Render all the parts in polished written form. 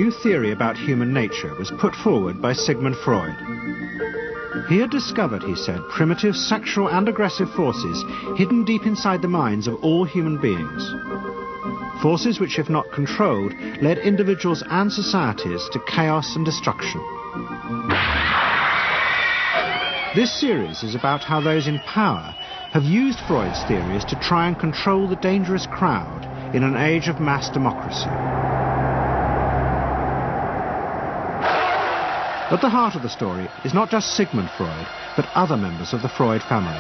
new theory about human nature was put forward by Sigmund Freud. He had discovered, he said, primitive sexual and aggressive forces hidden deep inside the minds of all human beings. Forces which, if not controlled, led individuals and societies to chaos and destruction. This series is about how those in power have used Freud's theories to try and control the dangerous crowd in an age of mass democracy. At the heart of the story is not just Sigmund Freud, but other members of the Freud family.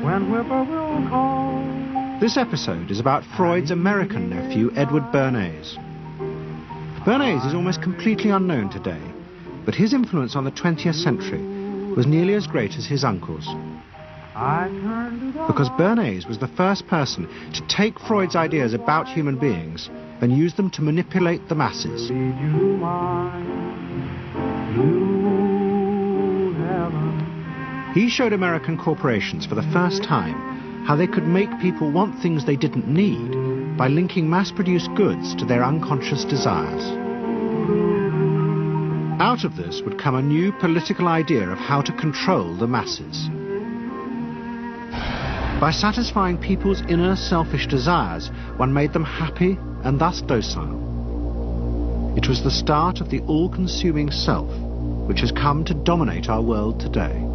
When whippoorwill calls. This episode is about Freud's American nephew, Edward Bernays. Bernays is almost completely unknown today, but his influence on the 20th century was nearly as great as his uncle's. Because Bernays was the first person to take Freud's ideas about human beings and use them to manipulate the masses. He showed American corporations for the first time how they could make people want things they didn't need by linking mass-produced goods to their unconscious desires. Out of this would come a new political idea of how to control the masses. By satisfying people's inner selfish desires, one made them happy and thus docile. It was the start of the all-consuming self, which has come to dominate our world today.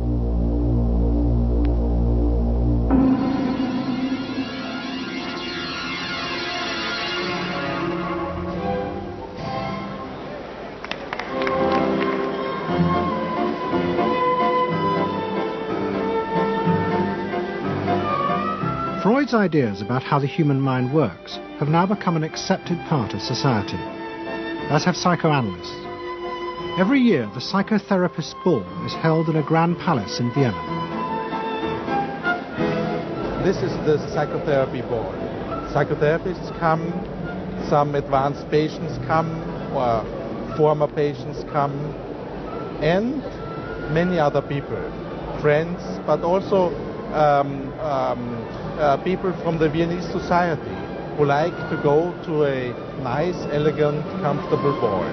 Freud's ideas about how the human mind works have now become an accepted part of society, as have psychoanalysts. Every year, the psychotherapist's ball is held in a grand palace in Vienna. This is the psychotherapy ball. Psychotherapists come, some advanced patients come, or former patients come, and many other people, friends, but also people from the Viennese society who like to go to a nice, elegant, comfortable ball.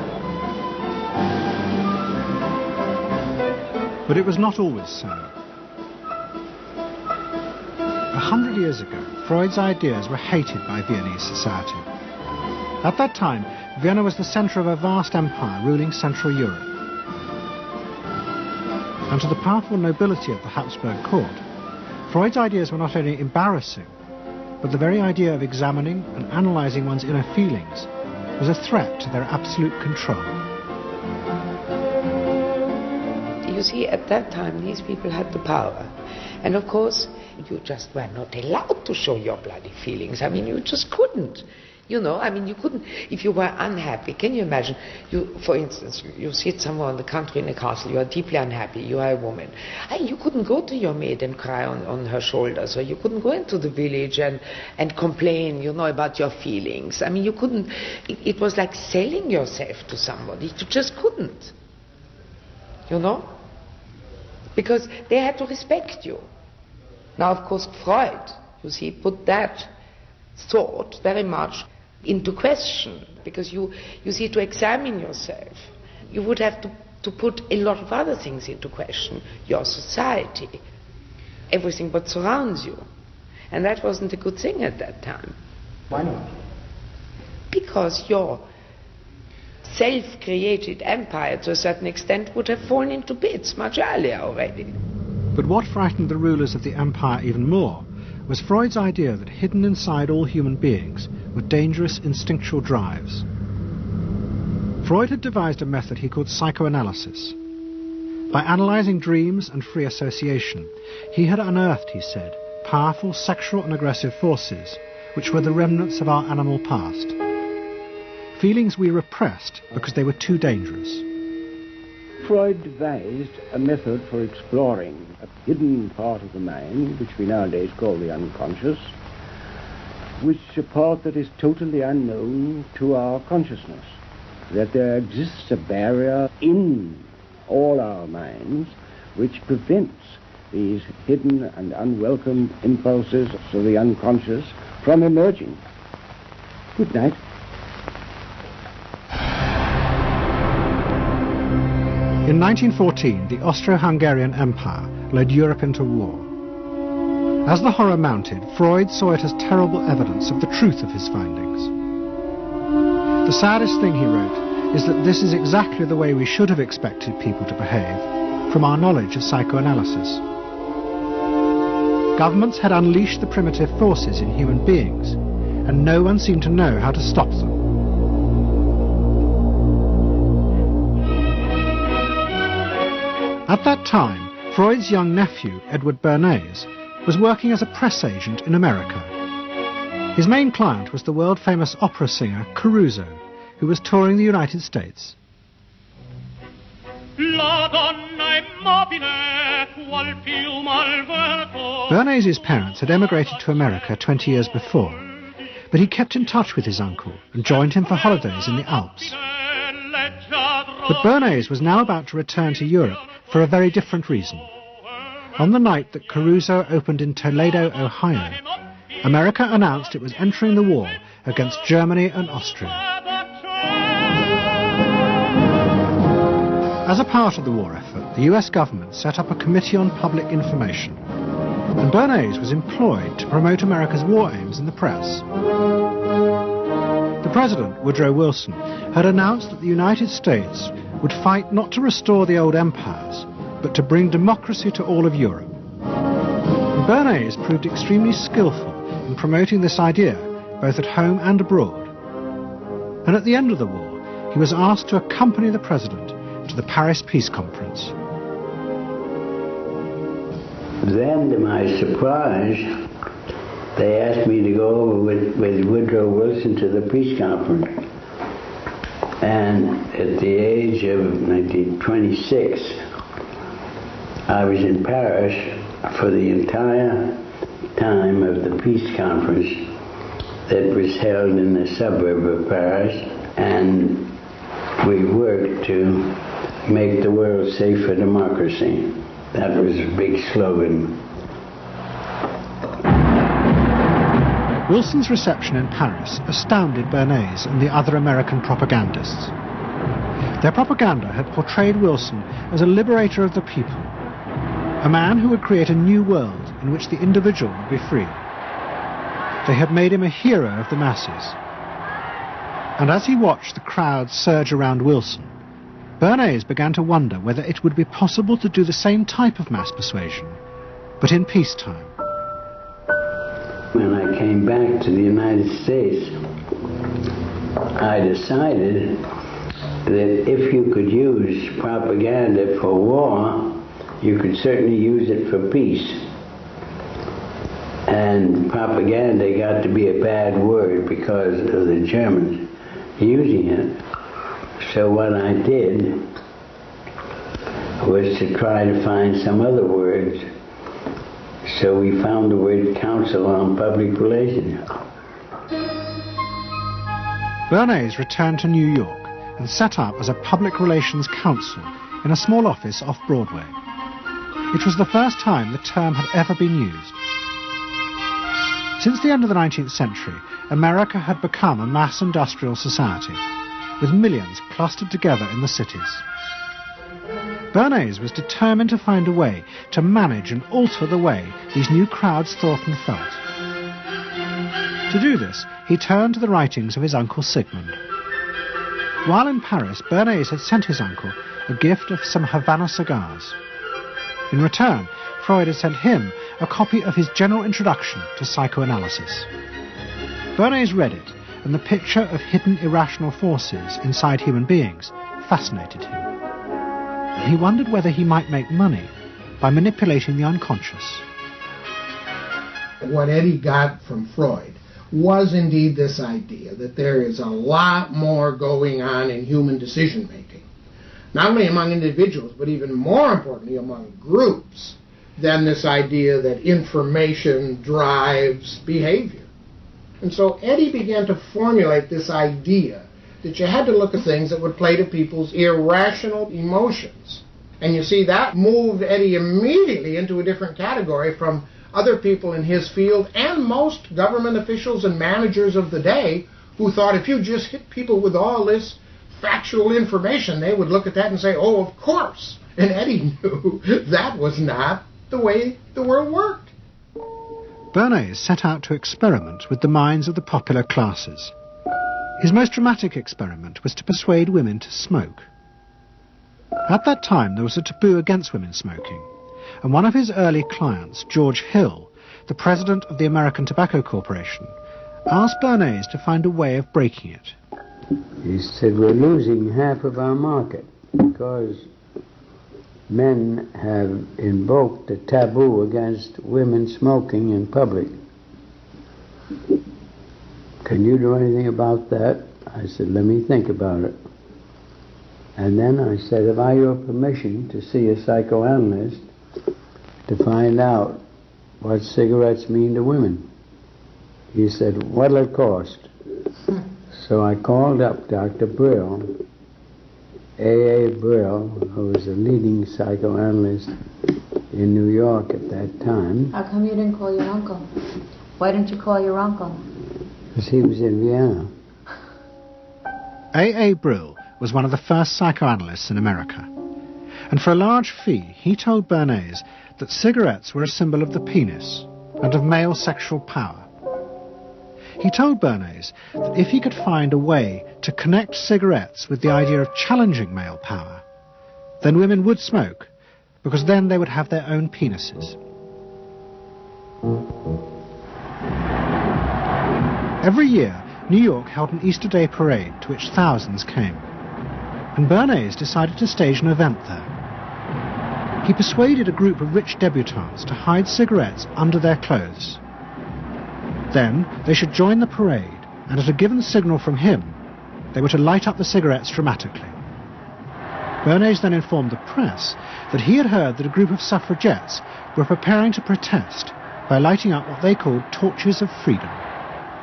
But it was not always so. 100 years ago, Freud's ideas were hated by Viennese society. At that time, Vienna was the centre of a vast empire ruling Central Europe. And to the powerful nobility of the Habsburg court, Freud's ideas were not only embarrassing, but the very idea of examining and analysing one's inner feelings was a threat to their absolute control. You see, at that time, these people had the power. And of course, you just were not allowed to show your bloody feelings. I mean, you just couldn't. You know, I mean, you couldn't, if you were unhappy. Can you imagine, for instance, you sit somewhere in the country in a castle, you are deeply unhappy, you are a woman. You couldn't go to your maid and cry on her shoulders, or you couldn't go into the village and complain, you know, about your feelings. I mean, you couldn't, it was like selling yourself to somebody. You just couldn't, you know, because they had to respect you. Now, of course, Freud, you see, put that thought very much into question, because you see, to examine yourself, you would have to put a lot of other things into question, your society, everything what surrounds you. And that wasn't a good thing at that time. Why not? Because your self-created empire, to a certain extent, would have fallen into bits much earlier already. But what frightened the rulers of the empire even more was Freud's idea that hidden inside all human beings were dangerous instinctual drives. Freud had devised a method he called psychoanalysis. By analysing dreams and free association, he had unearthed, he said, powerful sexual and aggressive forces, which were the remnants of our animal past. Feelings we repressed because they were too dangerous. Freud devised a method for exploring a hidden part of the mind, which we nowadays call the unconscious, which is a part that is totally unknown to our consciousness, that there exists a barrier in all our minds which prevents these hidden and unwelcome impulses of the unconscious from emerging. Good night. In 1914, the Austro-Hungarian Empire led Europe into war. As the horror mounted, Freud saw it as terrible evidence of the truth of his findings. The saddest thing, he wrote, is that this is exactly the way we should have expected people to behave from our knowledge of psychoanalysis. Governments had unleashed the primitive forces in human beings, and no one seemed to know how to stop them. At that time, Freud's young nephew, Edward Bernays, was working as a press agent in America. His main client was the world-famous opera singer Caruso, who was touring the United States. Bernays' parents had emigrated to America 20 years before, but he kept in touch with his uncle and joined him for holidays in the Alps. But Bernays was now about to return to Europe for a very different reason. On the night that Caruso opened in Toledo, Ohio, America announced it was entering the war against Germany and Austria. As a part of the war effort, the US government set up a Committee on Public Information, and Bernays was employed to promote America's war aims in the press. The President, Woodrow Wilson, had announced that the United States would fight not to restore the old empires, but to bring democracy to all of Europe. And Bernays proved extremely skillful in promoting this idea, both at home and abroad. And at the end of the war, he was asked to accompany the President to the Paris Peace Conference. Then, to my surprise, they asked me to go over with Woodrow Wilson to the peace conference. And at the age of 26, I was in Paris for the entire time of the peace conference that was held in the suburb of Paris, and we worked to make the world safe for democracy. That was a big slogan. Wilson's reception in Paris astounded Bernays and the other American propagandists. Their propaganda had portrayed Wilson as a liberator of the people, a man who would create a new world in which the individual would be free. They had made him a hero of the masses. And as he watched the crowds surge around Wilson, Bernays began to wonder whether it would be possible to do the same type of mass persuasion, but in peacetime. When I came back to the United States, I decided that if you could use propaganda for war, you could certainly use it for peace. And propaganda got to be a bad word because of the Germans using it. So what I did was to try to find some other words. So we found the word Council on Public Relations. Bernays returned to New York and set up as a public relations counsel in a small office off Broadway. It was the first time the term had ever been used. Since the end of the 19th century, America had become a mass industrial society, with millions clustered together in the cities. Bernays was determined to find a way to manage and alter the way these new crowds thought and felt. To do this, he turned to the writings of his uncle Sigmund. While in Paris, Bernays had sent his uncle a gift of some Havana cigars. In return, Freud had sent him a copy of his general introduction to psychoanalysis. Bernays read it, and the picture of hidden irrational forces inside human beings fascinated him. He wondered whether he might make money by manipulating the unconscious. What Eddie got from Freud was indeed this idea that there is a lot more going on in human decision-making, not only among individuals, but even more importantly among groups, than this idea that information drives behavior. And so Eddie began to formulate this idea that you had to look at things that would play to people's irrational emotions. And you see, that moved Eddie immediately into a different category from other people in his field and most government officials and managers of the day who thought if you just hit people with all this factual information, they would look at that and say, oh, of course. And Eddie knew that was not the way the world worked. Bernays set out to experiment with the minds of the popular classes. His most dramatic experiment was to persuade women to smoke. At that time, there was a taboo against women smoking, and one of his early clients, George Hill, the president of the American Tobacco Corporation, asked Bernays to find a way of breaking it. He said, we're losing half of our market because men have invoked a taboo against women smoking in public. Can you do anything about that? I said, let me think about it. And then I said, have I your permission to see a psychoanalyst to find out what cigarettes mean to women? He said, what'll it cost? So I called up Dr. Brill, A.A. Brill, who was a leading psychoanalyst in New York at that time. How come you didn't call your uncle? Why didn't you call your uncle? Because he was in Vienna. A.A. Brill was one of the first psychoanalysts in America, and for a large fee he told Bernays that cigarettes were a symbol of the penis and of male sexual power. He told Bernays that if he could find a way to connect cigarettes with the idea of challenging male power, then women would smoke, because then they would have their own penises. Every year, New York held an Easter Day parade to which thousands came, and Bernays decided to stage an event there. He persuaded a group of rich debutantes to hide cigarettes under their clothes. Then they should join the parade, and at a given signal from him, they were to light up the cigarettes dramatically. Bernays then informed the press that he had heard that a group of suffragettes were preparing to protest by lighting up what they called torches of freedom.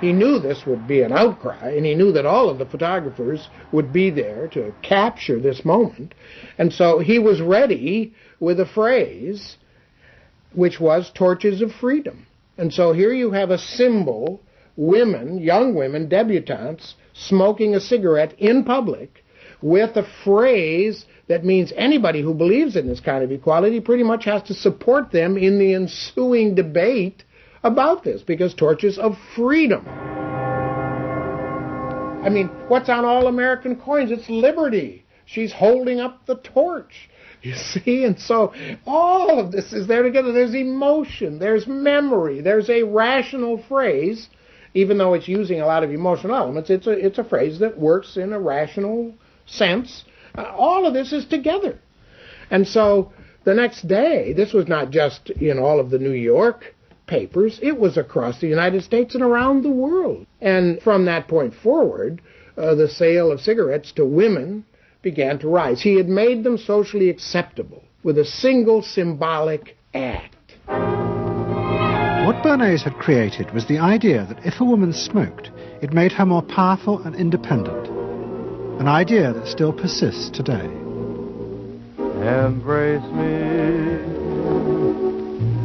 He knew this would be an outcry, and he knew that all of the photographers would be there to capture this moment. And so he was ready with a phrase which was torches of freedom. And so here you have a symbol, women, young women, debutantes, smoking a cigarette in public with a phrase that means anybody who believes in this kind of equality pretty much has to support them in the ensuing debate about this, because torches of freedom. I mean, what's on all American coins? It's liberty. She's holding up the torch. You see? And so all of this is there together. There's emotion, there's memory, there's a rational phrase, even though it's using a lot of emotional elements. It's a phrase that works in a rational sense. All of this is together. And so the next day, this was not just in all of the New York papers, it was across the United States and around the world. And from that point forward, the sale of cigarettes to women began to rise. He had made them socially acceptable with a single symbolic act. What Bernays had created was the idea that if a woman smoked, it made her more powerful and independent, an idea that still persists today. Embrace me,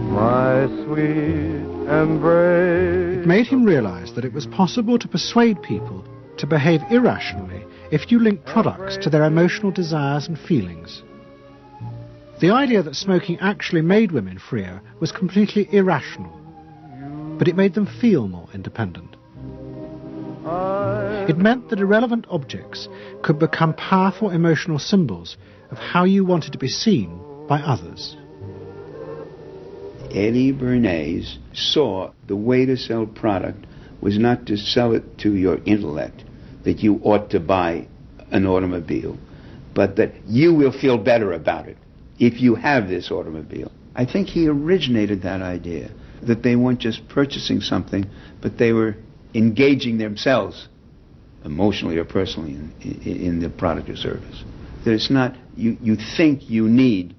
my sweet embrace. It made him realize that it was possible to persuade people to behave irrationally if you link products to their emotional desires and feelings. The idea that smoking actually made women freer was completely irrational, but it made them feel more independent. It meant that irrelevant objects could become powerful emotional symbols of how you wanted to be seen by others. Eddie Bernays saw the way to sell product was not to sell it to your intellect, that you ought to buy an automobile, but that you will feel better about it if you have this automobile. I think he originated that idea, that they weren't just purchasing something, but they were engaging themselves emotionally or personally in the product or service. That it's not, you think you need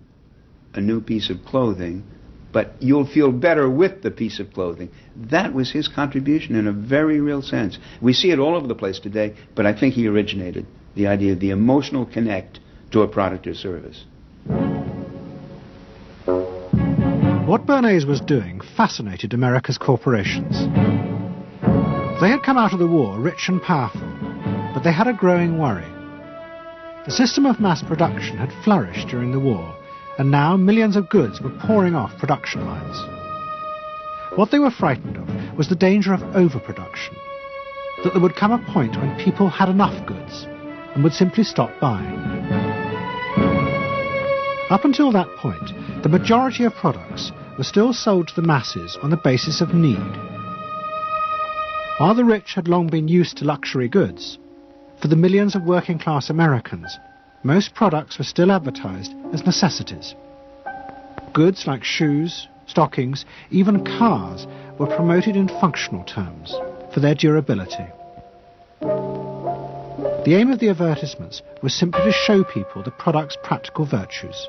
a new piece of clothing, but you'll feel better with the piece of clothing. That was his contribution in a very real sense. We see it all over the place today, but I think he originated the idea of the emotional connect to a product or service. What Bernays was doing fascinated America's corporations. They had come out of the war rich and powerful, but they had a growing worry. The system of mass production had flourished during the war, and now millions of goods were pouring off production lines. What they were frightened of was the danger of overproduction, that there would come a point when people had enough goods and would simply stop buying. Up until that point, the majority of products were still sold to the masses on the basis of need. While the rich had long been used to luxury goods, for the millions of working-class Americans, most products were still advertised as necessities. Goods like shoes, stockings, even cars were promoted in functional terms for their durability. The aim of the advertisements was simply to show people the product's practical virtues,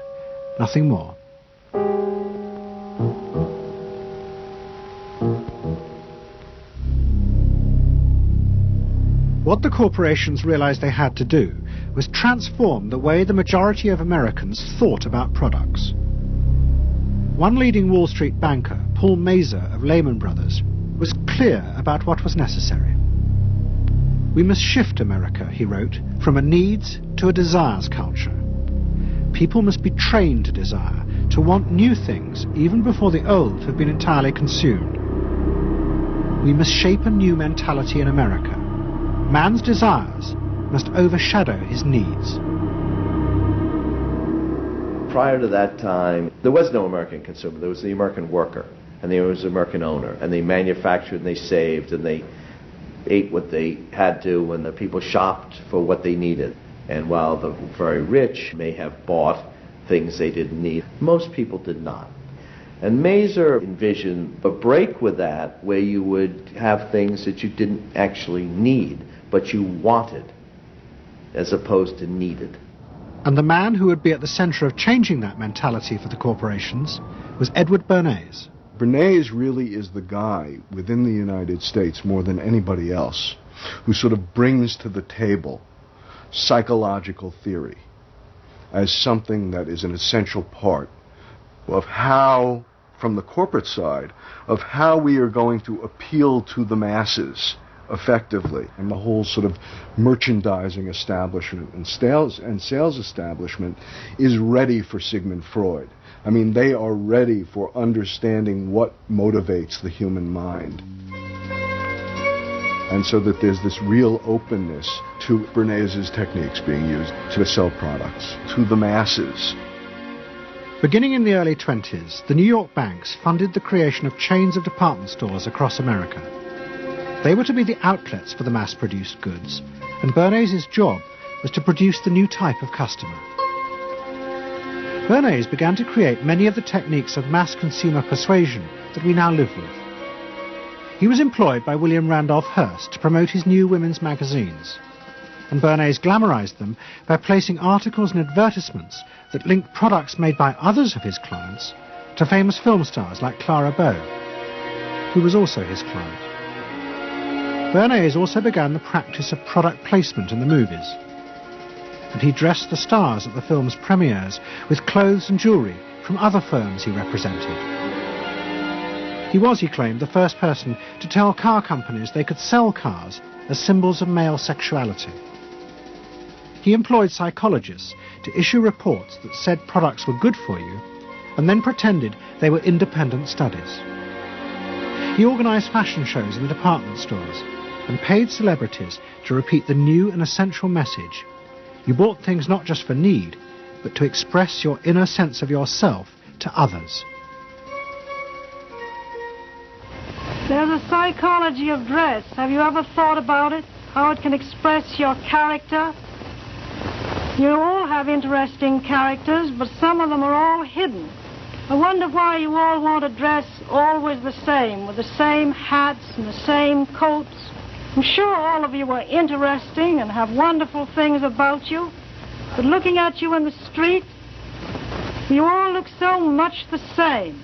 nothing more. What the corporations realized they had to do was transform the way the majority of Americans thought about products. One leading Wall Street banker, Paul Mazur of Lehman Brothers, was clear about what was necessary. We must shift America, he wrote, from a needs to a desires culture. People must be trained to desire, to want new things even before the old have been entirely consumed. We must shape a new mentality in America. Man's desires must overshadow his needs. Prior to that time, there was no American consumer. There was the American worker, and there was the American owner, and they manufactured and they saved and they ate what they had to, and the people shopped for what they needed. And while the very rich may have bought things they didn't need, most people did not. And Mazur envisioned a break with that, where you would have things that you didn't actually need, but you wanted, as opposed to needed. And the man who would be at the center of changing that mentality for the corporations was Edward Bernays. Bernays really is the guy within the United States, more than anybody else, who sort of brings to the table psychological theory as something that is an essential part of how, from the corporate side, of how we are going to appeal to the masses effectively. And the whole sort of merchandising establishment and sales establishment is ready for Sigmund Freud. I mean, they are ready for understanding what motivates the human mind. And so that there's this real openness to Bernays' techniques being used to sell products to the masses. Beginning in the early 20s, the New York banks funded the creation of chains of department stores across America. They were to be the outlets for the mass-produced goods, and Bernays' job was to produce the new type of customer. Bernays began to create many of the techniques of mass consumer persuasion that we now live with. He was employed by William Randolph Hearst to promote his new women's magazines, and Bernays glamorized them by placing articles and advertisements that linked products made by others of his clients to famous film stars like Clara Bow, who was also his client. Bernays also began the practice of product placement in the movies, and he dressed the stars at the film's premieres with clothes and jewellery from other firms he represented. He was, he claimed, the first person to tell car companies they could sell cars as symbols of male sexuality. He employed psychologists to issue reports that said products were good for you, and then pretended they were independent studies. He organised fashion shows in the department stores and paid celebrities to repeat the new and essential message: you bought things not just for need, but to express your inner sense of yourself to others. There's a psychology of dress. Have you ever thought about it? How it can express your character? You all have interesting characters, but some of them are all hidden. I wonder why you all want to dress always the same, with the same hats and the same coats. I'm sure all of you are interesting and have wonderful things about you, but looking at you in the street, you all look so much the same.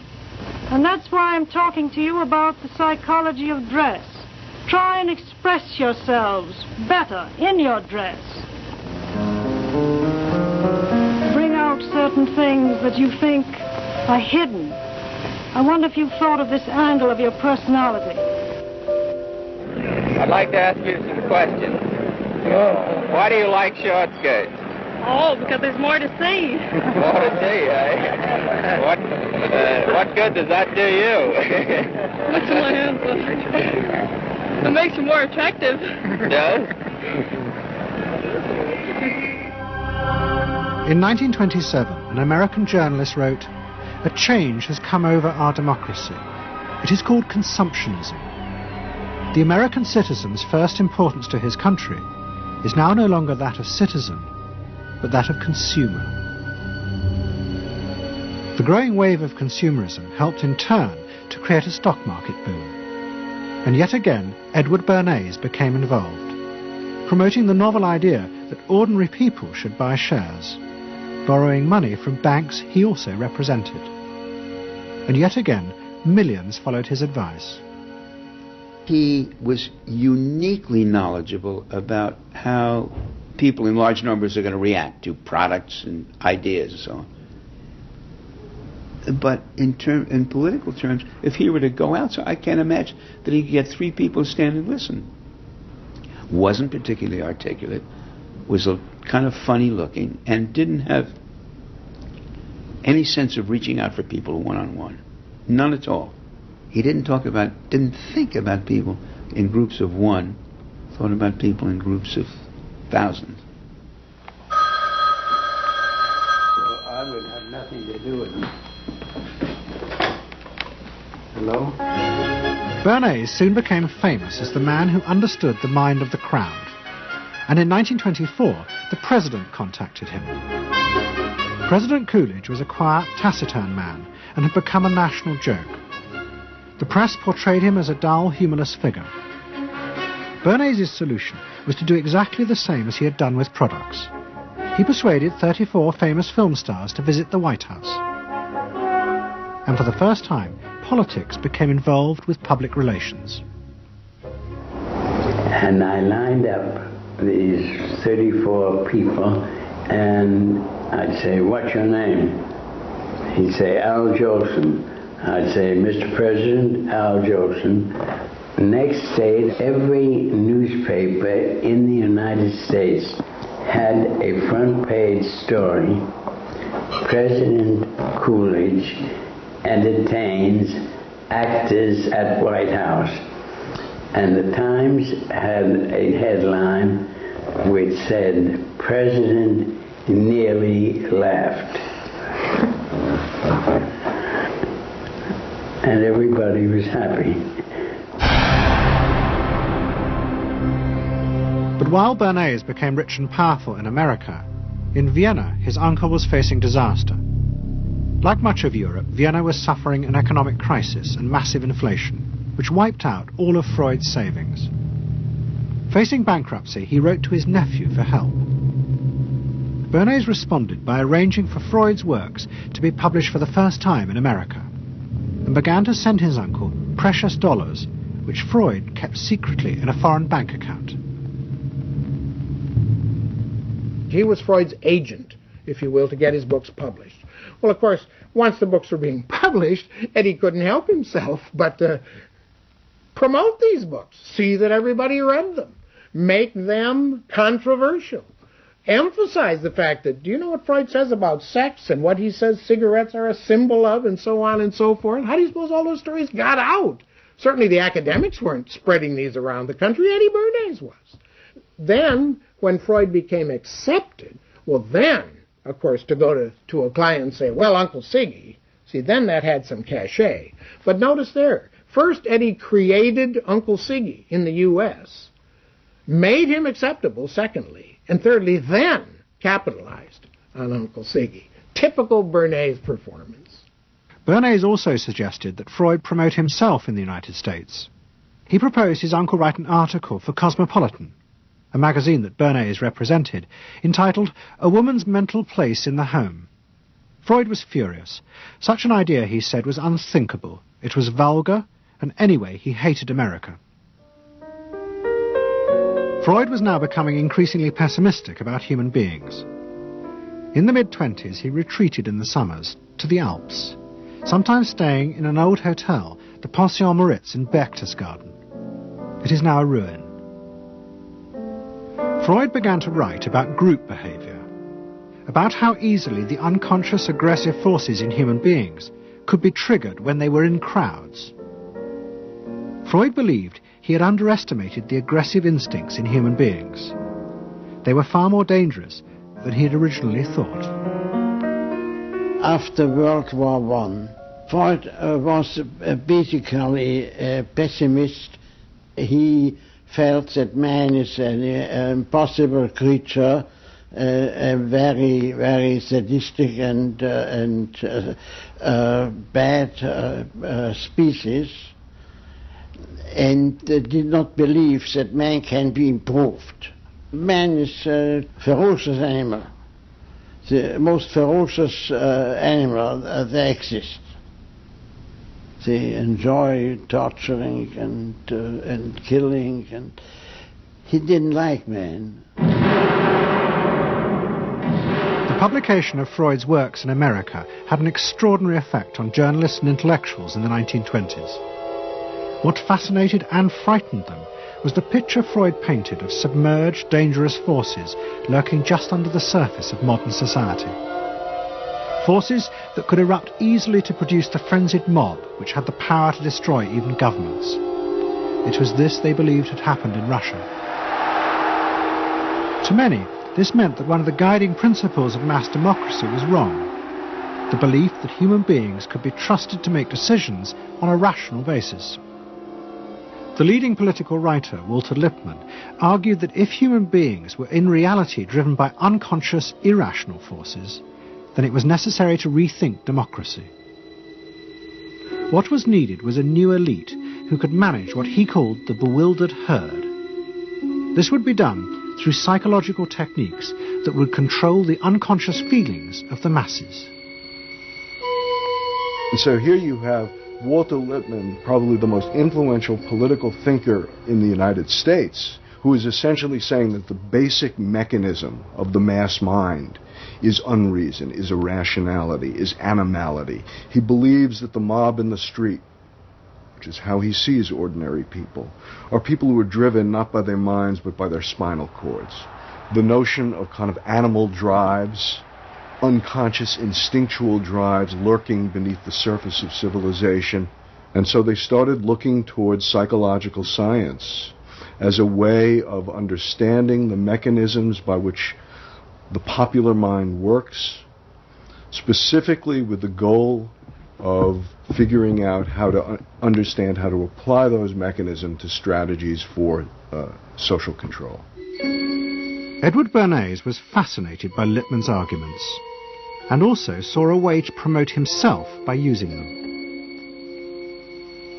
And that's why I'm talking to you about the psychology of dress. Try and express yourselves better in your dress. Bring out certain things that you think are hidden. I wonder if you've thought of this angle of your personality. I'd like to ask you some questions. Why do you like short skirts? Oh, because there's more to see. More to see, eh? What good does that do you? It makes you more attractive. Does? In 1927, an American journalist wrote, "A change has come over our democracy. It is called consumptionism. The American citizen's first importance to his country is now no longer that of citizen, but that of consumer." The growing wave of consumerism helped in turn to create a stock market boom. And yet again, Edward Bernays became involved, promoting the novel idea that ordinary people should buy shares, borrowing money from banks he also represented. And yet again, millions followed his advice. He was uniquely knowledgeable about how people in large numbers are going to react to products and ideas and so on. But in political terms, if he were to go out, so I can't imagine that he could get 3 people to stand and listen. Wasn't particularly articulate, was a kind of funny looking, and didn't have any sense of reaching out for people one-on-one. None at all. He didn't think about people in groups of one, thought about people in groups of thousands. So I would have nothing to do with him. Hello? Bernays soon became famous as the man who understood the mind of the crowd. And in 1924, the president contacted him. President Coolidge was a quiet, taciturn man and had become a national joke. The press portrayed him as a dull, humorless figure. Bernays' solution was to do exactly the same as he had done with products. He persuaded 34 famous film stars to visit the White House. And for the first time, politics became involved with public relations. And I lined up these 34 people, and I'd say, "What's your name?" He'd say, "Al Jolson." I'd say, "Mr. President, Al Jolson." Next day, every newspaper in the United States had a front page story. President Coolidge entertains actors at White House. And the Times had a headline which said, "President nearly laughed." And everybody was happy. But while Bernays became rich and powerful in America, in Vienna his uncle was facing disaster. Like much of Europe, Vienna was suffering an economic crisis and massive inflation, which wiped out all of Freud's savings. Facing bankruptcy, he wrote to his nephew for help. Bernays responded by arranging for Freud's works to be published for the first time in America, and began to send his uncle precious dollars, which Freud kept secretly in a foreign bank account. He was Freud's agent, if you will, to get his books published. Well, of course, once the books were being published, Eddie couldn't help himself but promote these books, see that everybody read them, make them controversial, emphasize the fact that, do you know what Freud says about sex and what he says cigarettes are a symbol of, and so on and so forth? How do you suppose all those stories got out? Certainly the academics weren't spreading these around the country. Eddie Bernays was. Then, when Freud became accepted, well then, of course, to go to a client and say, "Well, Uncle Siggy," see, then that had some cachet. But notice there, first Eddie created Uncle Siggy in the U.S., made him acceptable, secondly, and thirdly, then capitalized on Uncle Siggy. Typical Bernays performance. Bernays also suggested that Freud promote himself in the United States. He proposed his uncle write an article for Cosmopolitan, a magazine that Bernays represented, entitled "A Woman's Mental Place in the Home." Freud was furious. Such an idea, he said, was unthinkable. It was vulgar, and anyway, he hated America. Freud was now becoming increasingly pessimistic about human beings. In the mid-20s, he retreated in the summers to the Alps, sometimes staying in an old hotel, the Pension Moritz in Berchtesgaden. It is now a ruin. Freud began to write about group behavior, about how easily the unconscious aggressive forces in human beings could be triggered when they were in crowds. Freud believed he had underestimated the aggressive instincts in human beings. They were far more dangerous than he had originally thought. After World War I, Freud was basically a pessimist. He felt that man is an impossible creature, a very, very sadistic and bad species, and did not believe that man can be improved. Man is a ferocious animal, the most ferocious animal that exists. They enjoy torturing and killing, and he didn't like man. The publication of Freud's works in America had an extraordinary effect on journalists and intellectuals in the 1920s. What fascinated and frightened them was the picture Freud painted of submerged, dangerous forces lurking just under the surface of modern society. Forces that could erupt easily to produce the frenzied mob which had the power to destroy even governments. It was this they believed had happened in Russia. To many, this meant that one of the guiding principles of mass democracy was wrong. The belief that human beings could be trusted to make decisions on a rational basis. The leading political writer, Walter Lippmann, argued that if human beings were in reality driven by unconscious, irrational forces, then it was necessary to rethink democracy. What was needed was a new elite who could manage what he called the bewildered herd. This would be done through psychological techniques that would control the unconscious feelings of the masses. And so here you have Walter Lippmann, probably the most influential political thinker in the United States, who is essentially saying that the basic mechanism of the mass mind is unreason, is irrationality, is animality. He believes that the mob in the street, which is how he sees ordinary people, are people who are driven not by their minds but by their spinal cords. The notion of kind of animal drives, unconscious instinctual drives lurking beneath the surface of civilization. And so they started looking towards psychological science as a way of understanding the mechanisms by which the popular mind works, specifically with the goal of figuring out how to understand how to apply those mechanisms to strategies for social control. Edward Bernays was fascinated by Lippmann's arguments and also saw a way to promote himself by using them.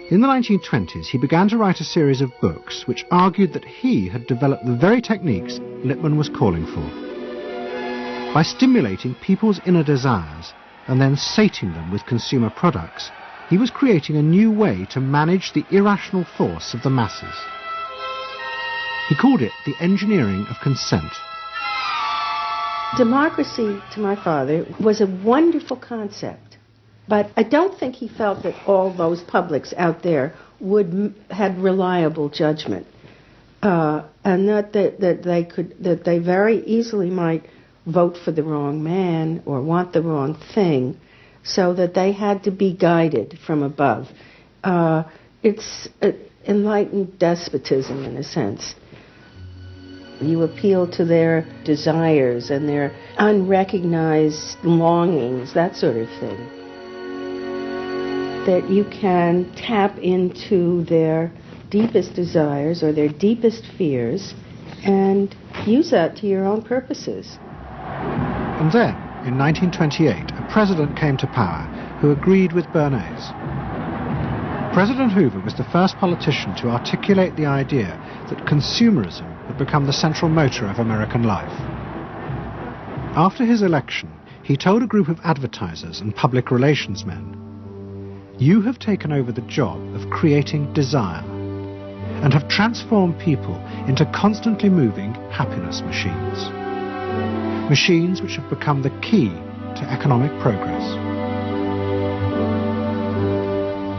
In the 1920s, he began to write a series of books which argued that he had developed the very techniques Lippmann was calling for. By stimulating people's inner desires and then sating them with consumer products, he was creating a new way to manage the irrational force of the masses. He called it the engineering of consent. Democracy, to my father, was a wonderful concept, but I don't think he felt that all those publics out there had reliable judgment, and that they very easily might vote for the wrong man or want the wrong thing, so that they had to be guided from above. It's enlightened despotism in a sense. You appeal to their desires and their unrecognized longings, that sort of thing. That you can tap into their deepest desires or their deepest fears and use that to your own purposes. And then, in 1928, a president came to power who agreed with Bernays. President Hoover was the first politician to articulate the idea that consumerism had become the central motor of American life. After his election, he told a group of advertisers and public relations men, "You have taken over the job of creating desire and have transformed people into constantly moving happiness machines. Machines which have become the key to economic progress."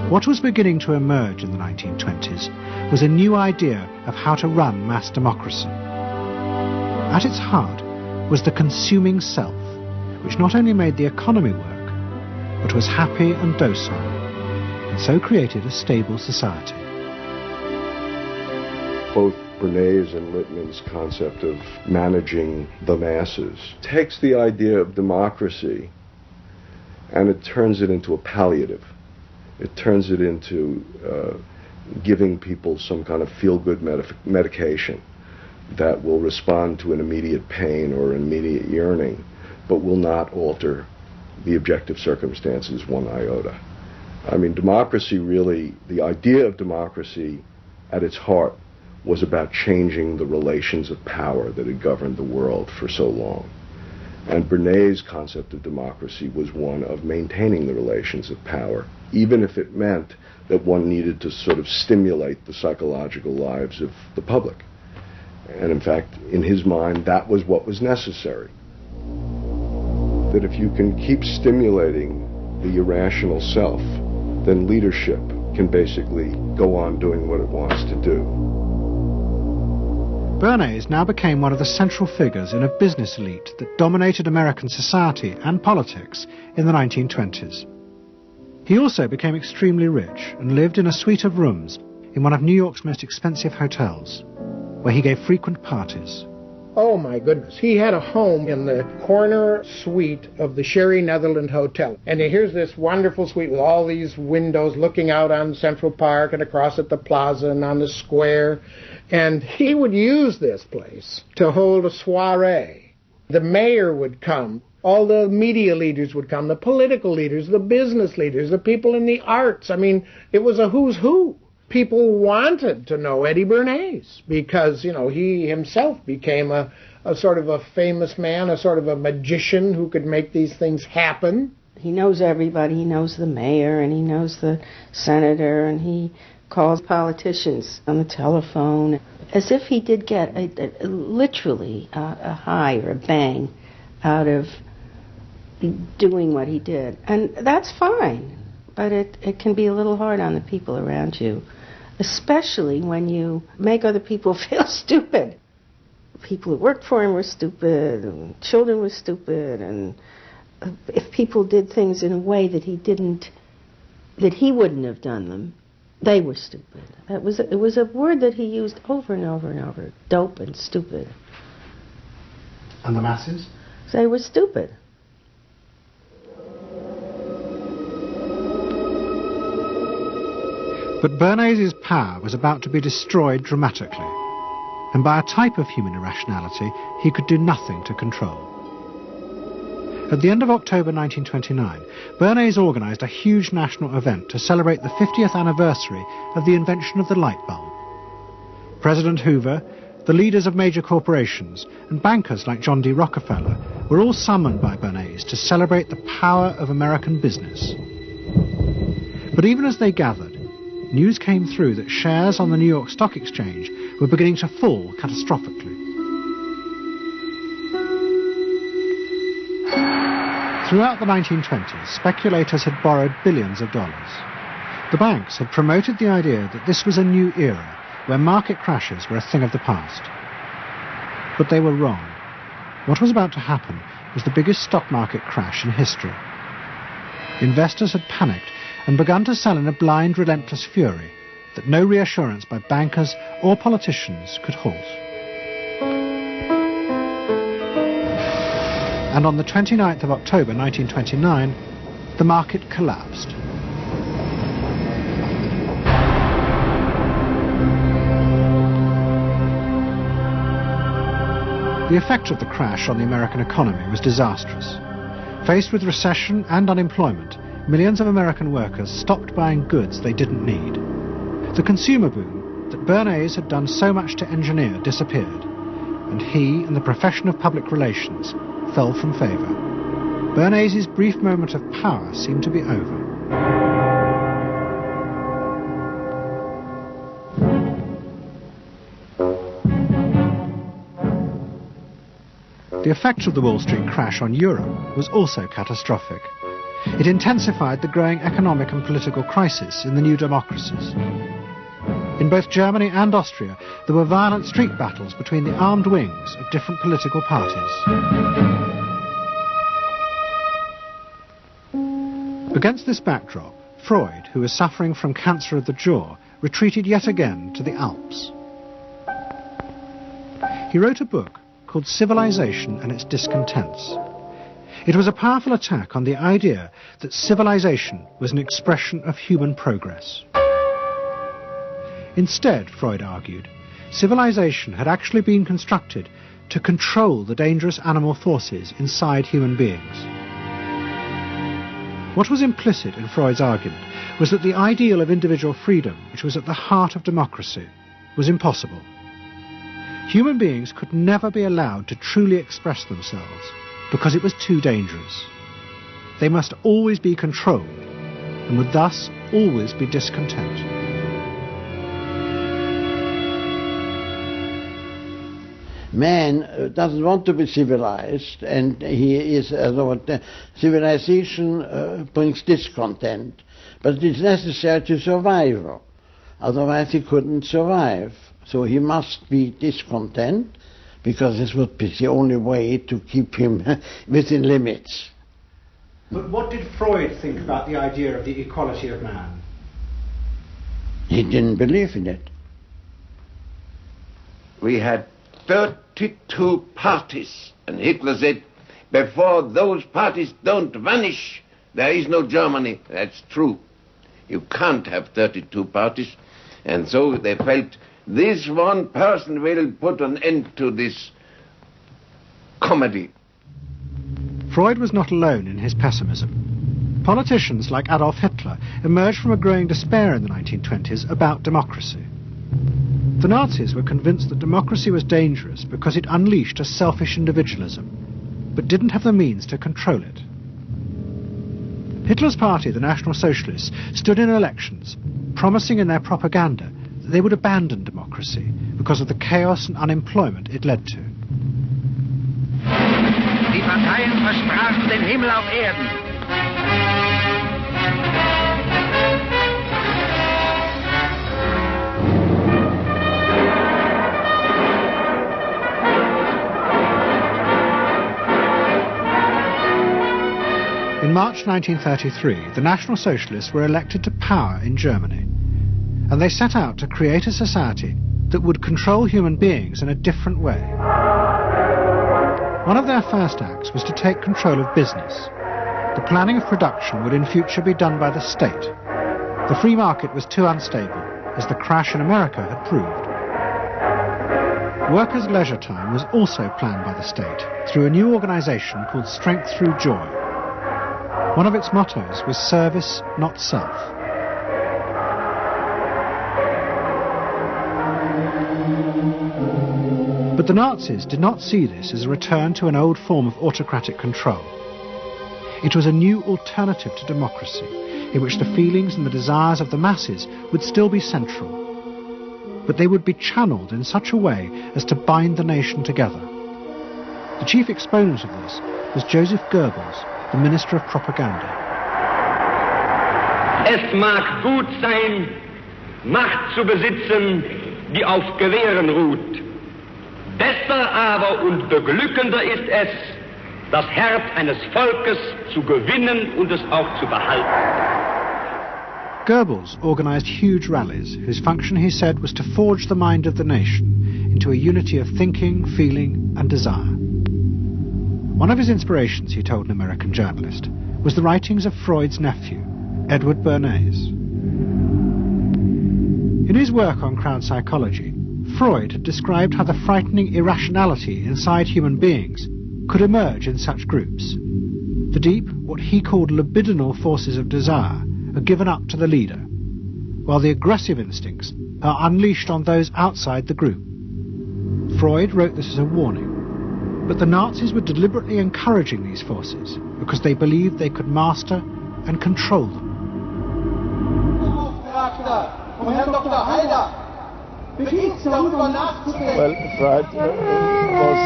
What was beginning to emerge in the 1920s was a new idea of how to run mass democracy. At its heart was the consuming self, which not only made the economy work, but was happy and docile, and so created a stable society. Both Bernays and Littman's concept of managing the masses takes the idea of democracy and it turns it into a palliative. It turns it into giving people some kind of feel-good medication that will respond to an immediate pain or an immediate yearning, but will not alter the objective circumstances one iota. I mean, democracy really, the idea of democracy at its heart was about changing the relations of power that had governed the world for so long. And Bernays' concept of democracy was one of maintaining the relations of power, even if it meant that one needed to sort of stimulate the psychological lives of the public. And in fact, in his mind, that was what was necessary. That if you can keep stimulating the irrational self, then leadership can basically go on doing what it wants to do. Bernays now became one of the central figures in a business elite that dominated American society and politics in the 1920s. He also became extremely rich and lived in a suite of rooms in one of New York's most expensive hotels, where he gave frequent parties. Oh my goodness, he had a home in the corner suite of the Sherry Netherland Hotel. And here's this wonderful suite with all these windows looking out on Central Park and across at the plaza and on the square. And he would use this place to hold a soiree. The mayor would come, all the media leaders would come, the political leaders, the business leaders, the people in the arts. I mean, it was a who's who. People wanted to know Eddie Bernays because, you know, he himself became a sort of a famous man, a sort of a magician who could make these things happen. He knows everybody. He knows the mayor and he knows the senator, and he calls politicians on the telephone as if he did get literally a high or a bang out of doing what he did. And that's fine, but it can be a little hard on the people around you, especially when you make other people feel stupid. People who worked for him were stupid, and children were stupid, and if people did things in a way that he wouldn't have done them, they were stupid. It was a word that he used over and over and over, dope and stupid. And the masses? They were stupid. But Bernays' power was about to be destroyed dramatically, and by a type of human irrationality he could do nothing to control. At the end of October 1929, Bernays organised a huge national event to celebrate the 50th anniversary of the invention of the light bulb. President Hoover, the leaders of major corporations, and bankers like John D. Rockefeller were all summoned by Bernays to celebrate the power of American business. But even as they gathered, news came through that shares on the New York Stock Exchange were beginning to fall catastrophically. Throughout the 1920s, speculators had borrowed billions of dollars. The banks had promoted the idea that this was a new era where market crashes were a thing of the past. But they were wrong. What was about to happen was the biggest stock market crash in history. Investors had panicked and begun to sell in a blind, relentless fury that no reassurance by bankers or politicians could halt. And on the 29th of October 1929, the market collapsed. The effect of the crash on the American economy was disastrous. Faced with recession and unemployment, millions of American workers stopped buying goods they didn't need. The consumer boom that Bernays had done so much to engineer disappeared, and he and the profession of public relations fell from favour. Bernays' brief moment of power seemed to be over. The effect of the Wall Street crash on Europe was also catastrophic. It intensified the growing economic and political crisis in the new democracies. In both Germany and Austria, there were violent street battles between the armed wings of different political parties. Against this backdrop, Freud, who was suffering from cancer of the jaw, retreated yet again to the Alps. He wrote a book called Civilization and Its Discontents. It was a powerful attack on the idea that civilization was an expression of human progress. Instead, Freud argued, civilization had actually been constructed to control the dangerous animal forces inside human beings. What was implicit in Freud's argument was that the ideal of individual freedom, which was at the heart of democracy, was impossible. Human beings could never be allowed to truly express themselves because it was too dangerous. They must always be controlled and would thus always be discontent. Man doesn't want to be civilized, and he is civilization brings discontent, but it is necessary to survival. Otherwise he couldn't survive. So he must be discontent, because this would be the only way to keep him within limits. But what did Freud think about the idea of the equality of man? He didn't believe in it. We had 32 parties, and Hitler said, before those parties don't vanish, there is no Germany. That's true. You can't have 32 parties, and so they felt this one person will put an end to this comedy. Freud was not alone in his pessimism. Politicians like Adolf Hitler emerged from a growing despair in the 1920s about democracy. The Nazis were convinced that democracy was dangerous because it unleashed a selfish individualism, but didn't have the means to control it. Hitler's party, the National Socialists, stood in elections, promising in their propaganda that they would abandon democracy because of the chaos and unemployment it led to. Die Parteien versprachen den Himmel auf Erden. In March 1933, the National Socialists were elected to power in Germany, and they set out to create a society that would control human beings in a different way. One of their first acts was to take control of business. The planning of production would in future be done by the state. The free market was too unstable, as the crash in America had proved. Workers' leisure time was also planned by the state through a new organization called Strength Through Joy. One of its mottos was service, not self. But the Nazis did not see this as a return to an old form of autocratic control. It was a new alternative to democracy, in which the feelings and the desires of the masses would still be central, but they would be channeled in such a way as to bind the nation together. The chief exponent of this was Joseph Goebbels, the Minister of Propaganda. Es mag gut sein, Macht zu besitzen, die auf Gewehren ruht. Besser aber und beglückender ist es, das Herz eines Volkes zu gewinnen und es auch zu behalten. Goebbels organized huge rallies, whose function, he said, was to forge the mind of the nation into a unity of thinking, feeling and desire. One of his inspirations, he told an American journalist, was the writings of Freud's nephew, Edward Bernays. In his work on crowd psychology, Freud had described how the frightening irrationality inside human beings could emerge in such groups. The deep, what he called libidinal forces of desire are given up to the leader, while the aggressive instincts are unleashed on those outside the group. Freud wrote this as a warning. But the Nazis were deliberately encouraging these forces because they believed they could master and control them. Well, Freud was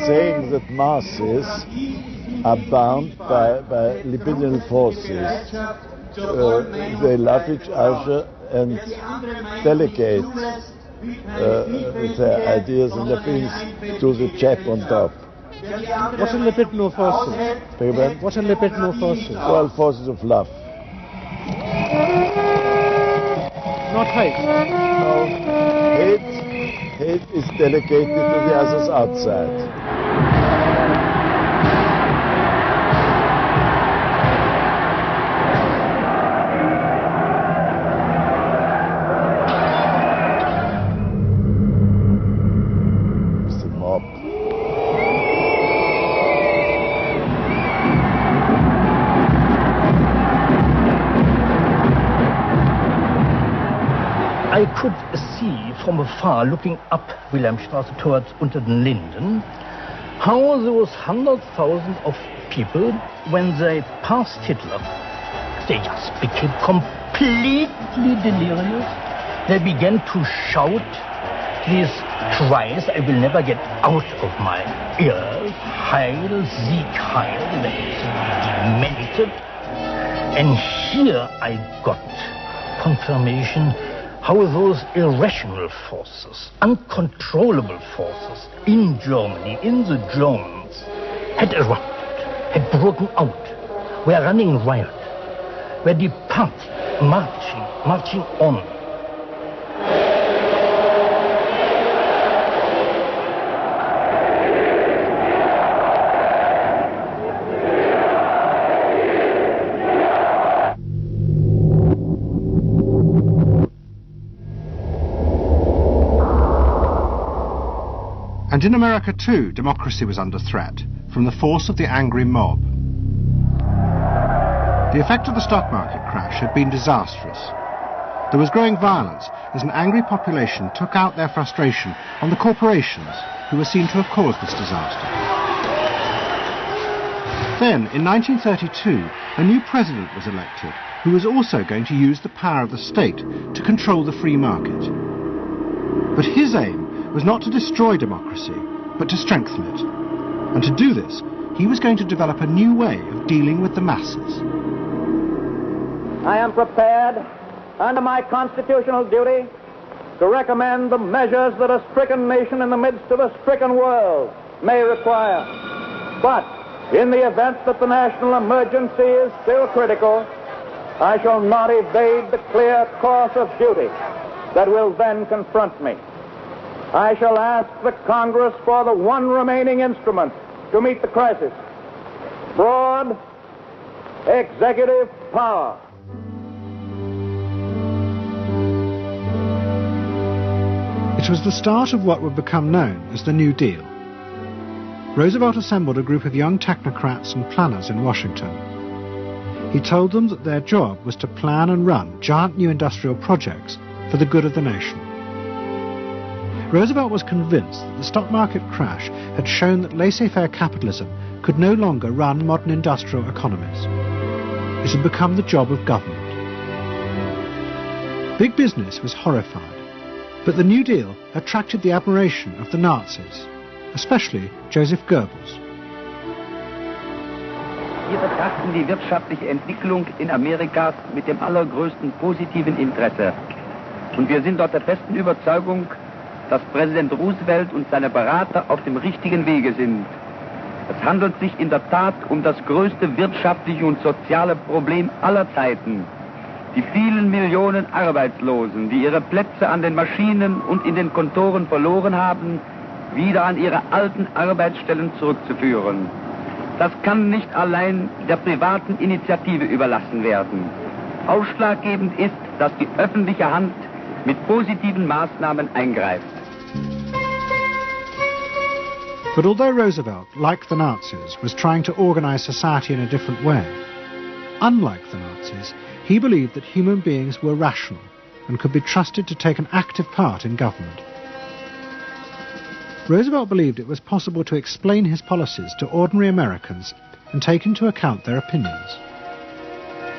saying that masses are bound by libidinal forces. They love each other and delegate their ideas and their feelings to the chap on top. What are libidinal forces? What are libidinal forces? Well, forces of love. Not hate? No. Hate is delegated to the others outside. I could see from afar, looking up Wilhelmstraße towards Unter den Linden, how those 100,000 of people, when they passed Hitler, they just became completely delirious. They began to shout these cries I will never get out of my ears. Heil, Sieg, Heil. They demented. And here I got confirmation how those irrational forces, uncontrollable forces in Germany, in the Germans, had erupted, had broken out, were running riot, were departing, marching on. And in America too, democracy was under threat from the force of the angry mob. The effect of the stock market crash had been disastrous. There was growing violence as an angry population took out their frustration on the corporations who were seen to have caused this disaster. Then, in 1932, a new president was elected who was also going to use the power of the state to control the free market. But his aim was not to destroy democracy, but to strengthen it. And to do this, he was going to develop a new way of dealing with the masses. I am prepared, under my constitutional duty, to recommend the measures that a stricken nation in the midst of a stricken world may require. But in the event that the national emergency is still critical, I shall not evade the clear course of duty that will then confront me. I shall ask the Congress for the one remaining instrument to meet the crisis: broad executive power. It was the start of what would become known as the New Deal. Roosevelt assembled a group of young technocrats and planners in Washington. He told them that their job was to plan and run giant new industrial projects for the good of the nation. Roosevelt was convinced that the stock market crash had shown that laissez-faire capitalism could no longer run modern industrial economies. It had become the job of government. Big business was horrified, but the New Deal attracted the admiration of the Nazis, especially Joseph Goebbels. Wir betrachten die wirtschaftliche Entwicklung in Amerika mit dem allergrößten positiven Interesse. Und wir sind dort der festen Überzeugung, dass Präsident Roosevelt und seine Berater auf dem richtigen Wege sind. Es handelt sich in der Tat um das größte wirtschaftliche und soziale Problem aller Zeiten. Die vielen Millionen Arbeitslosen, die ihre Plätze an den Maschinen und in den Kontoren verloren haben, wieder an ihre alten Arbeitsstellen zurückzuführen. Das kann nicht allein der privaten Initiative überlassen werden. Ausschlaggebend ist, dass die öffentliche Hand mit positiven Maßnahmen eingreift. But although Roosevelt, like the Nazis, was trying to organize society in a different way, unlike the Nazis, he believed that human beings were rational and could be trusted to take an active part in government. Roosevelt believed it was possible to explain his policies to ordinary Americans and take into account their opinions.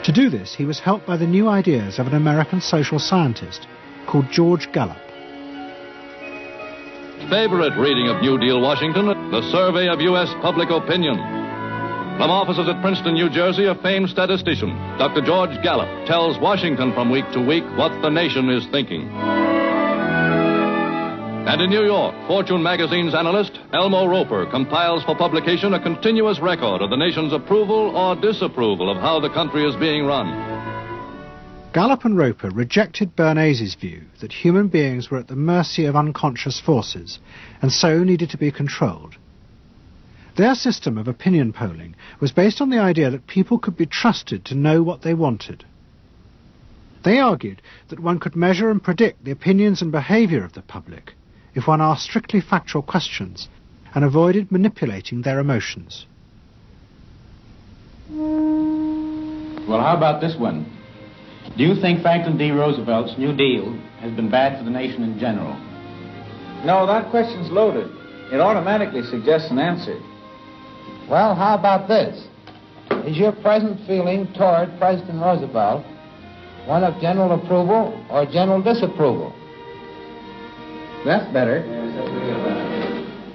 To do this, he was helped by the new ideas of an American social scientist called George Gallup. Favorite reading of New Deal Washington, the survey of U.S. public opinion. From offices at Princeton, New Jersey, a famed statistician, Dr. George Gallup, tells Washington from week to week what the nation is thinking. And in New York, Fortune magazine's analyst, Elmo Roper, compiles for publication a continuous record of the nation's approval or disapproval of how the country is being run. Gallup and Roper rejected Bernays' view that human beings were at the mercy of unconscious forces and so needed to be controlled. Their system of opinion polling was based on the idea that people could be trusted to know what they wanted. They argued that one could measure and predict the opinions and behaviour of the public if one asked strictly factual questions and avoided manipulating their emotions. Well, how about this one? Do you think Franklin D. Roosevelt's New Deal has been bad for the nation in general? No, that question's loaded. It automatically suggests an answer. Well, how about this? Is your present feeling toward President Roosevelt one of general approval or general disapproval? That's better.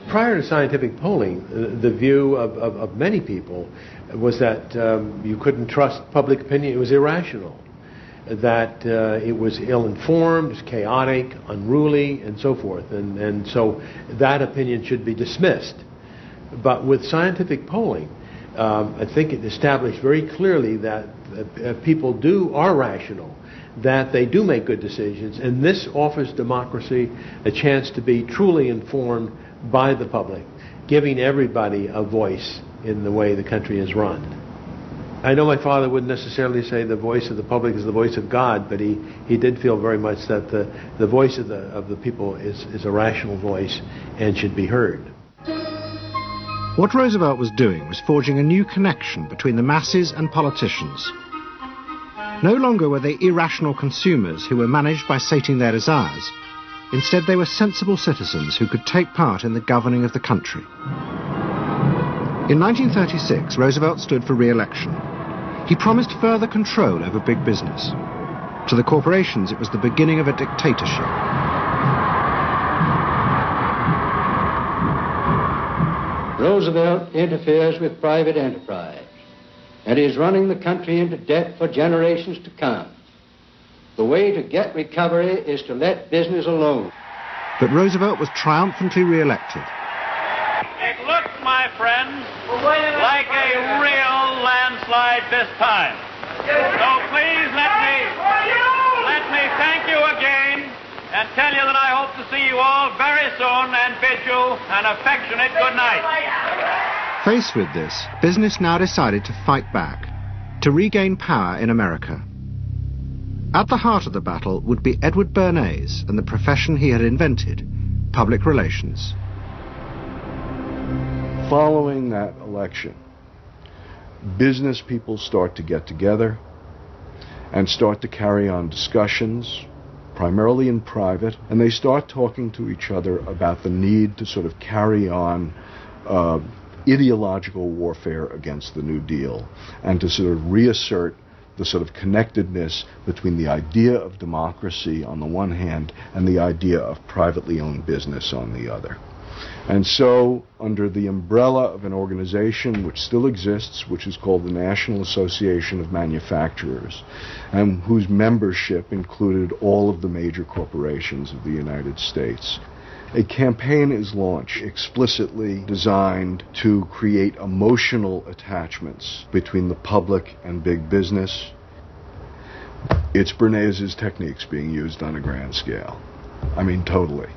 Prior to scientific polling, the view of many people was that you couldn't trust public opinion. It was irrational, that it was ill-informed, it was chaotic, unruly, and so forth. And so that opinion should be dismissed. But with scientific polling, I think it established very clearly that people are rational, that they do make good decisions, and this offers democracy a chance to be truly informed by the public, giving everybody a voice in the way the country is run. I know my father wouldn't necessarily say the voice of the public is the voice of God, but he did feel very much that the voice of the people is a rational voice and should be heard. What Roosevelt was doing was forging a new connection between the masses and politicians. No longer were they irrational consumers who were managed by sating their desires. Instead, they were sensible citizens who could take part in the governing of the country. In 1936, Roosevelt stood for re-election. He promised further control over big business. To the corporations, it was the beginning of a dictatorship. Roosevelt interferes with private enterprise and is running the country into debt for generations to come. The way to get recovery is to let business alone. But Roosevelt was triumphantly re-elected. It looks, my friends, like a real landslide this time. So please let me thank you again and tell you that I hope to see you all very soon and bid you an affectionate good night. Faced with this, business now decided to fight back, to regain power in America. At the heart of the battle would be Edward Bernays and the profession he had invented, public relations. Following that election, business people start to get together and start to carry on discussions, primarily in private, and they start talking to each other about the need to sort of carry on ideological warfare against the New Deal and to sort of reassert the sort of connectedness between the idea of democracy on the one hand and the idea of privately owned business on the other. And so, under the umbrella of an organization which still exists, which is called the National Association of Manufacturers, and whose membership included all of the major corporations of the United States, a campaign is launched explicitly designed to create emotional attachments between the public and big business. It's Bernays' techniques being used on a grand scale. I mean, totally.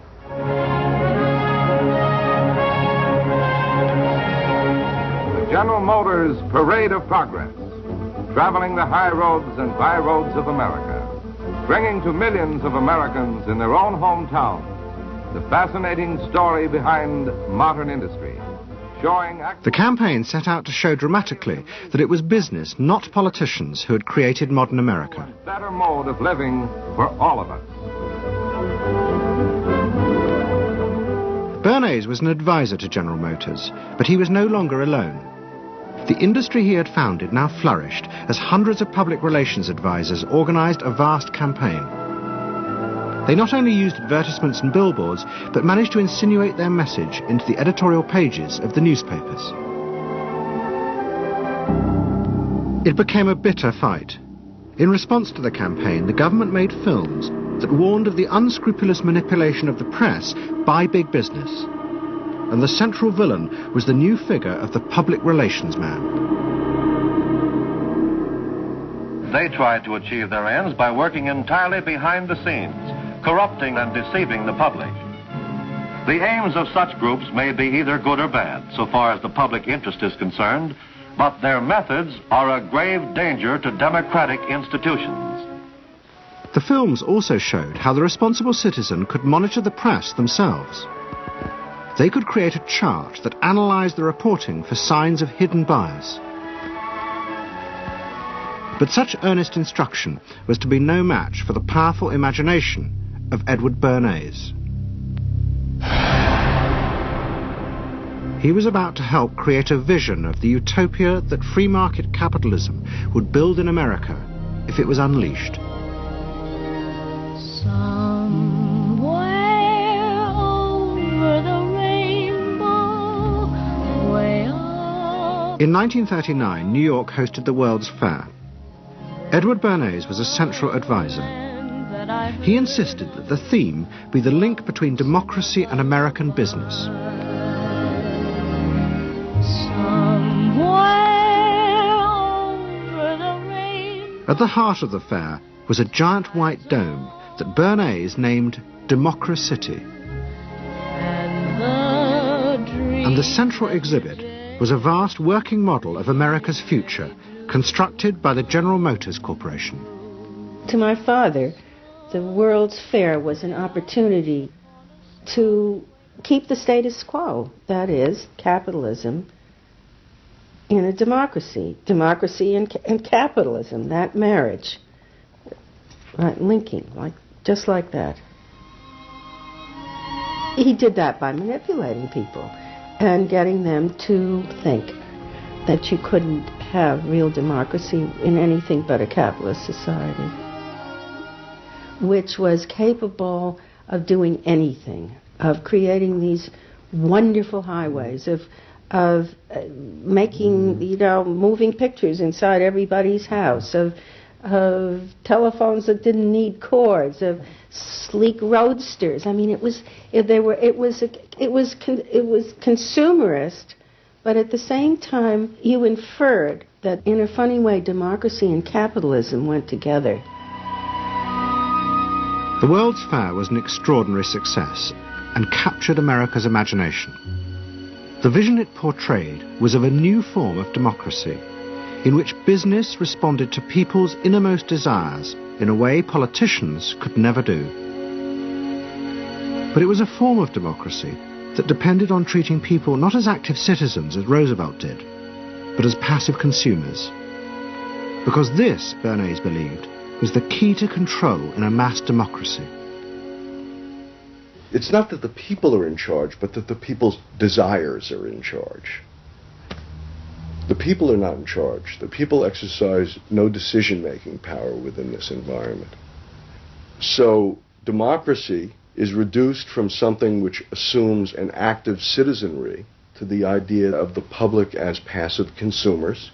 General Motors Parade of Progress, traveling the high roads and by roads of America, bringing to millions of Americans in their own hometown the fascinating story behind modern industry, showing... The campaign set out to show dramatically that it was business, not politicians, who had created modern America. A better mode of living for all of us. Bernays was an advisor to General Motors, but he was no longer alone. The industry he had founded now flourished as hundreds of public relations advisors organized a vast campaign. They not only used advertisements and billboards, but managed to insinuate their message into the editorial pages of the newspapers. It became a bitter fight. In response to the campaign, the government made films that warned of the unscrupulous manipulation of the press by big business. And the central villain was the new figure of the public relations man. They tried to achieve their ends by working entirely behind the scenes, corrupting and deceiving the public. The aims of such groups may be either good or bad, so far as the public interest is concerned, but their methods are a grave danger to democratic institutions. The films also showed how the responsible citizen could monitor the press themselves. They could create a chart that analysed the reporting for signs of hidden bias. But such earnest instruction was to be no match for the powerful imagination of Edward Bernays. He was about to help create a vision of the utopia that free market capitalism would build in America if it was unleashed. Somewhere over the rainbow, way up. In 1939, New York hosted the World's Fair. Edward Bernays was a central advisor. He insisted that the theme be the link between democracy and American business. At the heart of the fair was a giant white dome that Bernays named Democracity. And the central exhibit was a vast working model of America's future, constructed by the General Motors Corporation. To my father, the World's Fair was an opportunity to keep the status quo, that is, capitalism in a democracy. Democracy and capitalism, that marriage, right, linking, just like that. He did that by manipulating people and getting them to think that you couldn't have real democracy in anything but a capitalist society, which was capable of doing anything, of creating these wonderful highways, of making, moving pictures inside everybody's house, of telephones that didn't need cords, of sleek roadsters. I mean, it was consumerist, but at the same time, you inferred that in a funny way, democracy and capitalism went together. The World's Fair was an extraordinary success and captured America's imagination. The vision it portrayed was of a new form of democracy, in which business responded to people's innermost desires in a way politicians could never do. But it was a form of democracy that depended on treating people not as active citizens as Roosevelt did, but as passive consumers. Because this, Bernays believed, was the key to control in a mass democracy. It's not that the people are in charge, but that the people's desires are in charge. The people are not in charge. The people exercise no decision-making power within this environment. So democracy is reduced from something which assumes an active citizenry to the idea of the public as passive consumers.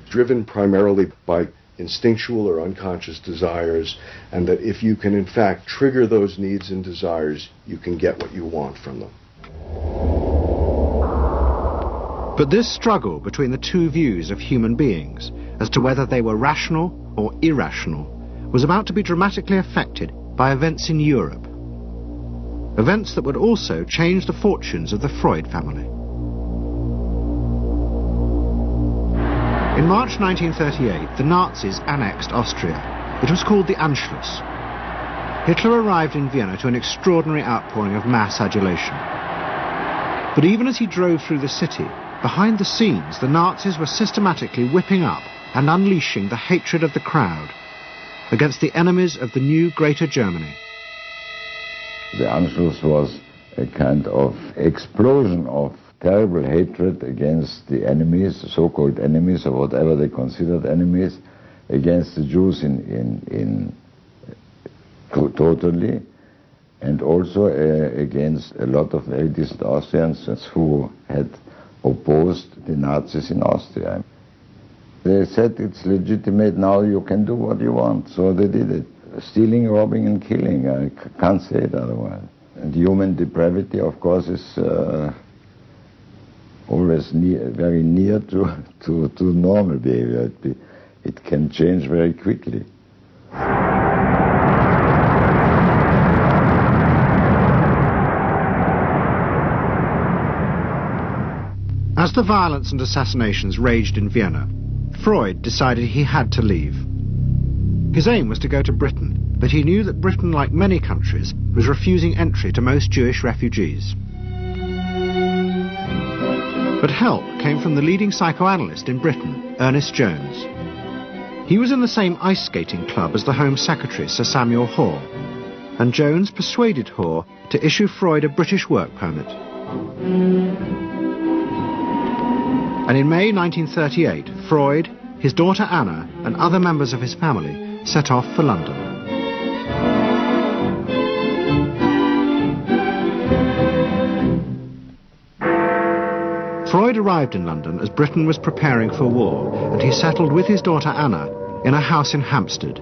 Driven primarily by instinctual or unconscious desires, and that if you can in fact trigger those needs and desires, you can get what you want from them. But this struggle between the two views of human beings as to whether they were rational or irrational was about to be dramatically affected by events in Europe. Events that would also change the fortunes of the Freud family. In March 1938, the Nazis annexed Austria. It was called the Anschluss. Hitler arrived in Vienna to an extraordinary outpouring of mass adulation. But even as he drove through the city, behind the scenes, the Nazis were systematically whipping up and unleashing the hatred of the crowd against the enemies of the new Greater Germany. The Anschluss was a kind of explosion of terrible hatred against the enemies, so-called enemies, or whatever they considered enemies, against the Jews totally, and also against a lot of very decent Austrians who had opposed the Nazis in Austria. They said it's legitimate now, you can do what you want, so they did it. Stealing, robbing and killing, I can't say it otherwise. And human depravity, of course, is always very near to normal behavior. It can change very quickly. As the violence and assassinations raged in Vienna, Freud decided he had to leave. His aim was to go to Britain, but he knew that Britain, like many countries, was refusing entry to most Jewish refugees. But help came from the leading psychoanalyst in Britain, Ernest Jones. He was in the same ice skating club as the Home Secretary, Sir Samuel Hoare, and Jones persuaded Hoare to issue Freud a British work permit. And in May 1938, Freud, his daughter Anna, and other members of his family set off for London. Freud arrived in London as Britain was preparing for war, and he settled with his daughter Anna in a house in Hampstead.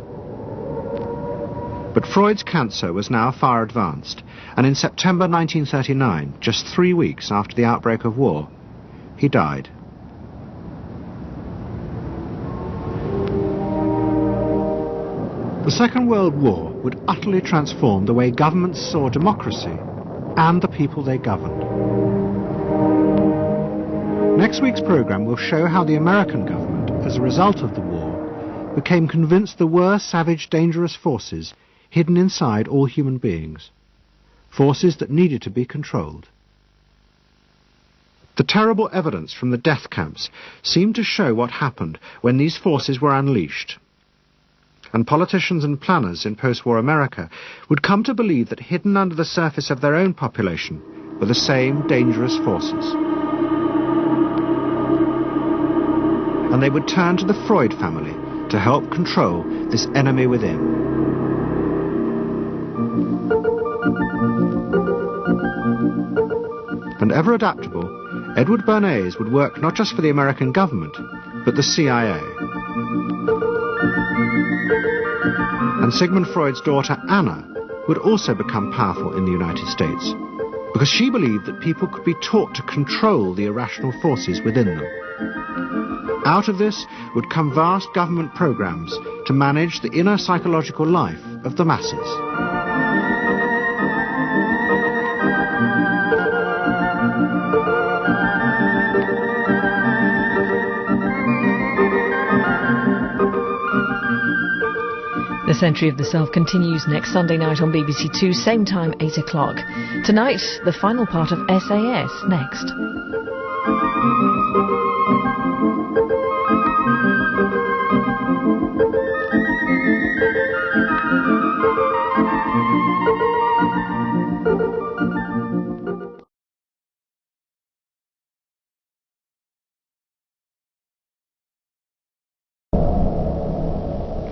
But Freud's cancer was now far advanced, and in September 1939, just 3 weeks after the outbreak of war, he died. The Second World War would utterly transform the way governments saw democracy and the people they governed. Next week's programme will show how the American government, as a result of the war, became convinced there were savage, dangerous forces hidden inside all human beings, forces that needed to be controlled. The terrible evidence from the death camps seemed to show what happened when these forces were unleashed. And politicians and planners in post-war America would come to believe that hidden under the surface of their own population were the same dangerous forces. And they would turn to the Freud family to help control this enemy within. And ever adaptable, Edward Bernays would work not just for the American government, but the CIA. And Sigmund Freud's daughter Anna would also become powerful in the United States, because she believed that people could be taught to control the irrational forces within them. Out of this would come vast government programs to manage the inner psychological life of the masses. The Century of the Self continues next Sunday night on BBC Two, same time, 8 o'clock. Tonight, the final part of SAS next.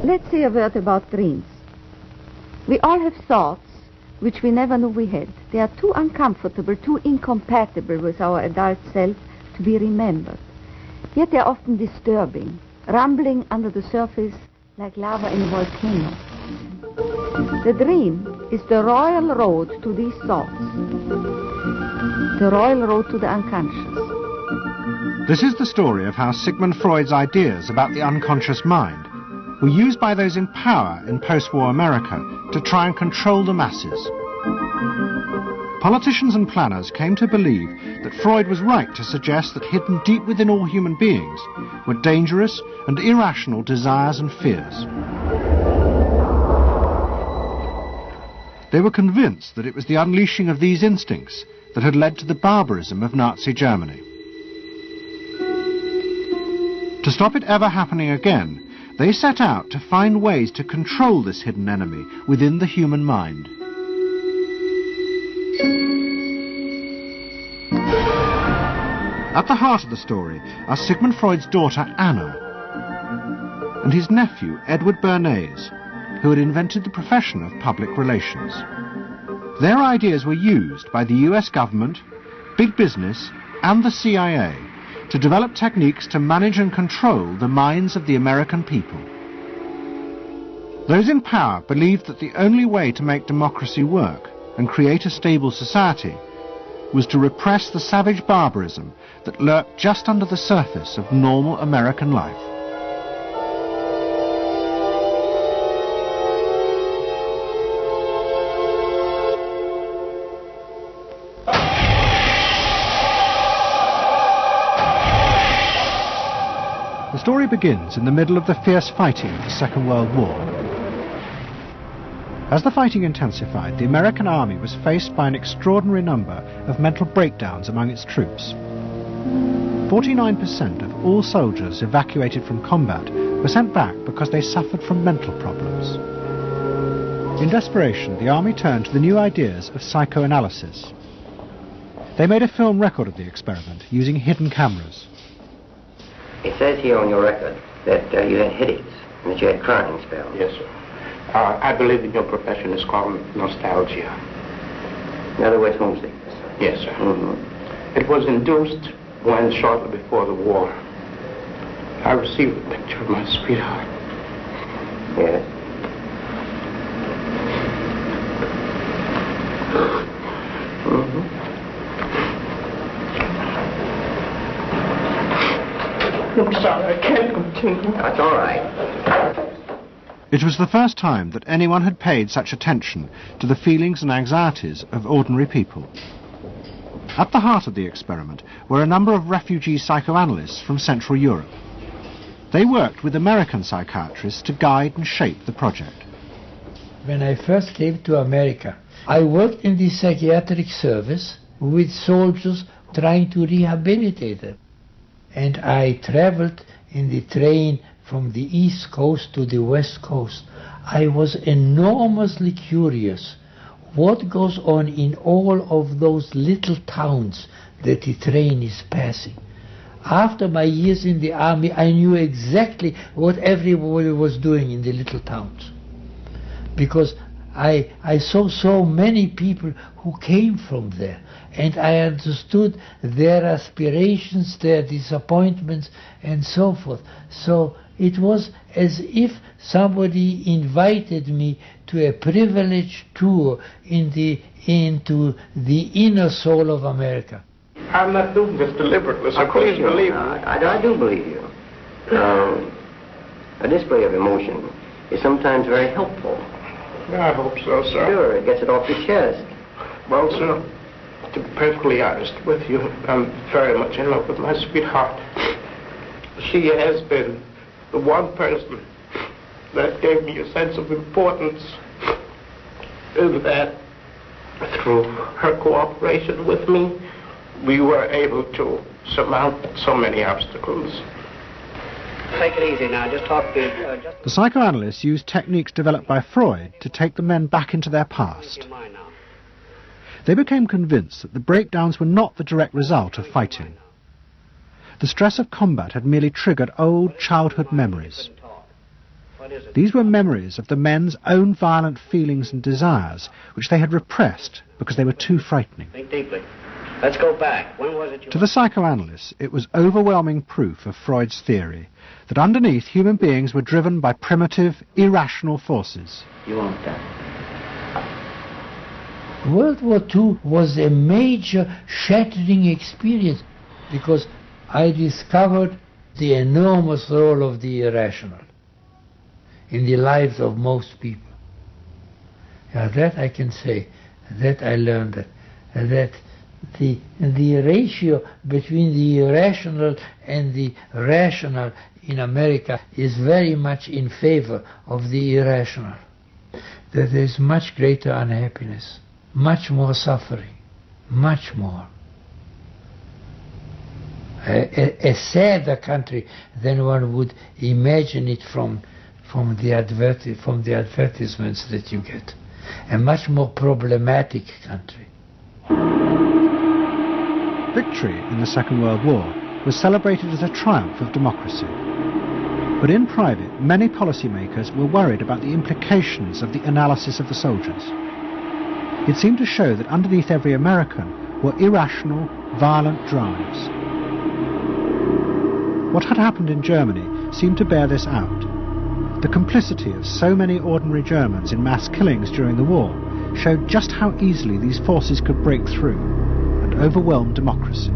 Let's say a word about dreams. We all have thoughts which we never knew we had. They are too uncomfortable, too incompatible with our adult self to be remembered. Yet they are often disturbing, rumbling under the surface like lava in a volcano. The dream is the royal road to these thoughts, the royal road to the unconscious. This is the story of how Sigmund Freud's ideas about the unconscious mind were used by those in power in post-war America to try and control the masses. Politicians and planners came to believe that Freud was right to suggest that hidden deep within all human beings were dangerous and irrational desires and fears. They were convinced that it was the unleashing of these instincts that had led to the barbarism of Nazi Germany. To stop it ever happening again, they set out to find ways to control this hidden enemy within the human mind. At the heart of the story are Sigmund Freud's daughter Anna and his nephew Edward Bernays, who had invented the profession of public relations. Their ideas were used by the US government, big business and the CIA to develop techniques to manage and control the minds of the American people. Those in power believed that the only way to make democracy work and create a stable society was to repress the savage barbarism that lurked just under the surface of normal American life. The story begins in the middle of the fierce fighting of the Second World War. As the fighting intensified, the American army was faced by an extraordinary number of mental breakdowns among its troops. 49% of all soldiers evacuated from combat were sent back because they suffered from mental problems. In desperation, the army turned to the new ideas of psychoanalysis. They made a film record of the experiment using hidden cameras. It says here on your record that you had headaches and that you had crying spells. Yes, sir. I believe in your profession is called nostalgia. In other words, homesickness. Yes, sir. Mm-hmm. It was induced when, shortly before the war, I received a picture of my sweetheart. Yes. Mm-hmm. I'm sorry, I can't continue. That's all right. It was the first time that anyone had paid such attention to the feelings and anxieties of ordinary people. At the heart of the experiment were a number of refugee psychoanalysts from Central Europe. They worked with American psychiatrists to guide and shape the project. When I first came to America, I worked in the psychiatric service with soldiers trying to rehabilitate them. And I traveled in the train from the East Coast to the West Coast. I was enormously curious what goes on in all of those little towns that the train is passing. After my years in the army, I knew exactly what everybody was doing in the little towns, because I saw so many people who came from there, and I understood their aspirations, their disappointments, and so forth. So it was as if somebody invited me to a privileged tour into the inner soul of America. I'm not doing this deliberately, so please believe me. I do believe you. A display of emotion is sometimes very helpful. I hope so, sir. Sure, it gets it off your chest. Well, sir, to be perfectly honest with you, I'm very much in love with my sweetheart. She has been the one person that gave me a sense of importance, and that through her cooperation with me, we were able to surmount so many obstacles. Take it easy now, just talk to... The psychoanalysts used techniques developed by Freud to take the men back into their past. They became convinced that the breakdowns were not the direct result of fighting. The stress of combat had merely triggered old childhood memories. These were memories of the men's own violent feelings and desires, which they had repressed because they were too frightening. Think deeply. Let's go back. When was it To the psychoanalysts, it was overwhelming proof of Freud's theory that underneath human beings were driven by primitive, irrational forces. You want that? World War II was a major shattering experience because I discovered the enormous role of the irrational in the lives of most people. Yeah, that I can say, that I learned that the ratio between the irrational and the rational in America is very much in favor of the irrational. That there is much greater unhappiness, much more suffering, much more. A sadder country than one would imagine it from the advertisements that you get. A much more problematic country. Victory in the Second World War was celebrated as a triumph of democracy. But in private, many policymakers were worried about the implications of the analysis of the soldiers. It seemed to show that underneath every American were irrational, violent drives. What had happened in Germany seemed to bear this out. The complicity of so many ordinary Germans in mass killings during the war showed just how easily these forces could break through and overwhelm democracy.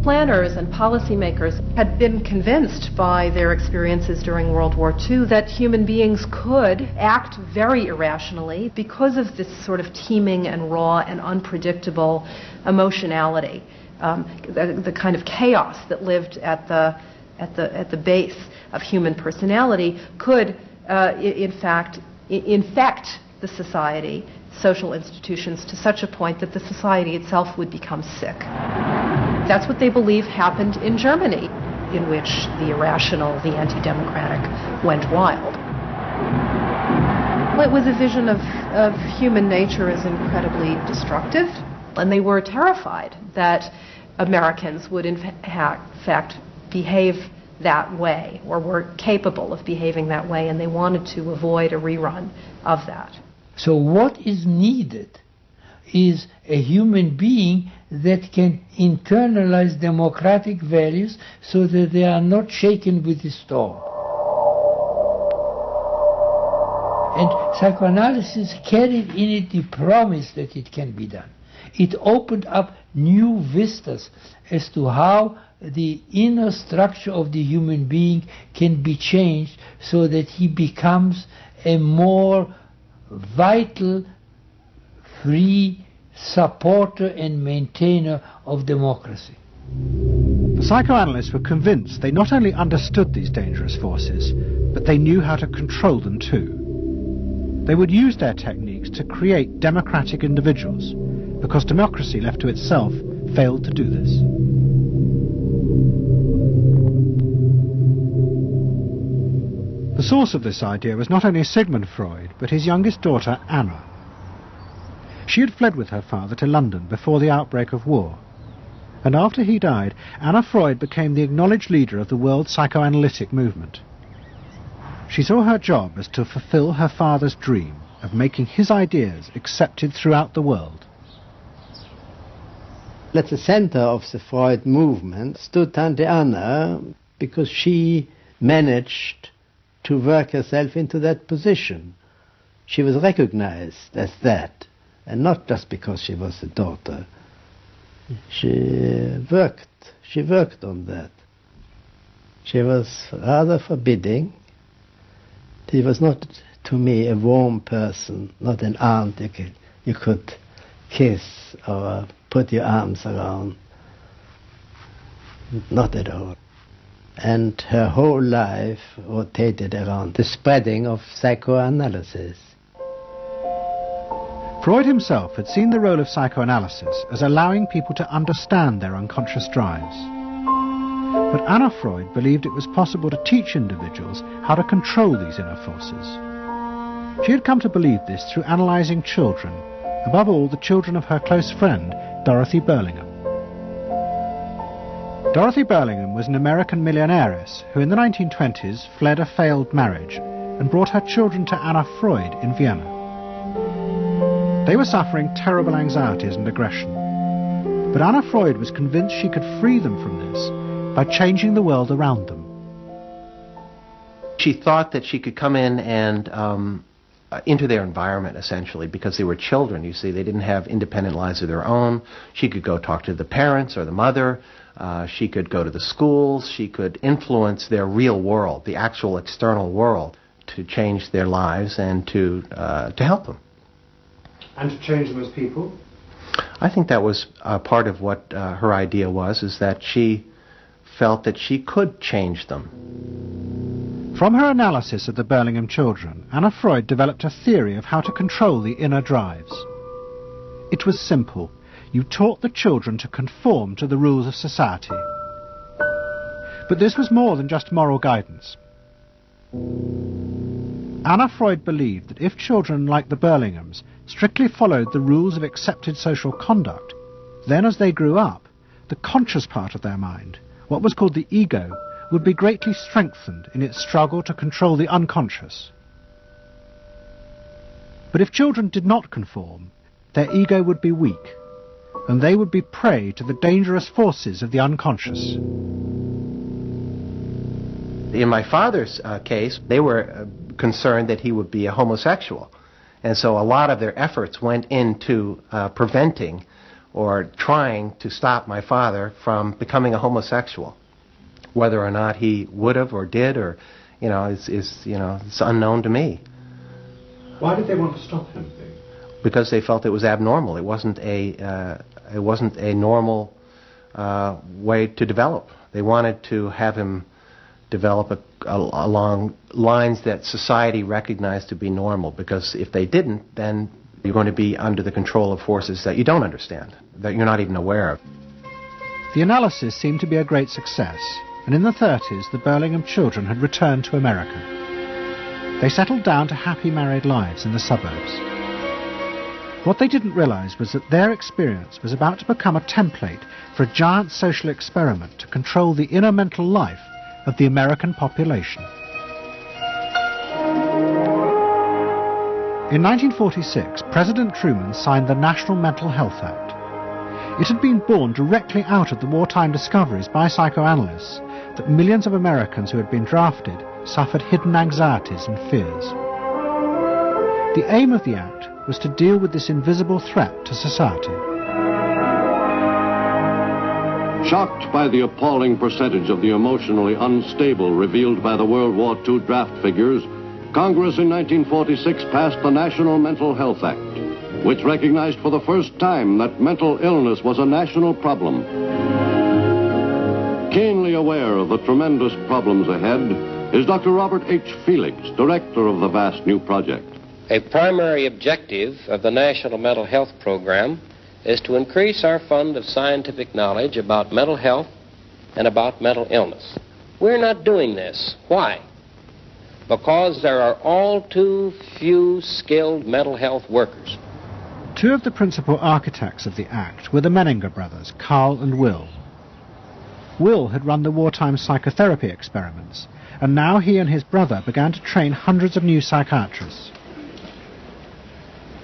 Planners and policymakers had been convinced by their experiences during World War II that human beings could act very irrationally because of this sort of teeming and raw and unpredictable emotionality, the kind of chaos that lived at the base of human personality could, in fact, infect the society, social institutions, to such a point that the society itself would become sick. That's what they believe happened in Germany, in which the irrational, the anti-democratic went wild. It was a vision of human nature as incredibly destructive, and they were terrified that Americans would in fact behave that way, or were capable of behaving that way, and they wanted to avoid a rerun of that. So what is needed is a human being that can internalize democratic values so that they are not shaken with the storm. And psychoanalysis carried in it the promise that it can be done. It opened up new vistas as to how the inner structure of the human being can be changed so that he becomes a more vital, free supporter and maintainer of democracy. The psychoanalysts were convinced they not only understood these dangerous forces, but they knew how to control them too. They would use their techniques to create democratic individuals, because democracy left to itself failed to do this. The source of this idea was not only Sigmund Freud, but his youngest daughter, Anna. She had fled with her father to London before the outbreak of war, and after he died, Anna Freud became the acknowledged leader of the world psychoanalytic movement. She saw her job as to fulfill her father's dream of making his ideas accepted throughout the world. At the center of the Freud movement stood Tante Anna, because she managed to work herself into that position. She was recognized as that, and not just because she was a daughter. She worked on that. She was rather forbidding. She was not, to me, a warm person, not an aunt you could kiss or put your arms around. Not at all. And her whole life rotated around the spreading of psychoanalysis. Freud himself had seen the role of psychoanalysis as allowing people to understand their unconscious drives. But Anna Freud believed it was possible to teach individuals how to control these inner forces. She had come to believe this through analysing children, above all the children of her close friend, Dorothy Burlingham. Dorothy Burlingham was an American millionairess who in the 1920s fled a failed marriage and brought her children to Anna Freud in Vienna. They were suffering terrible anxieties and aggression, but Anna Freud was convinced she could free them from this by changing the world around them. She thought that she could come in and into their environment, essentially, because they were children, you see. They didn't have independent lives of their own. She could go talk to the parents or the mother. She could go to the schools. She could influence their real world, the actual external world, to change their lives and to help them. And to change them as people? I think that was part of what her idea was, is that she felt that she could change them. From her analysis of the Burlingham children, Anna Freud developed a theory of how to control the inner drives. It was simple. You taught the children to conform to the rules of society. But this was more than just moral guidance. Anna Freud believed that if children like the Burlinghams strictly followed the rules of accepted social conduct, then as they grew up, the conscious part of their mind, what was called the ego, would be greatly strengthened in its struggle to control the unconscious. But if children did not conform, their ego would be weak, and they would be prey to the dangerous forces of the unconscious. In my father's case, they were concerned that he would be a homosexual. And so a lot of their efforts went into preventing or trying to stop my father from becoming a homosexual. Whether or not he would have or did, or, it's unknown to me. Why did they want to stop him? Because they felt it was abnormal. It wasn't a normal way to develop. They wanted to have him develop along lines that society recognized to be normal, because if they didn't, then you're going to be under the control of forces that you don't understand, that you're not even aware of. The analysis seemed to be a great success, and in the 30s the Burlingham children had returned to America. They settled down to happy married lives in the suburbs. What they didn't realize was that their experience was about to become a template for a giant social experiment to control the inner mental life of the American population. In 1946, President Truman signed the National Mental Health Act. It had been born directly out of the wartime discoveries by psychoanalysts that millions of Americans who had been drafted suffered hidden anxieties and fears. The aim of the act was to deal with this invisible threat to society. Shocked by the appalling percentage of the emotionally unstable revealed by the World War II draft figures, Congress in 1946 passed the National Mental Health Act, which recognized for the first time that mental illness was a national problem. Keenly aware of the tremendous problems ahead is Dr. Robert H. Felix, director of the vast new project. A primary objective of the National Mental Health Program is to increase our fund of scientific knowledge about mental health and about mental illness. We're not doing this. Why? Because there are all too few skilled mental health workers. Two of the principal architects of the Act were the Menninger brothers, Carl and Will. Will had run the wartime psychotherapy experiments, and now he and his brother began to train hundreds of new psychiatrists.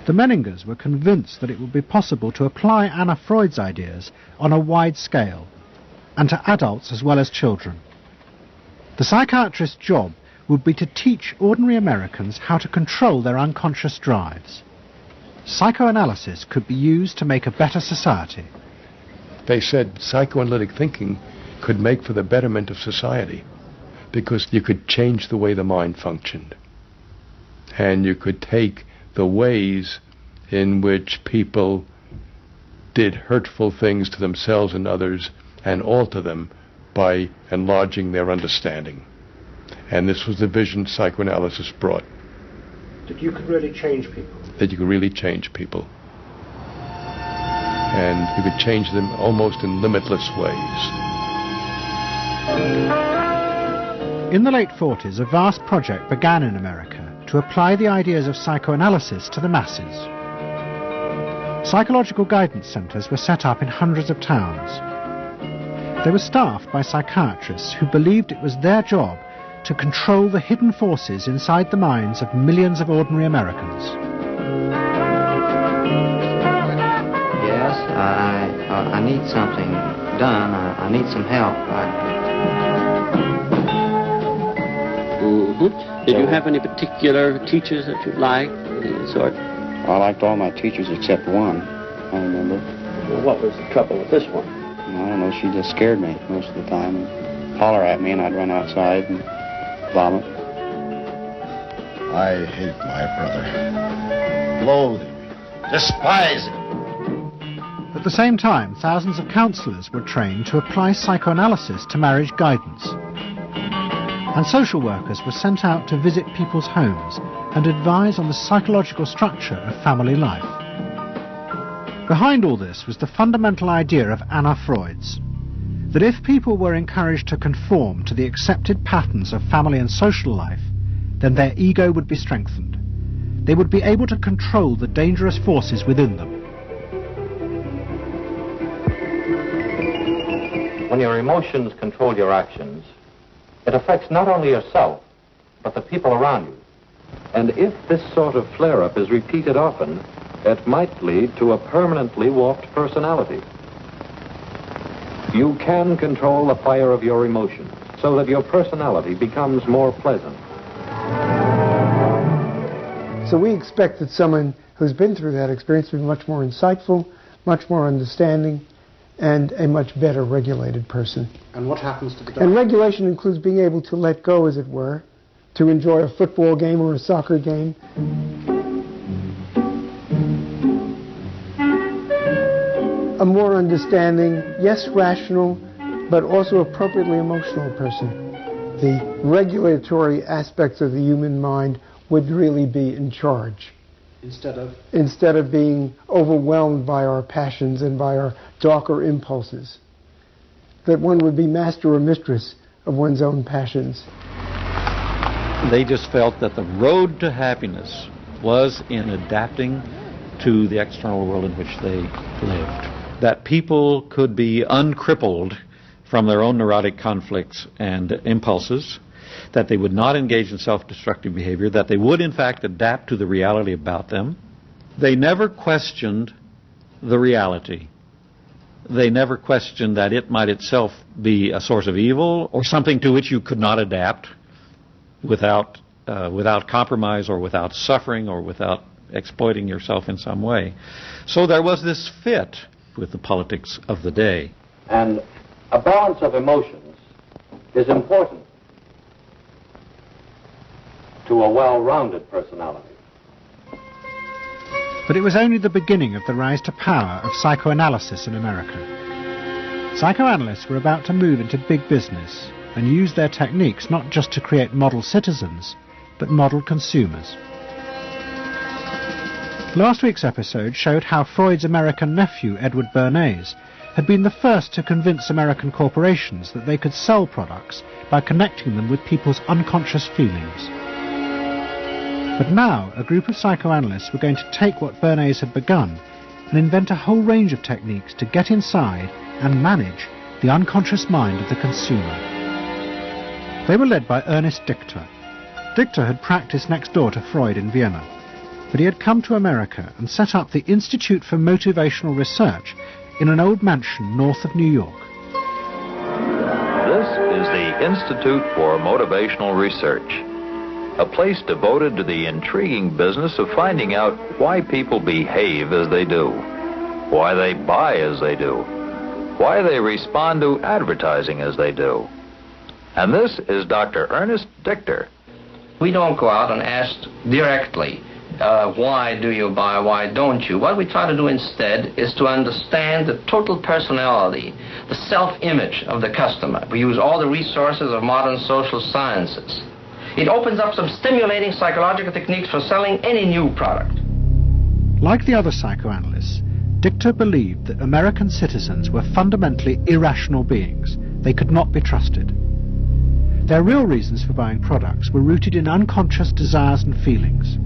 The Menningers were convinced that it would be possible to apply Anna Freud's ideas on a wide scale, and to adults as well as children. The psychiatrist's job would be to teach ordinary Americans how to control their unconscious drives. Psychoanalysis could be used to make a better society. They said psychoanalytic thinking could make for the betterment of society, because you could change the way the mind functioned, and you could take the ways in which people did hurtful things to themselves and others and alter them by enlarging their understanding. And this was the vision psychoanalysis brought. That you could really change people. That you could really change people. And you could change them almost in limitless ways. In the late 40s, a vast project began in America to apply the ideas of psychoanalysis to the masses. Psychological guidance centres were set up in hundreds of towns. They were staffed by psychiatrists who believed it was their job to control the hidden forces inside the minds of millions of ordinary Americans. Yes, I need something done. I need some help. Did you have any particular teachers that you liked, any sort? I liked all my teachers except one, I remember. Well, what was the trouble with this one? I don't know, she just scared me most of the time. And holler at me and I'd run outside and vomit. I hate my brother. Loathe him. Despise him. At the same time, thousands of counsellors were trained to apply psychoanalysis to marriage guidance. And social workers were sent out to visit people's homes and advise on the psychological structure of family life. Behind all this was the fundamental idea of Anna Freud's, that if people were encouraged to conform to the accepted patterns of family and social life, then their ego would be strengthened. They would be able to control the dangerous forces within them. When your emotions control your actions, it affects not only yourself, but the people around you. And if this sort of flare-up is repeated often, it might lead to a permanently warped personality. You can control the fire of your emotions so that your personality becomes more pleasant. So we expect that someone who's been through that experience will be much more insightful, much more understanding, and a much better regulated person. And what happens to the dog? And regulation includes being able to let go, as it were, to enjoy a football game or a soccer game. A more understanding, yes, rational, but also appropriately emotional person. The regulatory aspects of the human mind would really be in charge. Instead of being overwhelmed by our passions and by our darker impulses. That one would be master or mistress of one's own passions. They just felt that the road to happiness was in adapting to the external world in which they lived. That people could be uncrippled from their own neurotic conflicts and impulses, that they would not engage in self-destructive behavior, that they would in fact adapt to the reality about them. They never questioned the reality. They never questioned that it might itself be a source of evil or something to which you could not adapt without compromise or without suffering or without exploiting yourself in some way. So there was this fit with the politics of the day. And a balance of emotions is important to a well-rounded personality. But it was only the beginning of the rise to power of psychoanalysis in America. Psychoanalysts were about to move into big business and use their techniques not just to create model citizens, but model consumers. Last week's episode showed how Freud's American nephew, Edward Bernays, had been the first to convince American corporations that they could sell products by connecting them with people's unconscious feelings. But now, a group of psychoanalysts were going to take what Bernays had begun and invent a whole range of techniques to get inside and manage the unconscious mind of the consumer. They were led by Ernest Dichter. Dichter had practiced next door to Freud in Vienna, but he had come to America and set up the Institute for Motivational Research in an old mansion north of New York. This is the Institute for Motivational Research, a place devoted to the intriguing business of finding out why people behave as they do, why they buy as they do, why they respond to advertising as they do. And this is Dr. Ernest Dichter. We don't go out and ask directly, why do you buy, why don't you? What we try to do instead is to understand the total personality, the self-image of the customer. We use all the resources of modern social sciences. It opens up some stimulating psychological techniques for selling any new product. Like the other psychoanalysts, Dichter believed that American citizens were fundamentally irrational beings. They could not be trusted. Their real reasons for buying products were rooted in unconscious desires and feelings.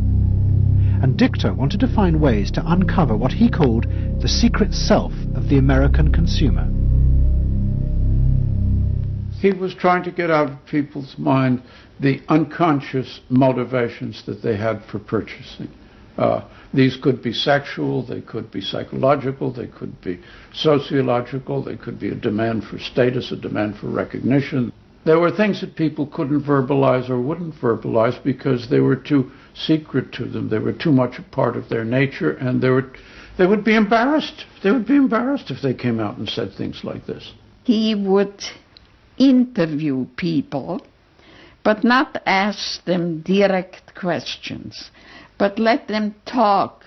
And Dichter wanted to find ways to uncover what he called the secret self of the American consumer. He was trying to get out of people's mind the unconscious motivations that they had for purchasing. These could be sexual, they could be psychological, they could be sociological, they could be a demand for status, a demand for recognition. There were things that people couldn't verbalize or wouldn't verbalize because they were too secret to them. They were too much a part of their nature, and they would be embarrassed. They would be embarrassed if they came out and said things like this. He would interview people, but not ask them direct questions, but let them talk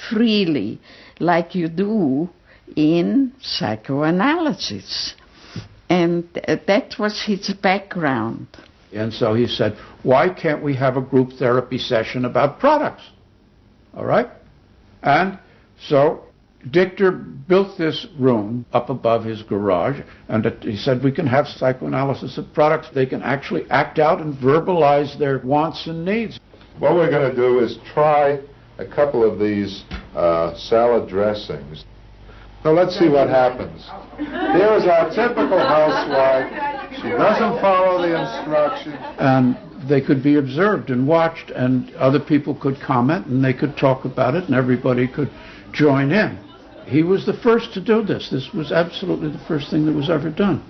freely like you do in psychoanalysis. And that was his background. And so he said, why can't we have a group therapy session about products? All right? And so Dichter built this room up above his garage, and he said we can have psychoanalysis of products. They can actually act out and verbalize their wants and needs. What we're going to do is try a couple of these salad dressings. So let's see what happens. Here is our typical housewife. She doesn't follow the instructions. And they could be observed and watched, and other people could comment, and they could talk about it, and everybody could join in. He was the first to do this. This was absolutely the first thing that was ever done.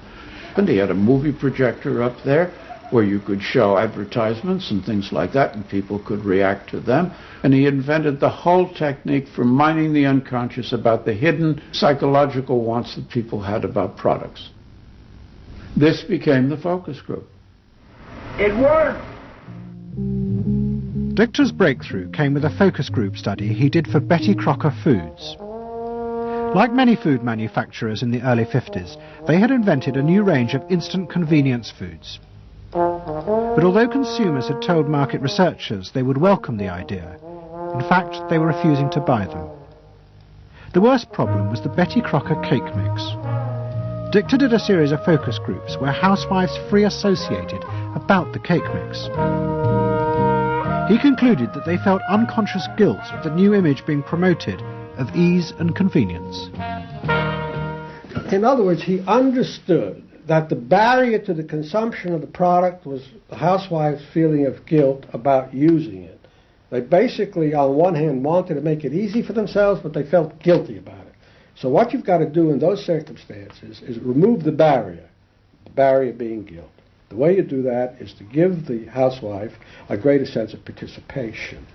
And he had a movie projector up there where you could show advertisements and things like that, and people could react to them. And he invented the whole technique for mining the unconscious about the hidden psychological wants that people had about products. This became the focus group. It worked! Dichter's breakthrough came with a focus group study he did for Betty Crocker Foods. Like many food manufacturers in the early 50s, they had invented a new range of instant convenience foods. But although consumers had told market researchers they would welcome the idea, in fact they were refusing to buy them. The worst problem was the Betty Crocker cake mix. Dichter did a series of focus groups where housewives free associated about the cake mix. He concluded that they felt unconscious guilt at the new image being promoted of ease and convenience. In other words, he understood that the barrier to the consumption of the product was the housewife's feeling of guilt about using it. They basically, on one hand, wanted to make it easy for themselves, but they felt guilty about it. So what you've got to do in those circumstances is remove the barrier being guilt. The way you do that is to give the housewife a greater sense of participation.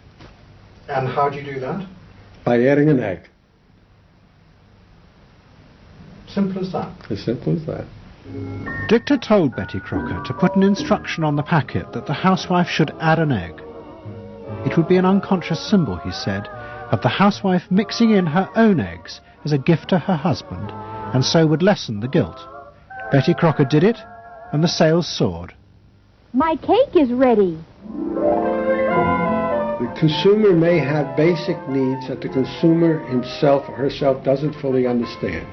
And how do you do that? By adding an egg. Simple as that. As simple as that. Dichter told Betty Crocker to put an instruction on the packet that the housewife should add an egg. It would be an unconscious symbol, he said, of the housewife mixing in her own eggs as a gift to her husband, and so would lessen the guilt. Betty Crocker did it, and the sales soared. My cake is ready. The consumer may have basic needs that the consumer himself or herself doesn't fully understand.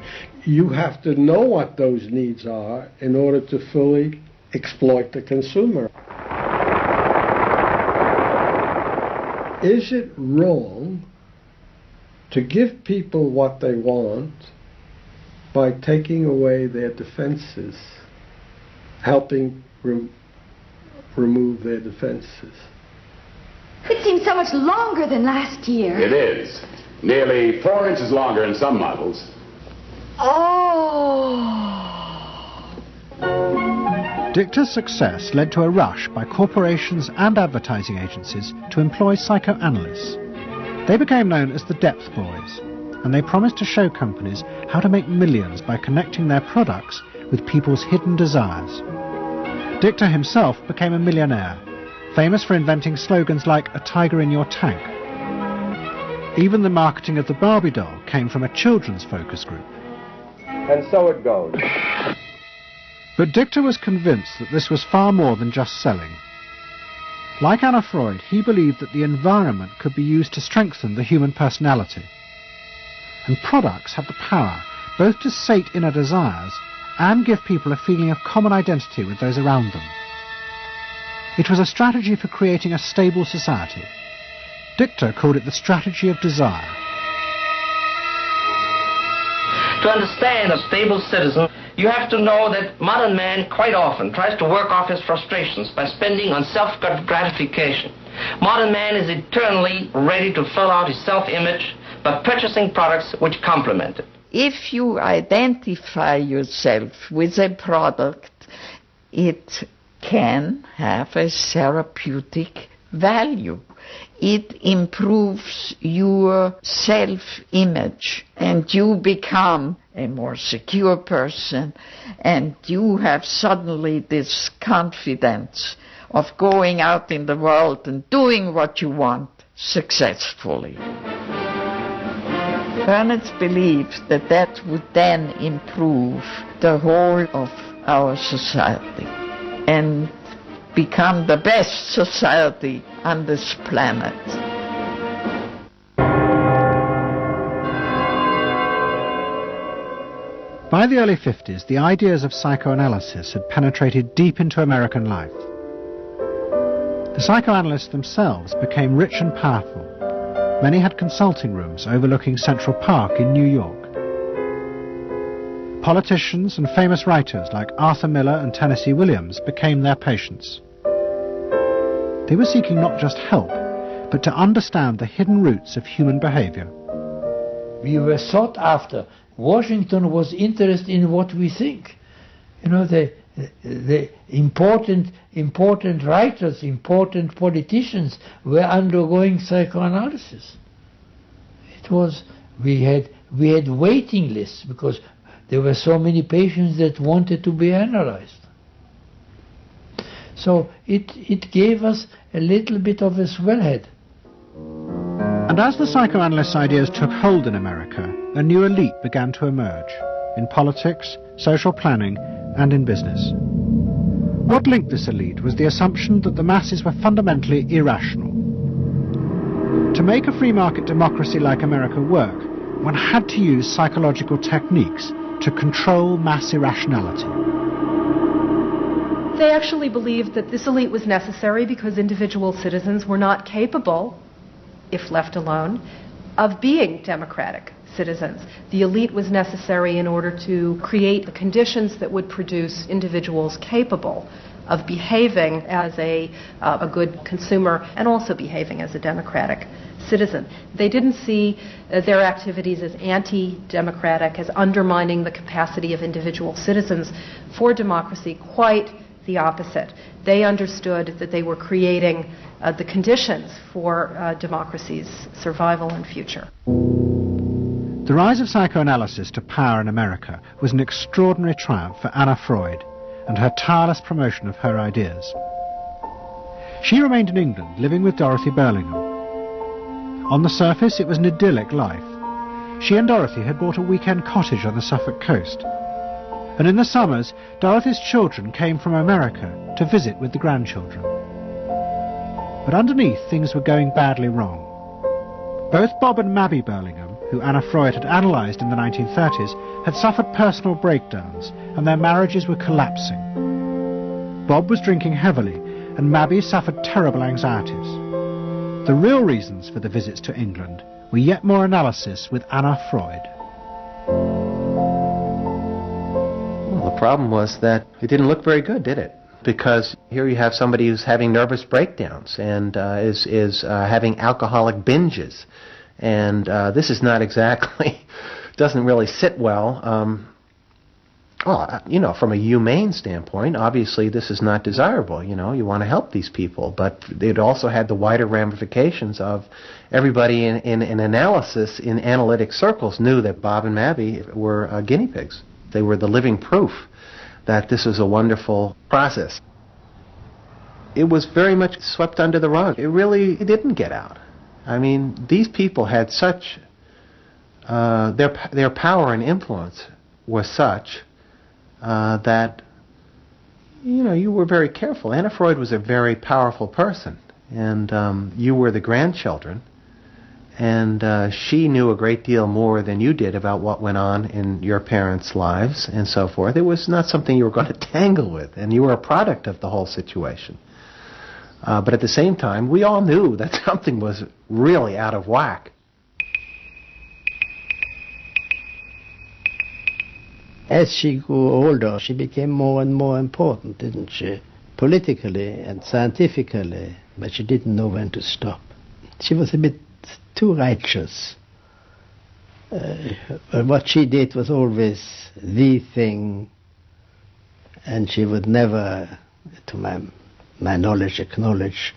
You have to know what those needs are in order to fully exploit the consumer. Is it wrong to give people what they want by taking away their defenses, helping remove their defenses? It seems so much longer than last year. It is. Nearly 4 inches longer in some models. Oh! Dichter's success led to a rush by corporations and advertising agencies to employ psychoanalysts. They became known as the Depth Boys, and they promised to show companies how to make millions by connecting their products with people's hidden desires. Dichter himself became a millionaire, famous for inventing slogans like "a tiger in your tank." Even the marketing of the Barbie doll came from a children's focus group. And so it goes. But Dichter was convinced that this was far more than just selling. Like Anna Freud, he believed that the environment could be used to strengthen the human personality. And products have the power both to sate inner desires and give people a feeling of common identity with those around them. It was a strategy for creating a stable society. Dichter called it the strategy of desire. To understand a stable citizen, you have to know that modern man quite often tries to work off his frustrations by spending on self-gratification. Modern man is eternally ready to fill out his self-image by purchasing products which complement it. If you identify yourself with a product, it can have a therapeutic value. It improves your self-image, and you become a more secure person, and you have suddenly this confidence of going out in the world and doing what you want successfully. Bernays believes that that would then improve the whole of our society and become the best society on this planet. By the early 50s, the ideas of psychoanalysis had penetrated deep into American life. The psychoanalysts themselves became rich and powerful. Many had consulting rooms overlooking Central Park in New York. Politicians and famous writers like Arthur Miller and Tennessee Williams became their patients. They were seeking not just help, but to understand the hidden roots of human behavior. We were sought after. Washington was interested in what we think. You know, the important writers, important politicians were undergoing psychoanalysis. It was, we had waiting lists because there were so many patients that wanted to be analyzed. So it gave us a little bit of a swellhead. And as the psychoanalysts' ideas took hold in America, a new elite began to emerge, in politics, social planning, and in business. What linked this elite was the assumption that the masses were fundamentally irrational. To make a free market democracy like America work, one had to use psychological techniques to control mass irrationality. They actually believed that this elite was necessary because individual citizens were not capable, if left alone, of being democratic citizens. The elite was necessary in order to create the conditions that would produce individuals capable of behaving as a good consumer and also behaving as a democratic citizen. They didn't see their activities as anti-democratic, as undermining the capacity of individual citizens for democracy. Quite the opposite. They understood that they were creating the conditions for democracy's survival and future. The rise of psychoanalysis to power in America was an extraordinary triumph for Anna Freud and her tireless promotion of her ideas. She remained in England, living with Dorothy Burlingham. On the surface, it was an idyllic life. She and Dorothy had bought a weekend cottage on the Suffolk coast. And in the summers, Dorothy's children came from America to visit with the grandchildren. But underneath, things were going badly wrong. Both Bob and Mabby Burlingham, who Anna Freud had analysed in the 1930s, had suffered personal breakdowns, and their marriages were collapsing. Bob was drinking heavily, and Mabby suffered terrible anxieties. The real reasons for the visits to England were yet more analysis with Anna Freud. Well, the problem was that it didn't look very good, did it? Because here you have somebody who's having nervous breakdowns and is having alcoholic binges. And this is not exactly, doesn't really sit well. You know, from a humane standpoint, obviously this is not desirable. You know, you want to help these people. But it also had the wider ramifications of everybody in analysis, in analytic circles, knew that Bob and Mabby were guinea pigs. They were the living proof that this was a wonderful process. It was very much swept under the rug. It didn't get out. I mean, these people had such, their power and influence was such that, you know, you were very careful. Anna Freud was a very powerful person, and you were the grandchildren, and she knew a great deal more than you did about what went on in your parents' lives and so forth. It was not something you were going to tangle with, and you were a product of the whole situation. But at the same time, we all knew that something was really out of whack. As she grew older, she became more and more important, didn't she? Politically and scientifically, but she didn't know when to stop. She was a bit too righteous. But what she did was always the thing, and she would never, to my knowledge, acknowledge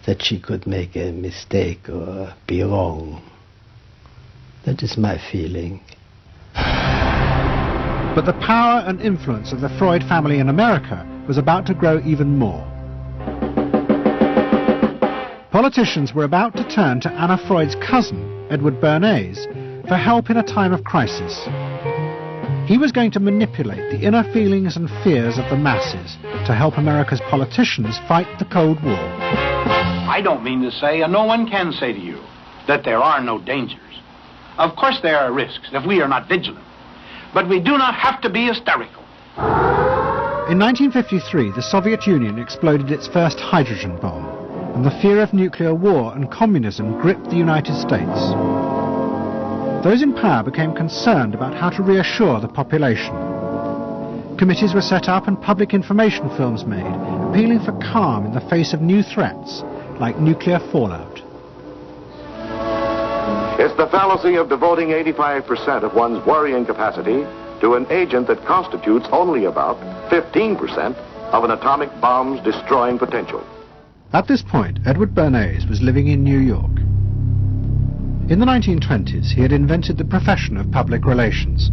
that she could make a mistake or be wrong. That is my feeling. But the power and influence of the Freud family in America was about to grow even more. Politicians were about to turn to Anna Freud's cousin, Edward Bernays, for help in a time of crisis. He was going to manipulate the inner feelings and fears of the masses to help America's politicians fight the Cold War. I don't mean to say, and no one can say to you, that there are no dangers. Of course there are risks if we are not vigilant. But we do not have to be hysterical. In 1953, the Soviet Union exploded its first hydrogen bomb, and the fear of nuclear war and communism gripped the United States. Those in power became concerned about how to reassure the population. Committees were set up and public information films made, appealing for calm in the face of new threats like nuclear fallout. It's the fallacy of devoting 85% of one's worrying capacity to an agent that constitutes only about 15% of an atomic bomb's destroying potential. At this point, Edward Bernays was living in New York. In the 1920s, he had invented the profession of public relations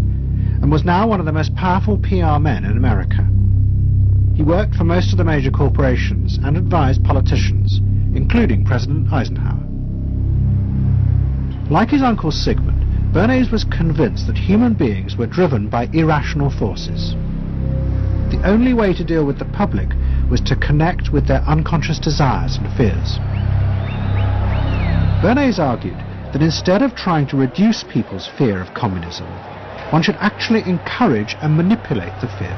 and was now one of the most powerful PR men in America. He worked for most of the major corporations and advised politicians, including President Eisenhower. Like his uncle Sigmund, Bernays was convinced that human beings were driven by irrational forces. The only way to deal with the public was to connect with their unconscious desires and fears. Bernays argued that instead of trying to reduce people's fear of communism, one should actually encourage and manipulate the fear,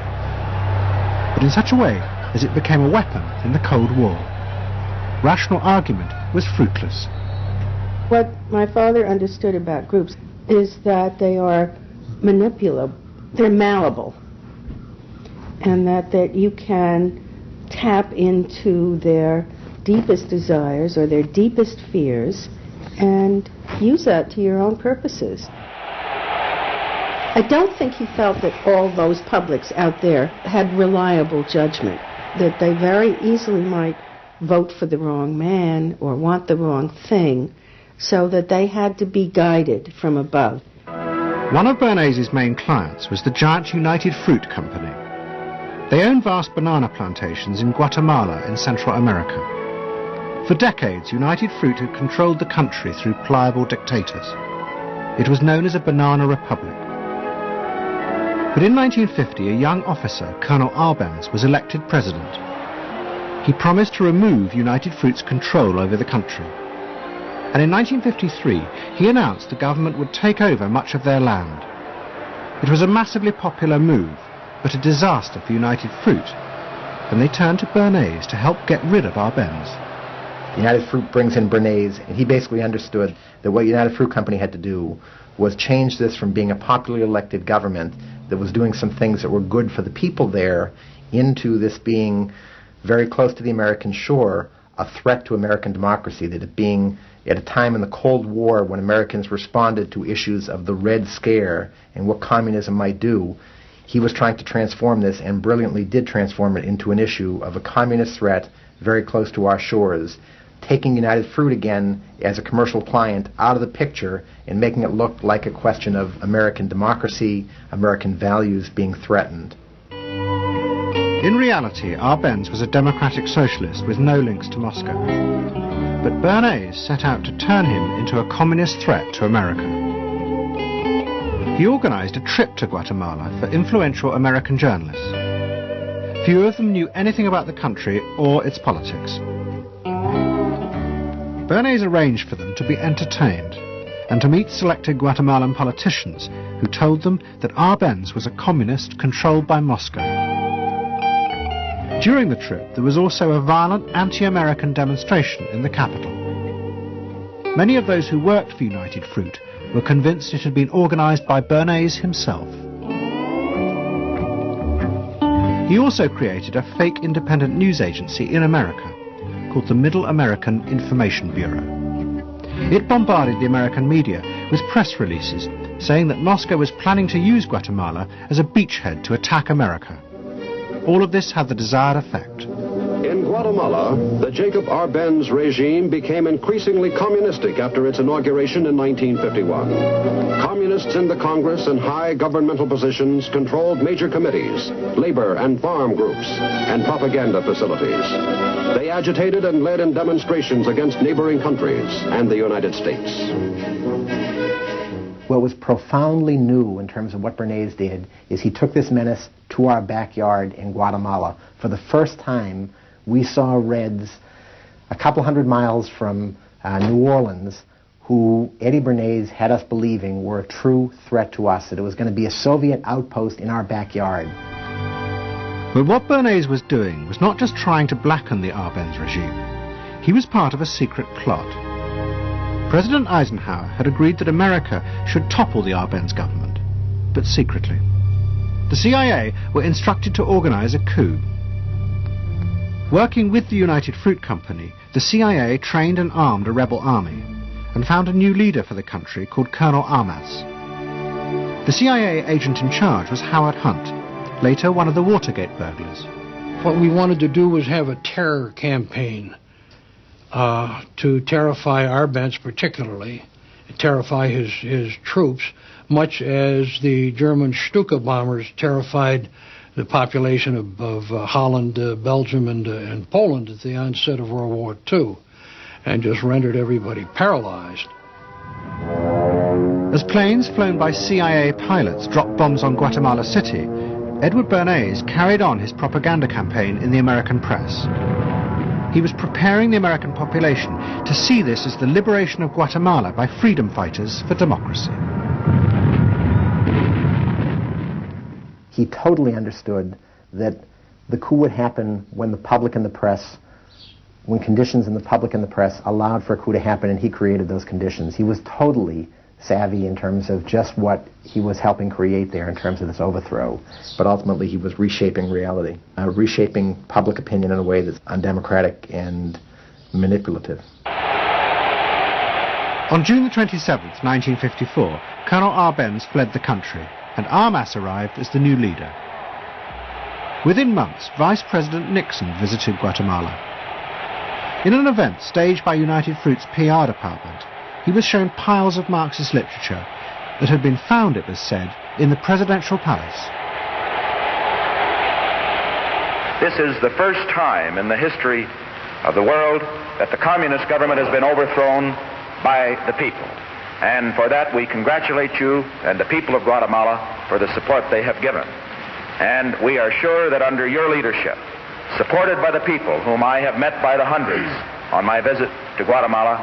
but in such a way as it became a weapon in the Cold War. Rational argument was fruitless. What my father understood about groups is that they are manipulable, they're malleable, and that you can tap into their deepest desires or their deepest fears and use that to your own purposes. I don't think he felt that all those publics out there had reliable judgment, that they very easily might vote for the wrong man or want the wrong thing, so that they had to be guided from above. One of Bernays' main clients was the giant United Fruit Company. They owned vast banana plantations in Guatemala in Central America. For decades, United Fruit had controlled the country through pliable dictators. It was known as a banana republic. But in 1950, a young officer, Colonel Arbenz, was elected president. He promised to remove United Fruit's control over the country. And in 1953, he announced the government would take over much of their land. It was a massively popular move, but a disaster for United Fruit, and they turned to Bernays to help get rid of Arbenz. United Fruit brings in Bernays, and he basically understood that what United Fruit Company had to do was change this from being a popularly elected government that was doing some things that were good for the people there into this being very close to the American shore, a threat to American democracy, that it being at a time in the Cold War when Americans responded to issues of the Red Scare and what communism might do, he was trying to transform this and brilliantly did transform it into an issue of a communist threat very close to our shores, taking United Fruit again as a commercial client out of the picture and making it look like a question of American democracy, American values being threatened. In reality, Arbenz was a democratic socialist with no links to Moscow. But Bernays set out to turn him into a communist threat to America. He organized a trip to Guatemala for influential American journalists. Few of them knew anything about the country or its politics. Bernays arranged for them to be entertained and to meet selected Guatemalan politicians who told them that Arbenz was a communist controlled by Moscow. During the trip, there was also a violent anti-American demonstration in the capital. Many of those who worked for United Fruit were convinced it had been organized by Bernays himself. He also created a fake independent news agency in America called the Middle American Information Bureau. It bombarded the American media with press releases saying that Moscow was planning to use Guatemala as a beachhead to attack America. All of this had the desired effect. In Guatemala, the Jacob Arbenz regime became increasingly communistic after its inauguration in 1951. Communists in the Congress and high governmental positions controlled major committees, labor and farm groups, and propaganda facilities. They agitated and led in demonstrations against neighboring countries and the United States. What was profoundly new in terms of what Bernays did is he took this menace to our backyard in Guatemala. For the first time, we saw Reds a couple hundred miles from New Orleans who Eddie Bernays had us believing were a true threat to us, that it was going to be a Soviet outpost in our backyard. But what Bernays was doing was not just trying to blacken the Arbenz regime. He was part of a secret plot. President Eisenhower had agreed that America should topple the Arbenz government, but secretly. The CIA were instructed to organize a coup. Working with the United Fruit Company, the CIA trained and armed a rebel army and found a new leader for the country called Colonel Armas. The CIA agent in charge was Howard Hunt, later one of the Watergate burglars. What we wanted to do was have a terror campaign to terrify Arbenz particularly, terrify his troops, much as the German Stuka bombers terrified the population of Holland, Belgium, and Poland at the onset of World War II, and just rendered everybody paralyzed. As planes flown by CIA pilots dropped bombs on Guatemala City, Edward Bernays carried on his propaganda campaign in the American press. He was preparing the American population to see this as the liberation of Guatemala by freedom fighters for democracy. He totally understood that the coup would happen when the public and the press, when conditions in the public and the press allowed for a coup to happen, and he created those conditions. He was totally savvy in terms of just what he was helping create there in terms of this overthrow. But ultimately he was reshaping reality, reshaping public opinion in a way that's undemocratic and manipulative. On June the 27th, 1954, Colonel Arbenz fled the country, and Armas arrived as the new leader. Within months, Vice President Nixon visited Guatemala. In an event staged by United Fruit's PR department, he was shown piles of Marxist literature that had been found, it was said, in the presidential palace. This is the first time in the history of the world that the communist government has been overthrown by the people. And for that we congratulate you and the people of Guatemala for the support they have given. And we are sure that under your leadership, supported by the people whom I have met by the hundreds on my visit to Guatemala,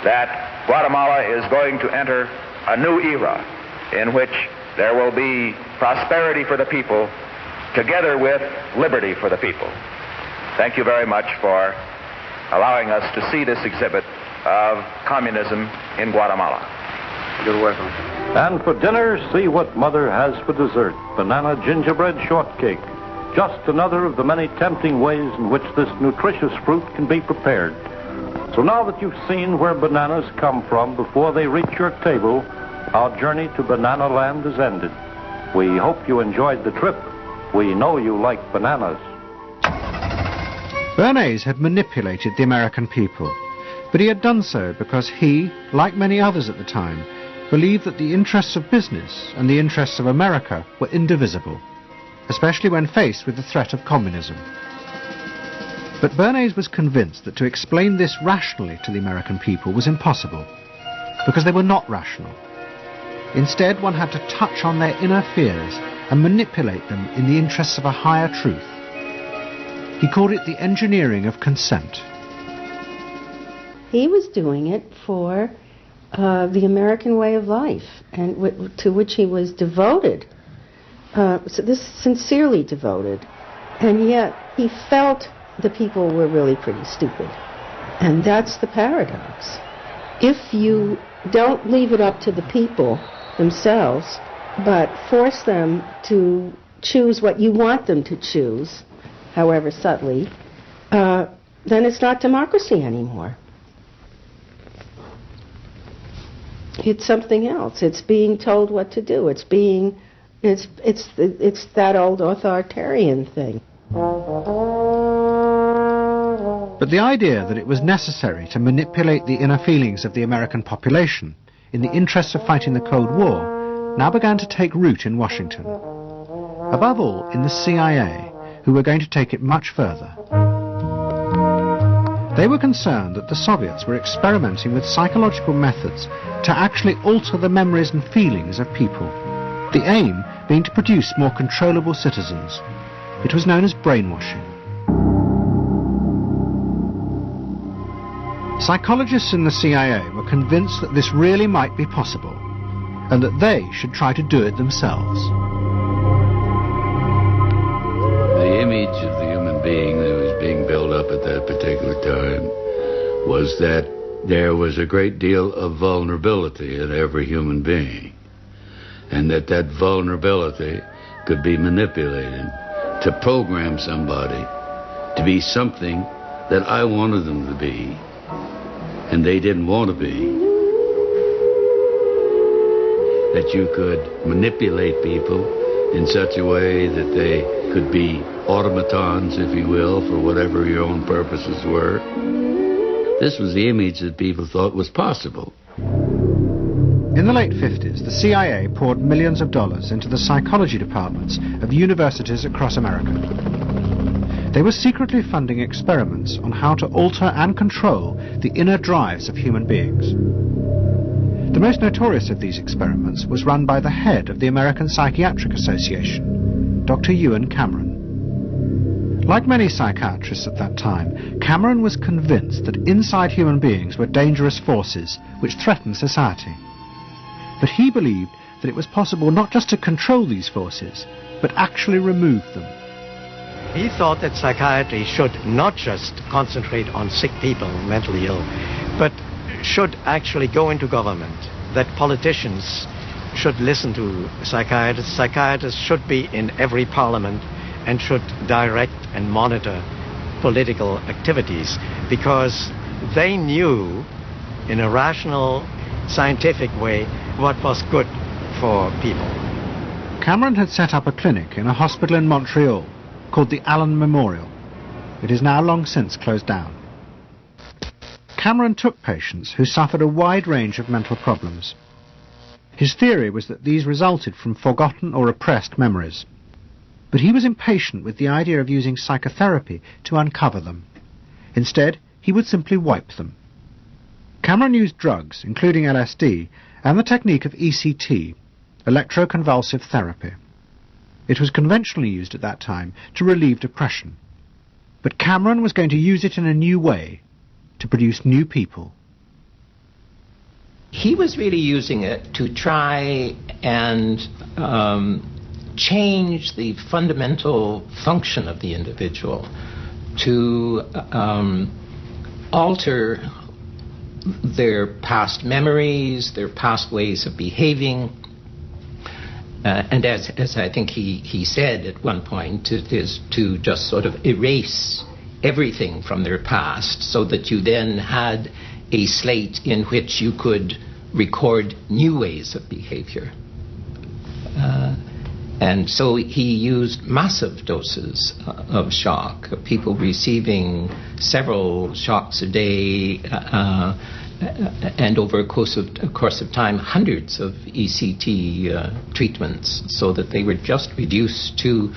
that Guatemala is going to enter a new era in which there will be prosperity for the people together with liberty for the people. Thank you very much for allowing us to see this exhibit of communism in Guatemala. You're welcome. And for dinner, see what Mother has for dessert. Banana gingerbread shortcake. Just another of the many tempting ways in which this nutritious fruit can be prepared. So now that you've seen where bananas come from before they reach your table, our journey to Banana Land is ended. We hope you enjoyed the trip. We know you like bananas. Bernays had manipulated the American people, but he had done so because he, like many others at the time, believed that the interests of business and the interests of America were indivisible, especially when faced with the threat of communism. But Bernays was convinced that to explain this rationally to the American people was impossible, because they were not rational. Instead, one had to touch on their inner fears and manipulate them in the interests of a higher truth. He called it the engineering of consent. He was doing it for the American way of life, and to which he was devoted, sincerely devoted, and yet he felt the people were really pretty stupid. And that's the paradox. If you don't leave it up to the people themselves, but force them to choose what you want them to choose, however subtly, then it's not democracy anymore. It's something else. It's being told what to do. It's that old authoritarian thing. But the idea that it was necessary to manipulate the inner feelings of the American population in the interests of fighting the Cold War now began to take root in Washington. Above all, in the CIA, who were going to take it much further. They were concerned that the Soviets were experimenting with psychological methods to actually alter the memories and feelings of people, the aim being to produce more controllable citizens. It was known as brainwashing. Psychologists in the CIA were convinced that this really might be possible, and that they should try to do it themselves. The image of the human being that was being built up at that particular time was that there was a great deal of vulnerability in every human being, and that vulnerability could be manipulated to program somebody to be something that I wanted them to be, and they didn't want to be. That you could manipulate people in such a way that they could be automatons, if you will, for whatever your own purposes were. This was the image that people thought was possible. In the late 50s, the CIA poured millions of dollars into the psychology departments of universities across America. They were secretly funding experiments on how to alter and control the inner drives of human beings. The most notorious of these experiments was run by the head of the American Psychiatric Association, Dr. Ewan Cameron. Like many psychiatrists at that time, Cameron was convinced that inside human beings were dangerous forces which threatened society. But he believed that it was possible not just to control these forces, but actually remove them. He thought that psychiatry should not just concentrate on sick people, mentally ill, but should actually go into government, that politicians should listen to psychiatrists. Psychiatrists should be in every parliament and should direct and monitor political activities, because they knew in a rational, scientific way what was good for people. Cameron had set up a clinic in a hospital in Montreal called the Allen Memorial. It is now long since closed down. Cameron took patients who suffered a wide range of mental problems. His theory was that these resulted from forgotten or repressed memories. But he was impatient with the idea of using psychotherapy to uncover them. Instead, he would simply wipe them. Cameron used drugs, including LSD, and the technique of ECT, electroconvulsive therapy. It was conventionally used at that time to relieve depression. But Cameron was going to use it in a new way, to produce new people. He was really using it to try and change the fundamental function of the individual, to alter their past memories, their past ways of behaving. And as I think he said at one point, it is to just sort of erase everything from their past so that you then had a slate in which you could record new ways of behavior. And so he used massive doses of shock, people receiving several shocks a day, and over a course of time, hundreds of ECT treatments, so that they were just reduced to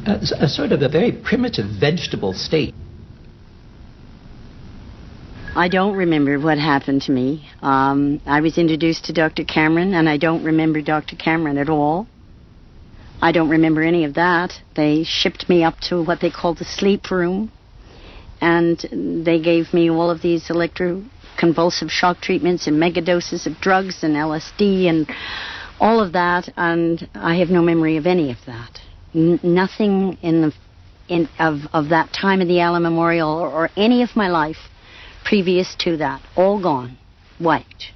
a sort of a very primitive vegetable state. I don't remember what happened to me. I was introduced to Dr. Cameron, and I don't remember Dr. Cameron at all. I don't remember any of that. They shipped me up to what they called the sleep room, and they gave me all of these electroconvulsive shock treatments and megadoses of drugs and LSD and all of that, and I have no memory of any of that. Nothing of that time of the Allen Memorial or any of my life previous to that. All gone. Wiped.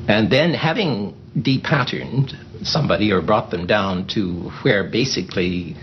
And then having depatterned somebody or brought them down to where basically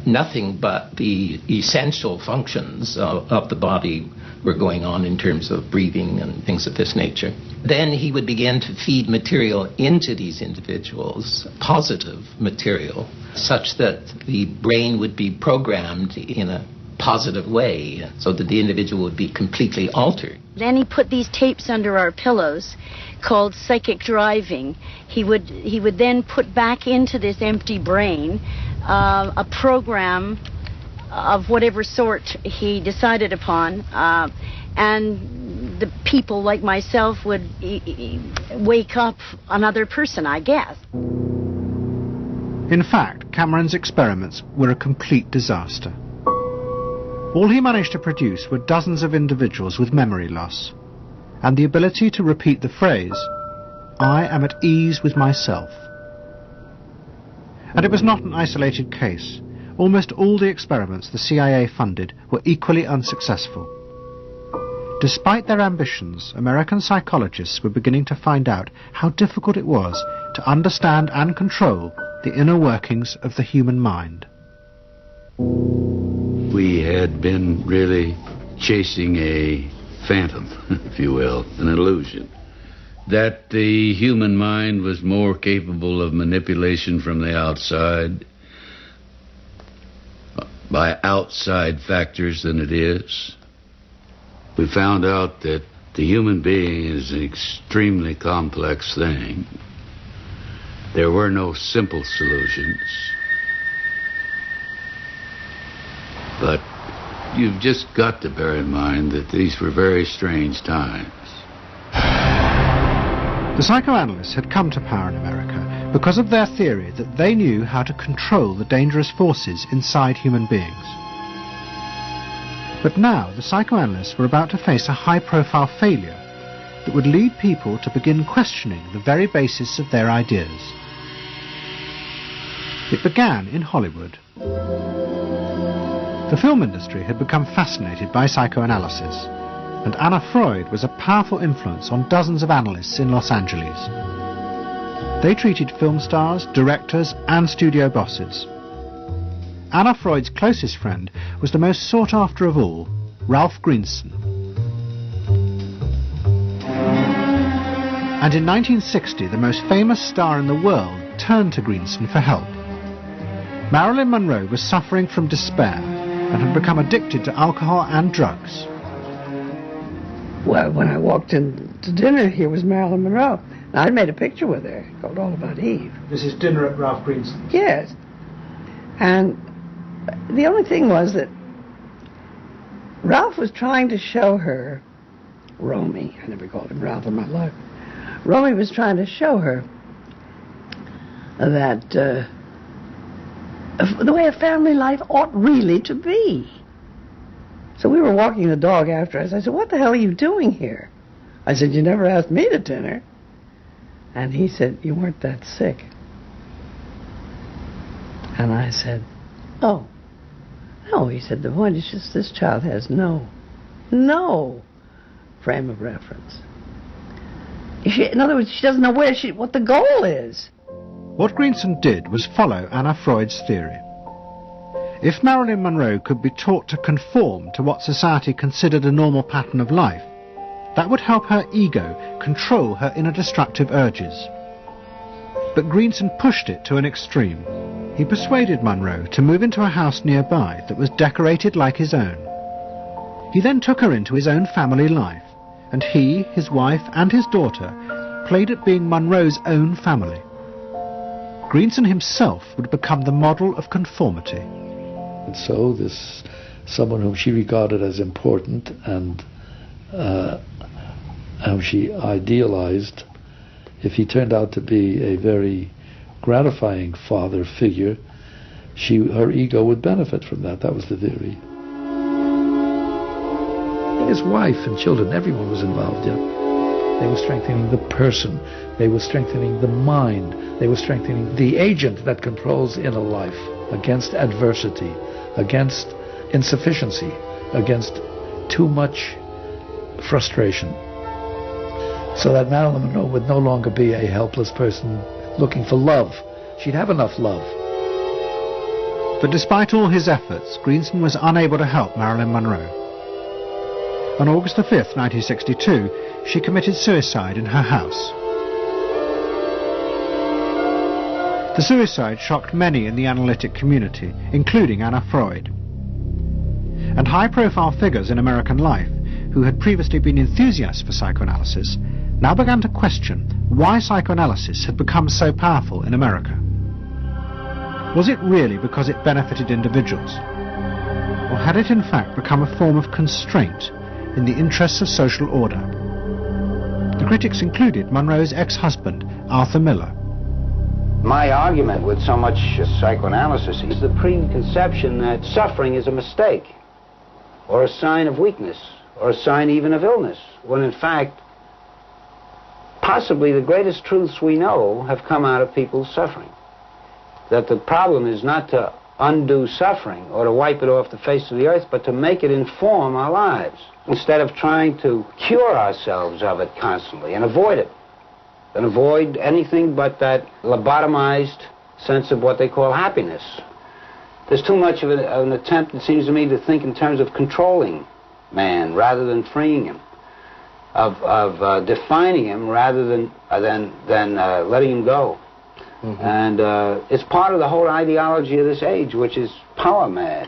nothing but the essential functions of the body were going on in terms of breathing and things of this nature. Then he would begin to feed material into these individuals, positive material, such that the brain would be programmed in a positive way, so that the individual would be completely altered. Then he put these tapes under our pillows called psychic driving. He would then put back into this empty brain a program of whatever sort he decided upon, and the people like myself would wake up another person, I guess. In fact, Cameron's experiments were a complete disaster. All he managed to produce were dozens of individuals with memory loss, and the ability to repeat the phrase, "I am at ease with myself." And it was not an isolated case. Almost all the experiments the CIA funded were equally unsuccessful. Despite their ambitions, American psychologists were beginning to find out how difficult it was to understand and control the inner workings of the human mind. we had been really chasing a phantom, if you will, an illusion. That the human mind was more capable of manipulation from the outside by outside factors than it is. We found out that the human being is an extremely complex thing. There were no simple solutions. But you've just got to bear in mind that these were very strange times. The psychoanalysts had come to power in America because of their theory that they knew how to control the dangerous forces inside human beings. But now the psychoanalysts were about to face a high-profile failure that would lead people to begin questioning the very basis of their ideas. It began in Hollywood. The film industry had become fascinated by psychoanalysis, and Anna Freud was a powerful influence on dozens of analysts in Los Angeles. They treated film stars, directors, and studio bosses. Anna Freud's closest friend was the most sought after of all, Ralph Greenson. And in 1960, the most famous star in the world turned to Greenson for help. Marilyn Monroe was suffering from despair and had become addicted to alcohol and drugs. Well, when I walked in to dinner, here was Marilyn Monroe. And I'd made a picture with her called All About Eve. This is dinner at Ralph Greenson's? Yes. And the only thing was that Ralph was trying to show her, Romy, I never called him Ralph in my life. Romy was trying to show her that the way a family life ought really to be. So we were walking the dog after us. I said, "What the hell are you doing here?" I said, "You never asked me to dinner." And he said, "You weren't that sick." And I said, "Oh, no." He said, "The point is just this child has no frame of reference. In other words, she doesn't know what the goal is." What Greenson did was follow Anna Freud's theory. If Marilyn Monroe could be taught to conform to what society considered a normal pattern of life, that would help her ego control her inner destructive urges. But Greenson pushed it to an extreme. He persuaded Monroe to move into a house nearby that was decorated like his own. He then took her into his own family life, and he, his wife, and his daughter played at being Monroe's own family. Greenson himself would become the model of conformity. And so this someone whom she regarded as important and whom she idealized, if he turned out to be a very gratifying father figure, her ego would benefit from that. That was the theory. His wife and children, everyone was involved, yeah. They were strengthening the person. They were strengthening the mind. They were strengthening the agent that controls inner life against adversity, against insufficiency, against too much frustration. So that Marilyn Monroe would no longer be a helpless person looking for love. She'd have enough love. But despite all his efforts, Greenson was unable to help Marilyn Monroe. On August the 5th, 1962, she committed suicide in her house. The suicide shocked many in the analytic community, including Anna Freud. And high-profile figures in American life, who had previously been enthusiasts for psychoanalysis, now began to question why psychoanalysis had become so powerful in America. Was it really because it benefited individuals? Or had it in fact become a form of constraint in the interests of social order? The critics included Monroe's ex-husband, Arthur Miller. My argument with so much psychoanalysis is the preconception that suffering is a mistake, or a sign of weakness, or a sign even of illness, when in fact, possibly the greatest truths we know have come out of people's suffering. That the problem is not to undo suffering or to wipe it off the face of the earth, but to make it inform our lives, instead of trying to cure ourselves of it constantly and avoid it, and avoid anything but that lobotomized sense of what they call happiness. There's too much of an attempt, it seems to me, to think in terms of controlling man rather than freeing him, of defining him rather than letting him go. Mm-hmm. And it's part of the whole ideology of this age, which is power mad.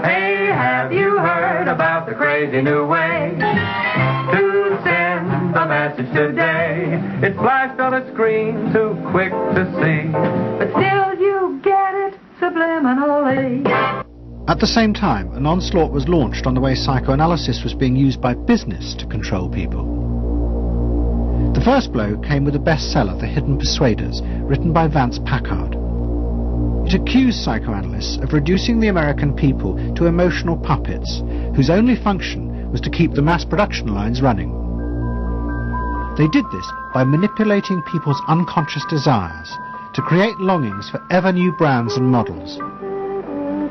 Hey, have you heard about the crazy new way to send a message today? It's flashed on a screen, too quick to see, but still you get it subliminally. At the same time, an onslaught was launched on the way psychoanalysis was being used by business to control people. The first blow came with the bestseller, The Hidden Persuaders, written by Vance Packard. It accused psychoanalysts of reducing the American people to emotional puppets, whose only function was to keep the mass production lines running. They did this by manipulating people's unconscious desires to create longings for ever new brands and models.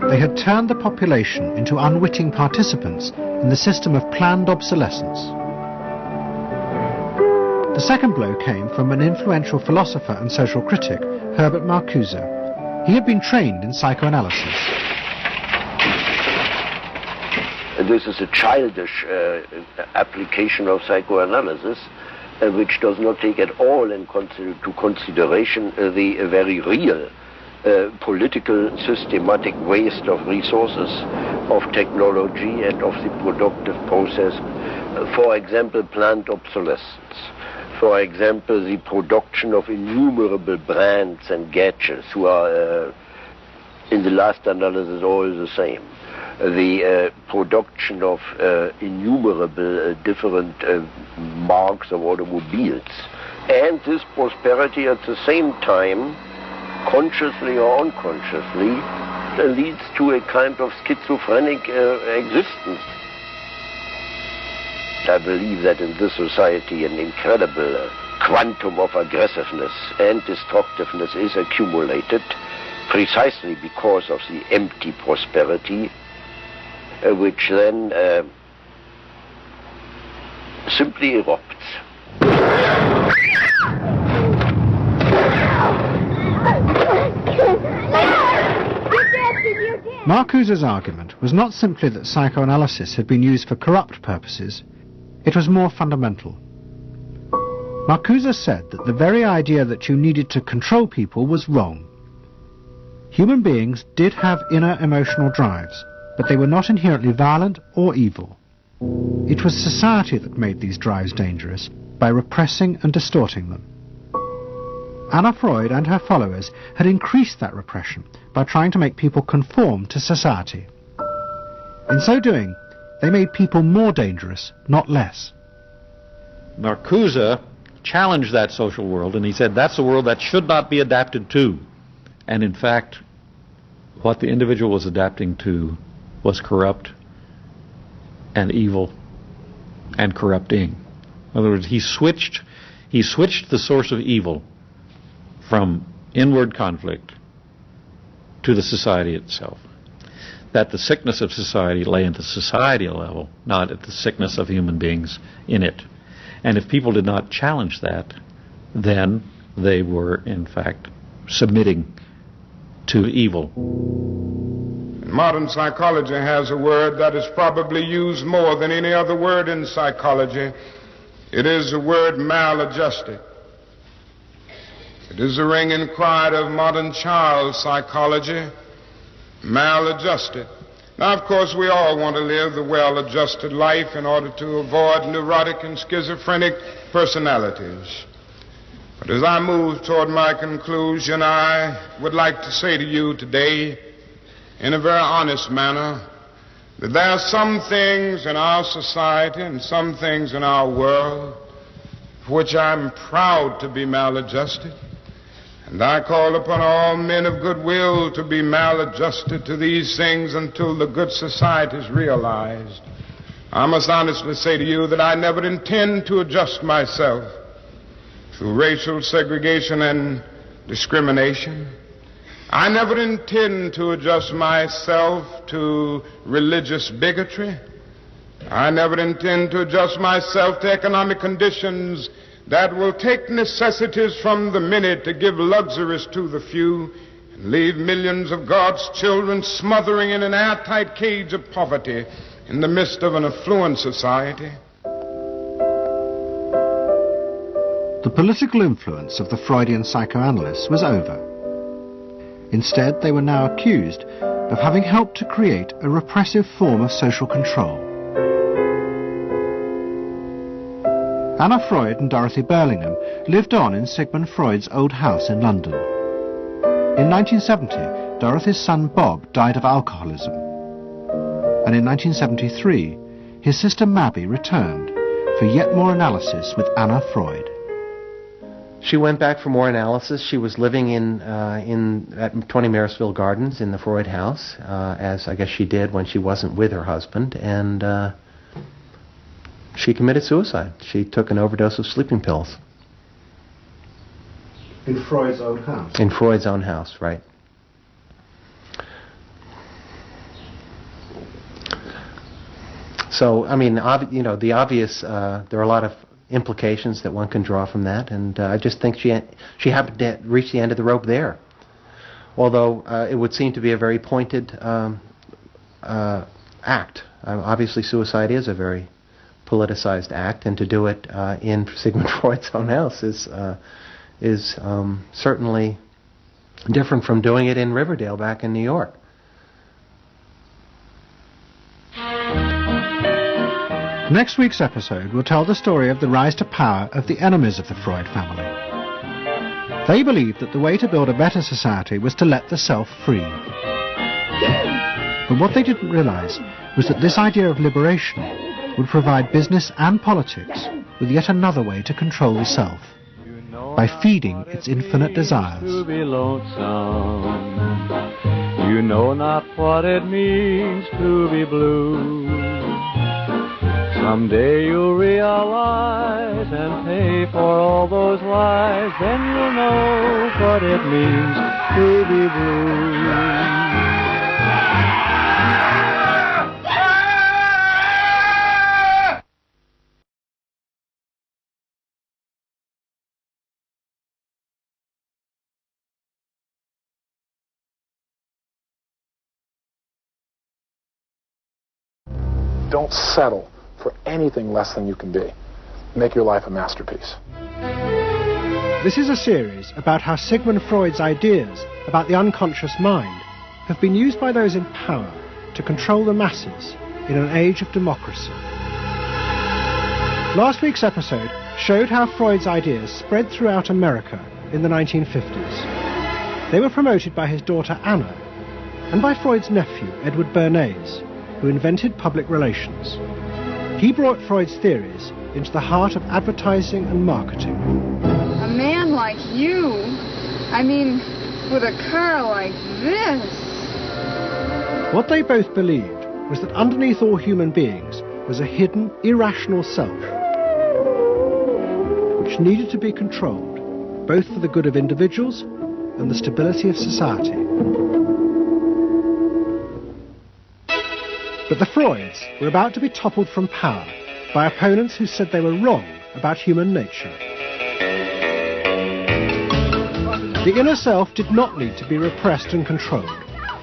They had turned the population into unwitting participants in the system of planned obsolescence. The second blow came from an influential philosopher and social critic, Herbert Marcuse. He had been trained in psychoanalysis. This is a childish application of psychoanalysis, which does not take at all into consideration the very real political systematic waste of resources, of technology and of the productive process. For example, planned obsolescence. For example, the production of innumerable brands and gadgets who are, in the last analysis, all the same. The production of innumerable different marks of automobiles. And this prosperity at the same time, consciously or unconsciously, leads to a kind of schizophrenic existence. I believe that in this society an incredible quantum of aggressiveness and destructiveness is accumulated precisely because of the empty prosperity, which then simply erupts. Marcuse's argument was not simply that psychoanalysis had been used for corrupt purposes. It was more fundamental. Marcuse said that the very idea that you needed to control people was wrong. Human beings did have inner emotional drives, but they were not inherently violent or evil. It was society that made these drives dangerous by repressing and distorting them. Anna Freud and her followers had increased that repression by trying to make people conform to society. In so doing, they made people more dangerous, not less. Marcuse challenged that social world, and he said that's a world that should not be adapted to. And in fact, what the individual was adapting to was corrupt and evil and corrupting. In other words, he switched the source of evil from inward conflict to the society itself. That the sickness of society lay at the societal level, not at the sickness of human beings in it. And if people did not challenge that, then they were, in fact, submitting to evil. Modern psychology has a word that is probably used more than any other word in psychology. It is the word maladjusted. It is the ringing cry of modern child psychology, maladjusted. Now, of course, we all want to live the well-adjusted life in order to avoid neurotic and schizophrenic personalities. But as I move toward my conclusion, I would like to say to you today, in a very honest manner, that there are some things in our society and some things in our world for which I'm proud to be maladjusted. And I call upon all men of goodwill to be maladjusted to these things until the good society is realized. I must honestly say to you that I never intend to adjust myself through racial segregation and discrimination. I never intend to adjust myself to religious bigotry. I never intend to adjust myself to economic conditions that will take necessities from the many to give luxuries to the few and leave millions of God's children smothering in an airtight cage of poverty in the midst of an affluent society. The political influence of the Freudian psychoanalysts was over. Instead, they were now accused of having helped to create a repressive form of social control. Anna Freud and Dorothy Burlingham lived on in Sigmund Freud's old house in London. In 1970, Dorothy's son Bob died of alcoholism. And in 1973, his sister Mabby returned for yet more analysis with Anna Freud. She went back for more analysis. She was living at 20 Marisville Gardens in the Freud house, as I guess she did when she wasn't with her husband, and she committed suicide. She took an overdose of sleeping pills. In Freud's own house? In Freud's own house, right. So, I mean, the obvious, there are a lot of implications that one can draw from that, and I just think she happened to reach the end of the rope there. Although it would seem to be a very pointed act. Obviously, suicide is a very politicized act, and to do it in Sigmund Freud's own house is certainly different from doing it in Riverdale back in New York. Next week's episode will tell the story of the rise to power of the enemies of the Freud family. They believed that the way to build a better society was to let the self free. But what they didn't realize was that this idea of liberation would provide business and politics with yet another way to control the self, by feeding its infinite desires. To be lonesome. You know not what it means to be blue. Someday you'll realize and pay for all those lies. Then you'll know what it means to be blue. Don't settle for anything less than you can be. Make your life a masterpiece. This is a series about how Sigmund Freud's ideas about the unconscious mind have been used by those in power to control the masses in an age of democracy. Last week's episode showed how Freud's ideas spread throughout America in the 1950s. They were promoted by his daughter Anna and by Freud's nephew, Edward Bernays, who invented public relations. He brought Freud's theories into the heart of advertising and marketing. A man like you, I mean, with a car like this. What they both believed was that underneath all human beings was a hidden, irrational self, which needed to be controlled, both for the good of individuals and the stability of society. But the Freuds were about to be toppled from power by opponents who said they were wrong about human nature. The inner self did not need to be repressed and controlled.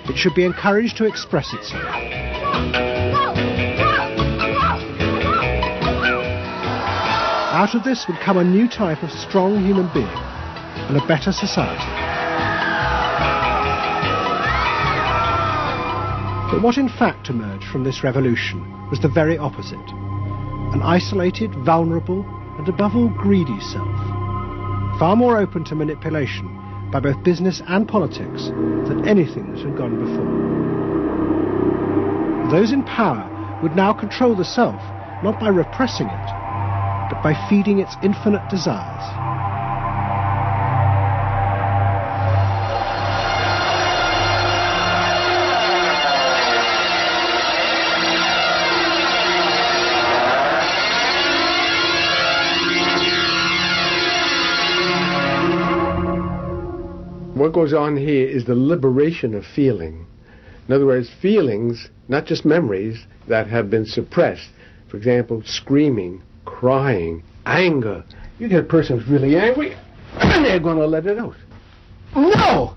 It should be encouraged to express itself. Out of this would come a new type of strong human being and a better society. But what in fact emerged from this revolution was the very opposite. An isolated, vulnerable, and above all greedy self, far more open to manipulation by both business and politics than anything that had gone before. Those in power would now control the self, not by repressing it, but by feeding its infinite desires. What goes on here is the liberation of feeling. In other words, feelings, not just memories, that have been suppressed. For example, screaming, crying, anger. You get a person who's really angry, and they're going to let it out. No!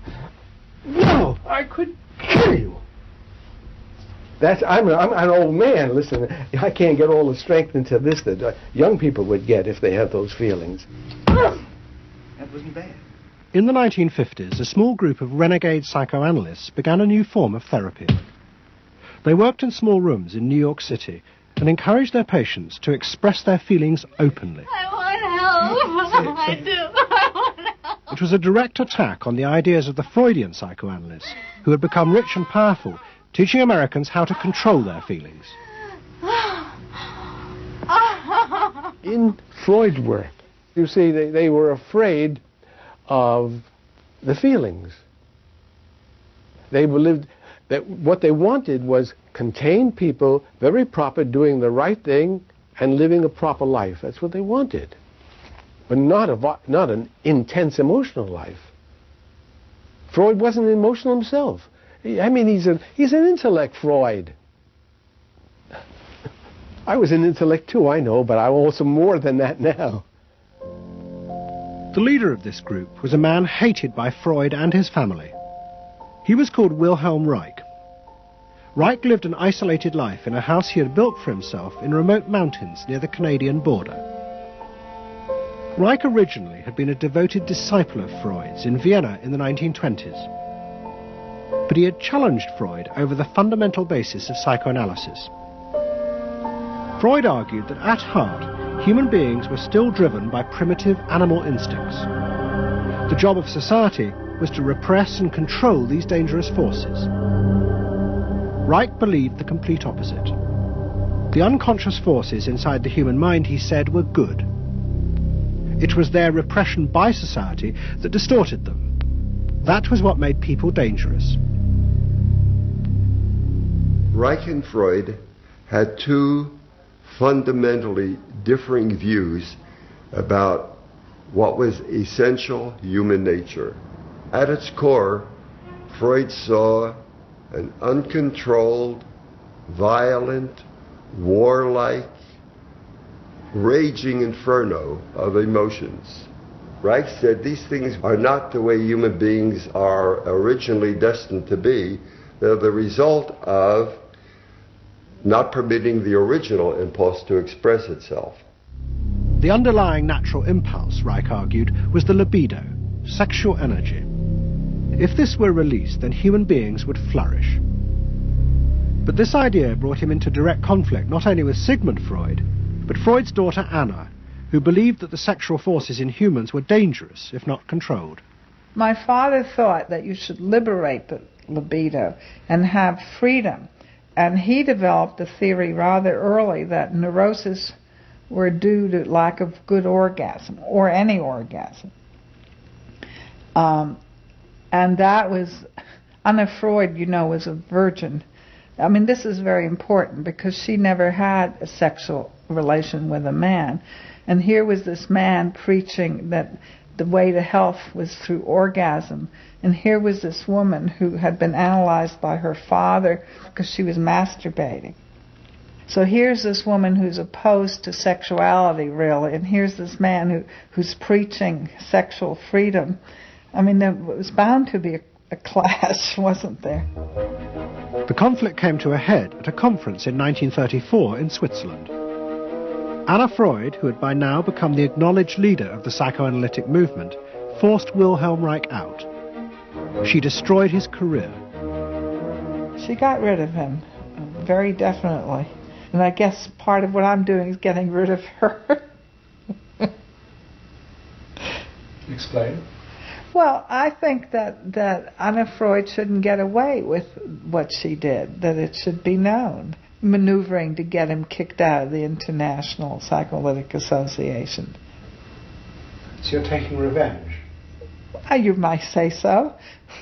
No, I could kill you. I'm an old man. Listen, I can't get all the strength into this that young people would get if they have those feelings. That wasn't bad. In the 1950s, a small group of renegade psychoanalysts began a new form of therapy. They worked in small rooms in New York City and encouraged their patients to express their feelings openly. I want help. I do. I want help. It was a direct attack on the ideas of the Freudian psychoanalysts, who had become rich and powerful, teaching Americans how to control their feelings. In Freud's work, you see, they were afraid of the feelings. They believed that what they wanted was contained people, very proper, doing the right thing and living a proper life. That's what they wanted. But not an intense emotional life. Freud wasn't emotional himself. I mean, he's an intellect, Freud. I was an intellect too, I know, but I'm also more than that now. The leader of this group was a man hated by Freud and his family. He was called Wilhelm Reich. Reich lived an isolated life in a house he had built for himself in remote mountains near the Canadian border. Reich originally had been a devoted disciple of Freud's in Vienna in the 1920s. But he had challenged Freud over the fundamental basis of psychoanalysis. Freud argued that at heart, human beings were still driven by primitive animal instincts. The job of society was to repress and control these dangerous forces. Reich believed the complete opposite. The unconscious forces inside the human mind, he said, were good. It was their repression by society that distorted them. That was what made people dangerous. Reich and Freud had two fundamentally differing views about what was essential human nature. At its core, Freud saw an uncontrolled, violent, warlike, raging inferno of emotions. Reich said these things are not the way human beings are originally destined to be. They're the result of not permitting the original impulse to express itself. The underlying natural impulse, Reich argued, was the libido, sexual energy. If this were released, then human beings would flourish. But this idea brought him into direct conflict not only with Sigmund Freud, but Freud's daughter Anna, who believed that the sexual forces in humans were dangerous if not controlled. My father thought that you should liberate the libido and have freedom. And he developed a theory rather early that neuroses were due to lack of good orgasm, or any orgasm. And that was, Anna Freud, you know, was a virgin. I mean, this is very important because she never had a sexual relation with a man. And here was this man preaching that the way to health was through orgasm. And here was this woman who had been analyzed by her father because she was masturbating. So here's this woman who's opposed to sexuality, really, and here's this man who's preaching sexual freedom. I mean, there was bound to be a clash, wasn't there? The conflict came to a head at a conference in 1934 in Switzerland. Anna Freud, who had by now become the acknowledged leader of the psychoanalytic movement, forced Wilhelm Reich out. She destroyed his career. She got rid of him, very definitely. And I guess part of what I'm doing is getting rid of her. Explain. Well, I think that Anna Freud shouldn't get away with what she did, that it should be known. Maneuvering to get him kicked out of the International Psychoanalytic Association. So you're taking revenge? You might say so,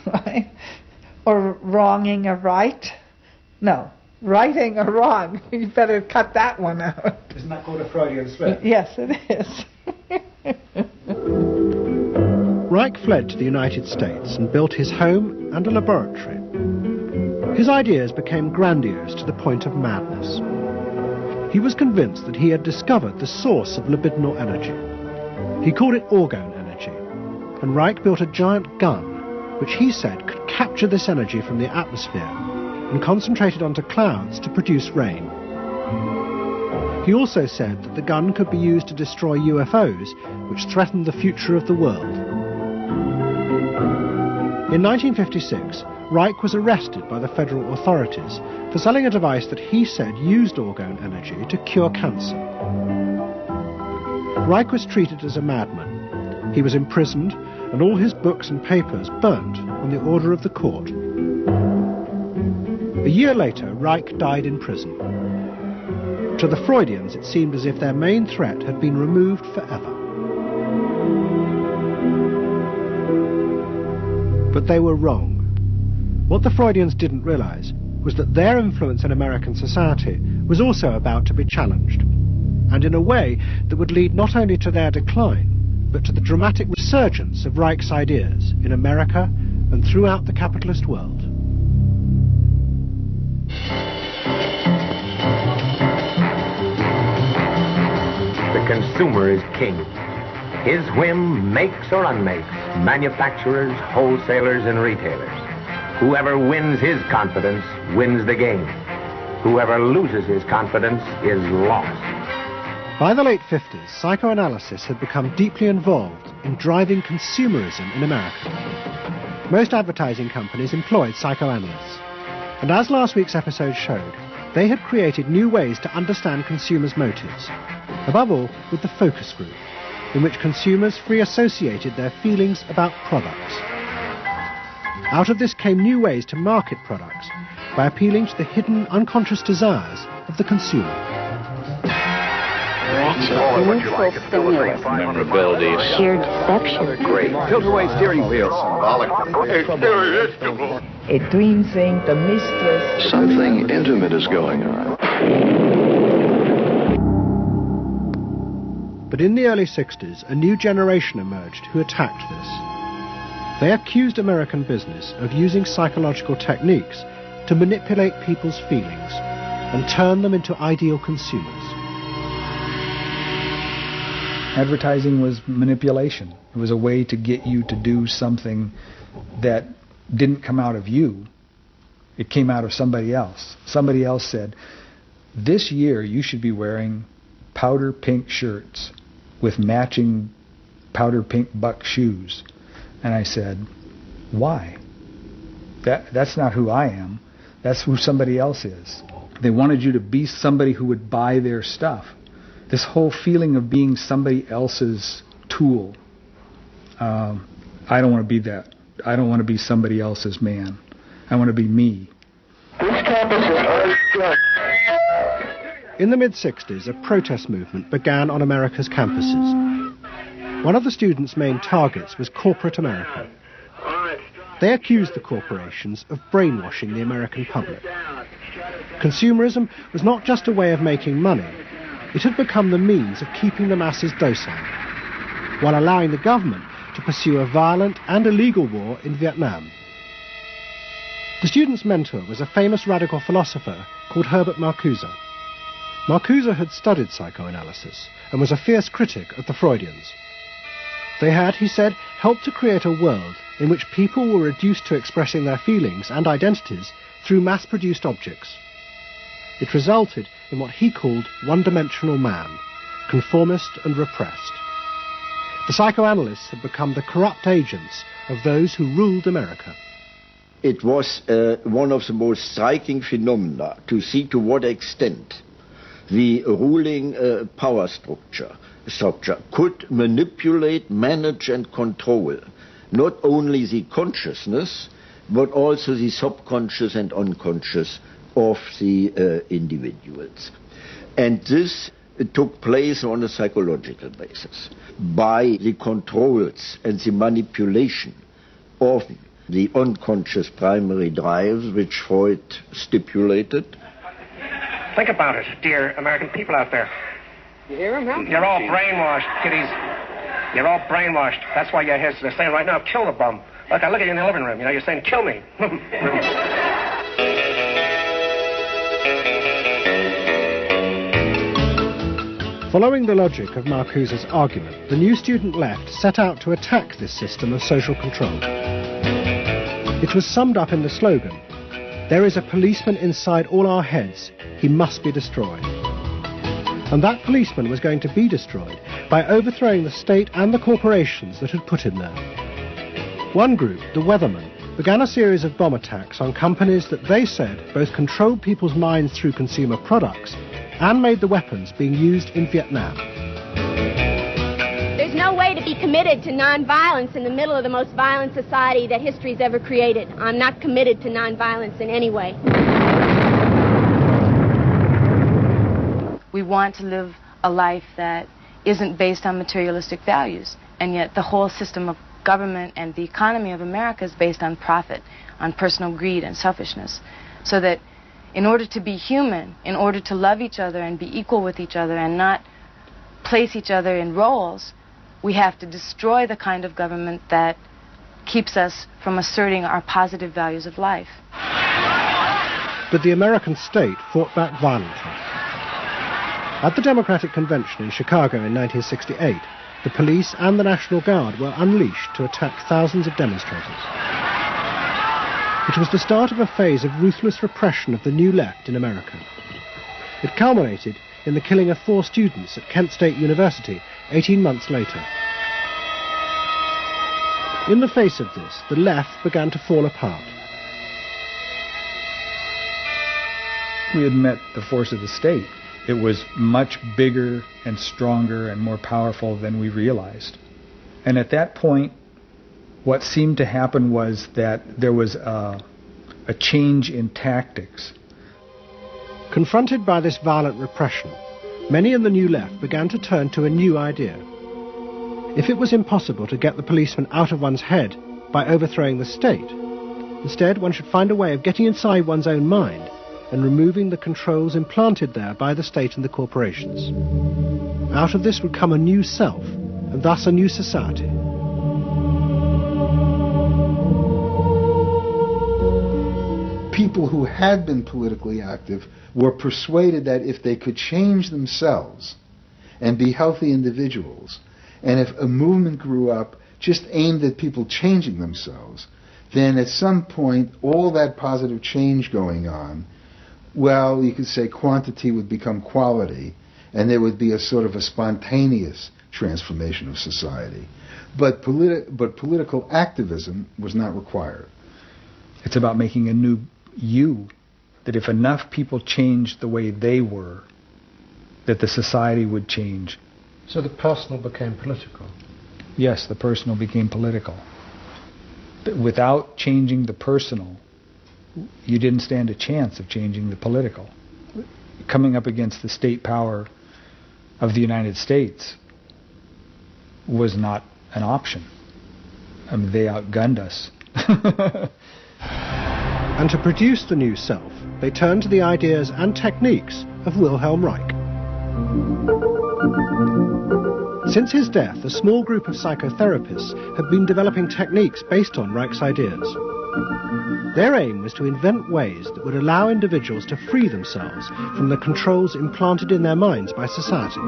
right? Or wronging a right. No, righting a wrong. You better cut that one out. Isn't that called a Freudian slip? Yes, it is. Reich fled to the United States and built his home and a laboratory. His ideas became grandiose to the point of madness. He was convinced that he had discovered the source of libidinal energy. He called it orgone energy, and Reich built a giant gun, which he said could captured this energy from the atmosphere and concentrated onto clouds to produce rain. He also said that the gun could be used to destroy UFOs, which threatened the future of the world. In 1956, Reich was arrested by the federal authorities for selling a device that he said used orgone energy to cure cancer. Reich was treated as a madman. He was imprisoned and all his books and papers burnt on the order of the court. A year later, Reich died in prison. To the Freudians, it seemed as if their main threat had been removed forever. But they were wrong. What the Freudians didn't realize was that their influence in American society was also about to be challenged, and in a way that would lead not only to their decline, but to the dramatic resurgence of Reich's ideas in America and throughout the capitalist world. The consumer is king. His whim makes or unmakes manufacturers, wholesalers, and retailers. Whoever wins his confidence wins the game. Whoever loses his confidence is lost. By the late 50s, psychoanalysis had become deeply involved in driving consumerism in America. Most advertising companies employed psychoanalysts, and as last week's episode showed, they had created new ways to understand consumers' motives, above all with the focus group, in which consumers free associated their feelings about products. Out of this came new ways to market products by appealing to the hidden unconscious desires of the consumer. Memorability. Sheer deception. Great. Tilt-away steering wheel. Symbolic. A twin saint, a mistress. Something intimate is going on. But in the early 60s, a new generation emerged who attacked this. They accused American business of using psychological techniques to manipulate people's feelings and turn them into ideal consumers. Advertising was manipulation. It was a way to get you to do something that didn't come out of you. It came out of somebody else. Somebody else said, this year you should be wearing powder pink shirts with matching powder pink buck shoes. And I said, why? That's not who I am. That's who somebody else is. They wanted you to be somebody who would buy their stuff. This whole feeling of being somebody else's tool. I don't want to be that. I don't want to be somebody else's man. I want to be me. In the mid-60s, a protest movement began on America's campuses. One of the students' main targets was corporate America. They accused the corporations of brainwashing the American public. Consumerism was not just a way of making money, it had become the means of keeping the masses docile, while allowing the government to pursue a violent and illegal war in Vietnam. The students' mentor was a famous radical philosopher called Herbert Marcuse. Marcuse had studied psychoanalysis and was a fierce critic of the Freudians. They had, he said, helped to create a world in which people were reduced to expressing their feelings and identities through mass-produced objects. It resulted in what he called one-dimensional man, conformist and repressed. The psychoanalysts had become the corrupt agents of those who ruled America. It was one of the most striking phenomena to see to what extent the ruling power structure could manipulate, manage and control not only the consciousness but also the subconscious and unconscious of the individuals. And this took place on a psychological basis by the controls and the manipulation of the unconscious primary drives which Freud stipulated. Think about it, dear American people out there. You hear him, huh? You're all brainwashed, kiddies. You're all brainwashed. That's why you're here. They're saying right now, kill the bum. Look, I look at you in the living room. You know, you're saying, kill me. Following the logic of Marcuse's argument, the new student left set out to attack this system of social control. It was summed up in the slogan, "There is a policeman inside all our heads. He must be destroyed." And that policeman was going to be destroyed by overthrowing the state and the corporations that had put him there. One group, the Weathermen, began a series of bomb attacks on companies that they said both controlled people's minds through consumer products and made the weapons being used in Vietnam. There's no way to be committed to nonviolence in the middle of the most violent society that history's ever created. I'm not committed to nonviolence in any way. We want to live a life that isn't based on materialistic values, and yet the whole system of government and the economy of America is based on profit, on personal greed and selfishness. So that in order to be human, in order to love each other and be equal with each other and not place each other in roles, we have to destroy the kind of government that keeps us from asserting our positive values of life. But the American state fought back violently. At the Democratic Convention in Chicago in 1968, the police and the National Guard were unleashed to attack thousands of demonstrators. It was the start of a phase of ruthless repression of the New Left in America. It culminated in the killing of 4 students at Kent State University 18 months later. In the face of this, the left began to fall apart. We had met the force of the state. It was much bigger and stronger and more powerful than we realized. And at that point, what seemed to happen was that there was a change in tactics. Confronted by this violent repression, many in the New Left began to turn to a new idea. If it was impossible to get the policeman out of one's head by overthrowing the state, instead one should find a way of getting inside one's own mind and removing the controls implanted there by the state and the corporations. Out of this would come a new self, and thus a new society. People who had been politically active were persuaded that if they could change themselves and be healthy individuals, and if a movement grew up just aimed at people changing themselves, then at some point all that positive change going on, well, you could say quantity would become quality, and there would be a sort of a spontaneous transformation of society. But political activism was not required. It's about making a new you, that if enough people changed the way they were, that the society would change. So the personal became political? Yes, the personal became political. Without changing the personal, you didn't stand a chance of changing the political. Coming up against the state power of the United States was not an option. I mean, they outgunned us. And to produce the new self, they turned to the ideas and techniques of Wilhelm Reich. Since his death, a small group of psychotherapists had been developing techniques based on Reich's ideas. Their aim was to invent ways that would allow individuals to free themselves from the controls implanted in their minds by society.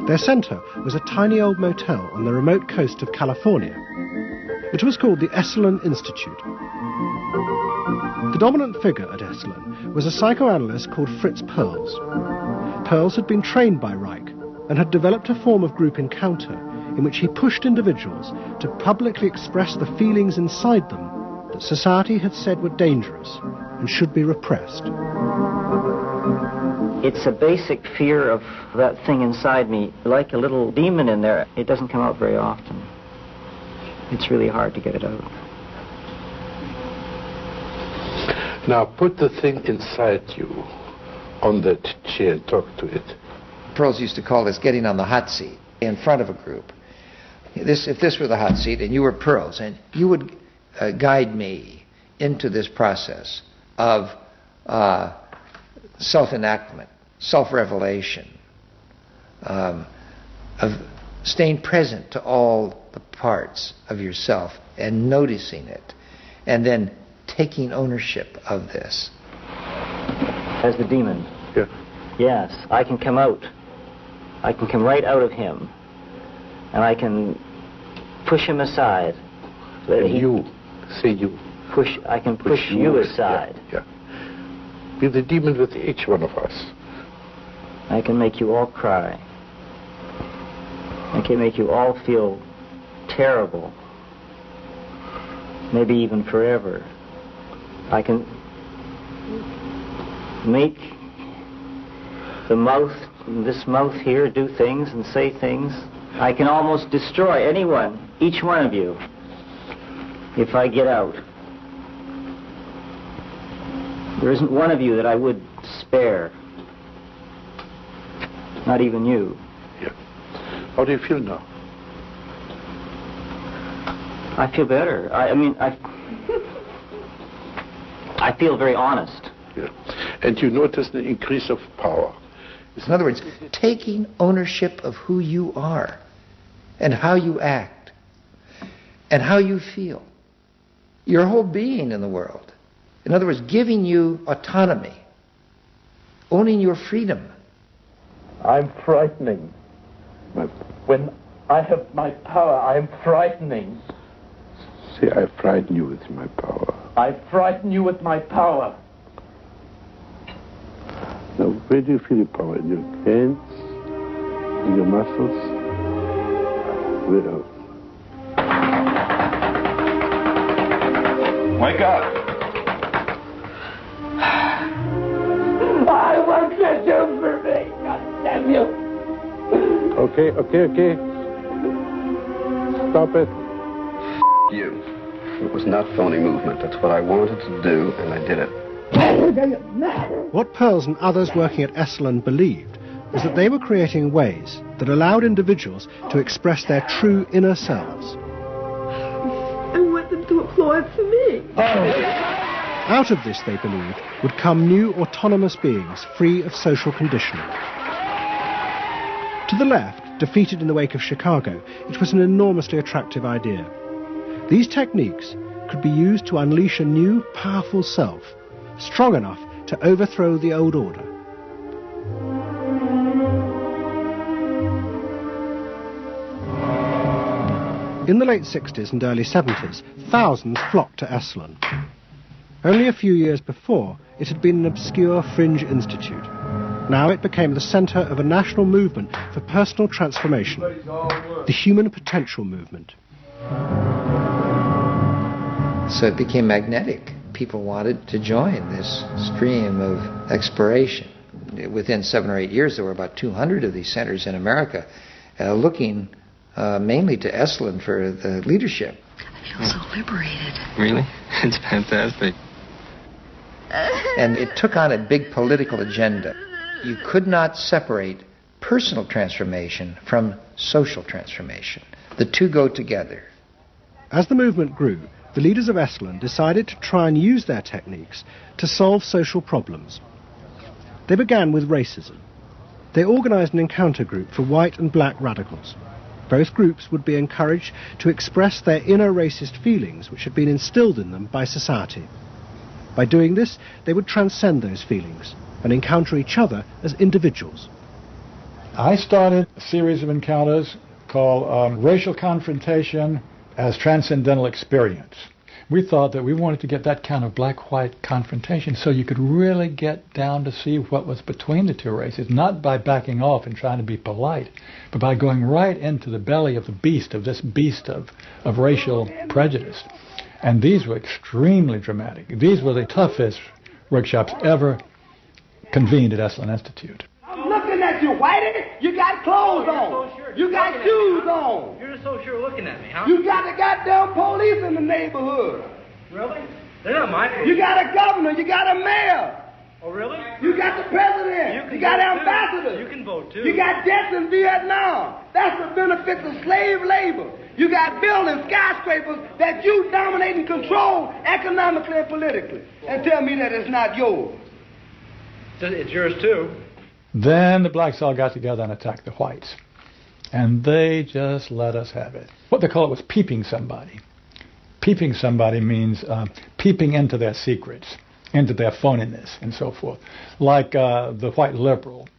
Their centre was a tiny old motel on the remote coast of California. It was called the Esalen Institute. The dominant figure at Esalen was a psychoanalyst called Fritz Perls. Perls had been trained by Reich and had developed a form of group encounter in which he pushed individuals to publicly express the feelings inside them that society had said were dangerous and should be repressed. It's a basic fear of that thing inside me, like a little demon in there. It doesn't come out very often. It's really hard to get it out. Now put the thing inside you on that chair, talk to it. Perls used to call this getting on the hot seat in front of a group. If this were the hot seat and you were Perls, and you would guide me into this process of self-enactment, self-revelation, of staying present to all the parts of yourself and noticing it, and then taking ownership of this. As the demon? Yeah. Yes, I can come out. I can come right out of him, and I can push him aside. And you Say you. I can push you aside. Yeah. Be the demon with each one of us. I can make you all cry. I can make you all feel terrible. Maybe even forever. I can make this mouth here, do things and say things. I can almost destroy anyone, each one of you, if I get out. There isn't one of you that I would spare. Not even you. Yeah. How do you feel now? I feel better. I feel very honest. Yeah. And you notice the increase of power. In other words, taking ownership of who you are and how you act and how you feel. Your whole being in the world. In other words, giving you autonomy, owning your freedom. I'm frightening. When I have my power, I'm frightening. See, I frighten you with my power. I frighten you with my power. Now, where do you feel your power? In your hands? In your muscles? Where else? Wake up! I want to do for me. God damn you. Okay. Stop it. You. It was not phony movement. That's what I wanted to do, and I did it. What Pearls and others working at Esalen believed was that they were creating ways that allowed individuals to express their true inner selves. I want them to applaud for me. Out of this, they believed, would come new autonomous beings free of social conditioning. To the left, defeated in the wake of Chicago, it was an enormously attractive idea. These techniques could be used to unleash a new, powerful self, strong enough to overthrow the old order. In the late 60s and early 70s, thousands flocked to Esalen. Only a few years before, it had been an obscure fringe institute. Now it became the centre of a national movement for personal transformation, the human potential movement. So it became magnetic. People wanted to join this stream of exploration. Within 7 or 8 years, there were about 200 of these centers in America, looking mainly to Esalen for the leadership. I feel so liberated. Really? It's fantastic. And it took on a big political agenda. You could not separate personal transformation from social transformation. The two go together. As the movement grew, the leaders of Esalen decided to try and use their techniques to solve social problems. They began with racism. They organised an encounter group for white and black radicals. Both groups would be encouraged to express their inner racist feelings which had been instilled in them by society. By doing this, they would transcend those feelings and encounter each other as individuals. I started a series of encounters called Racial Confrontation as Transcendental Experience. We thought that we wanted to get that kind of black-white confrontation so you could really get down to see what was between the two races, not by backing off and trying to be polite, but by going right into the belly of the beast, of this beast of racial prejudice. And these were extremely dramatic. These were the toughest workshops ever convened at Esalen Institute. I'm looking at you, Whitey. You got clothes on. You got shoes on. You're so sure looking at me, huh? You got the goddamn police in the neighborhood. Really? They're not my police. You got a governor. You got a mayor. Oh, really? You got the president. You got ambassadors. You can vote, too. You got debts in Vietnam. That's the benefits of slave labor. You got buildings, skyscrapers that you dominate and control economically and politically. And tell me that it's not yours. It's yours, too. Then the blacks all got together and attacked the whites. And they just let us have it. What they call it was peeping somebody. Peeping somebody means peeping into their secrets, into their phoniness, and so forth. Like the white liberal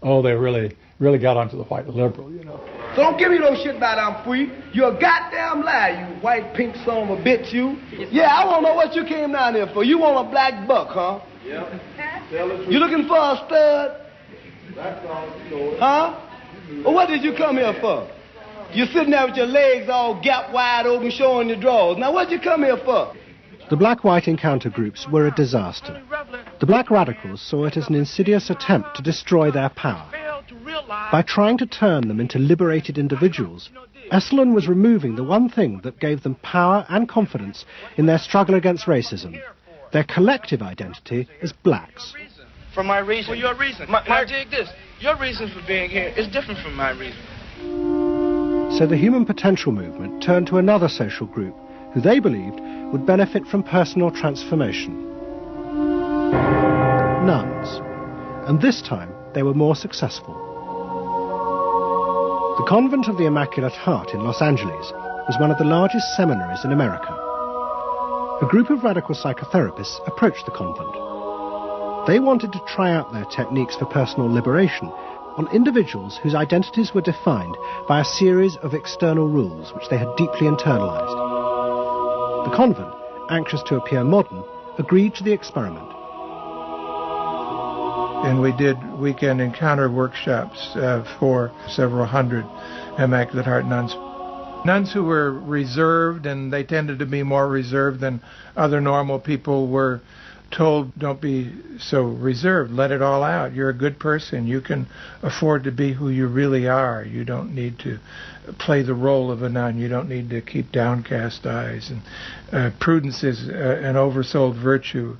Oh, they really got onto the white liberal, you know. So don't give me no shit about I'm free. You're a goddamn liar, you white pink son of a bitch, you. Yeah, I want to know what you came down here for. You want a black buck, huh? Yeah. You looking for a stud? That's all. Huh? Well, what did you come here for? You're sitting there with your legs all gap wide open showing your drawers. Now what did you come here for? The black-white encounter groups were a disaster. The black radicals saw it as an insidious attempt to destroy their power. By trying to turn them into liberated individuals, Esalen was removing the one thing that gave them power and confidence in their struggle against racism, their collective identity as blacks. For my reason. For your reason. Now dig this. Your reason for being here is different from my reason. So the human potential movement turned to another social group who they believed would benefit from personal transformation. Nuns. And this time they were more successful. The Convent of the Immaculate Heart in Los Angeles was one of the largest seminaries in America. A group of radical psychotherapists approached the convent. They wanted to try out their techniques for personal liberation on individuals whose identities were defined by a series of external rules which they had deeply internalized. The convent, anxious to appear modern, agreed to the experiment. And we did weekend encounter workshops for several hundred Immaculate Heart nuns. Nuns who were reserved, and they tended to be more reserved than other normal people, were told, don't be so reserved, let it all out. You're a good person. You can afford to be who you really are. You don't need to play the role of a nun. You don't need to keep downcast eyes. And prudence is an oversold virtue.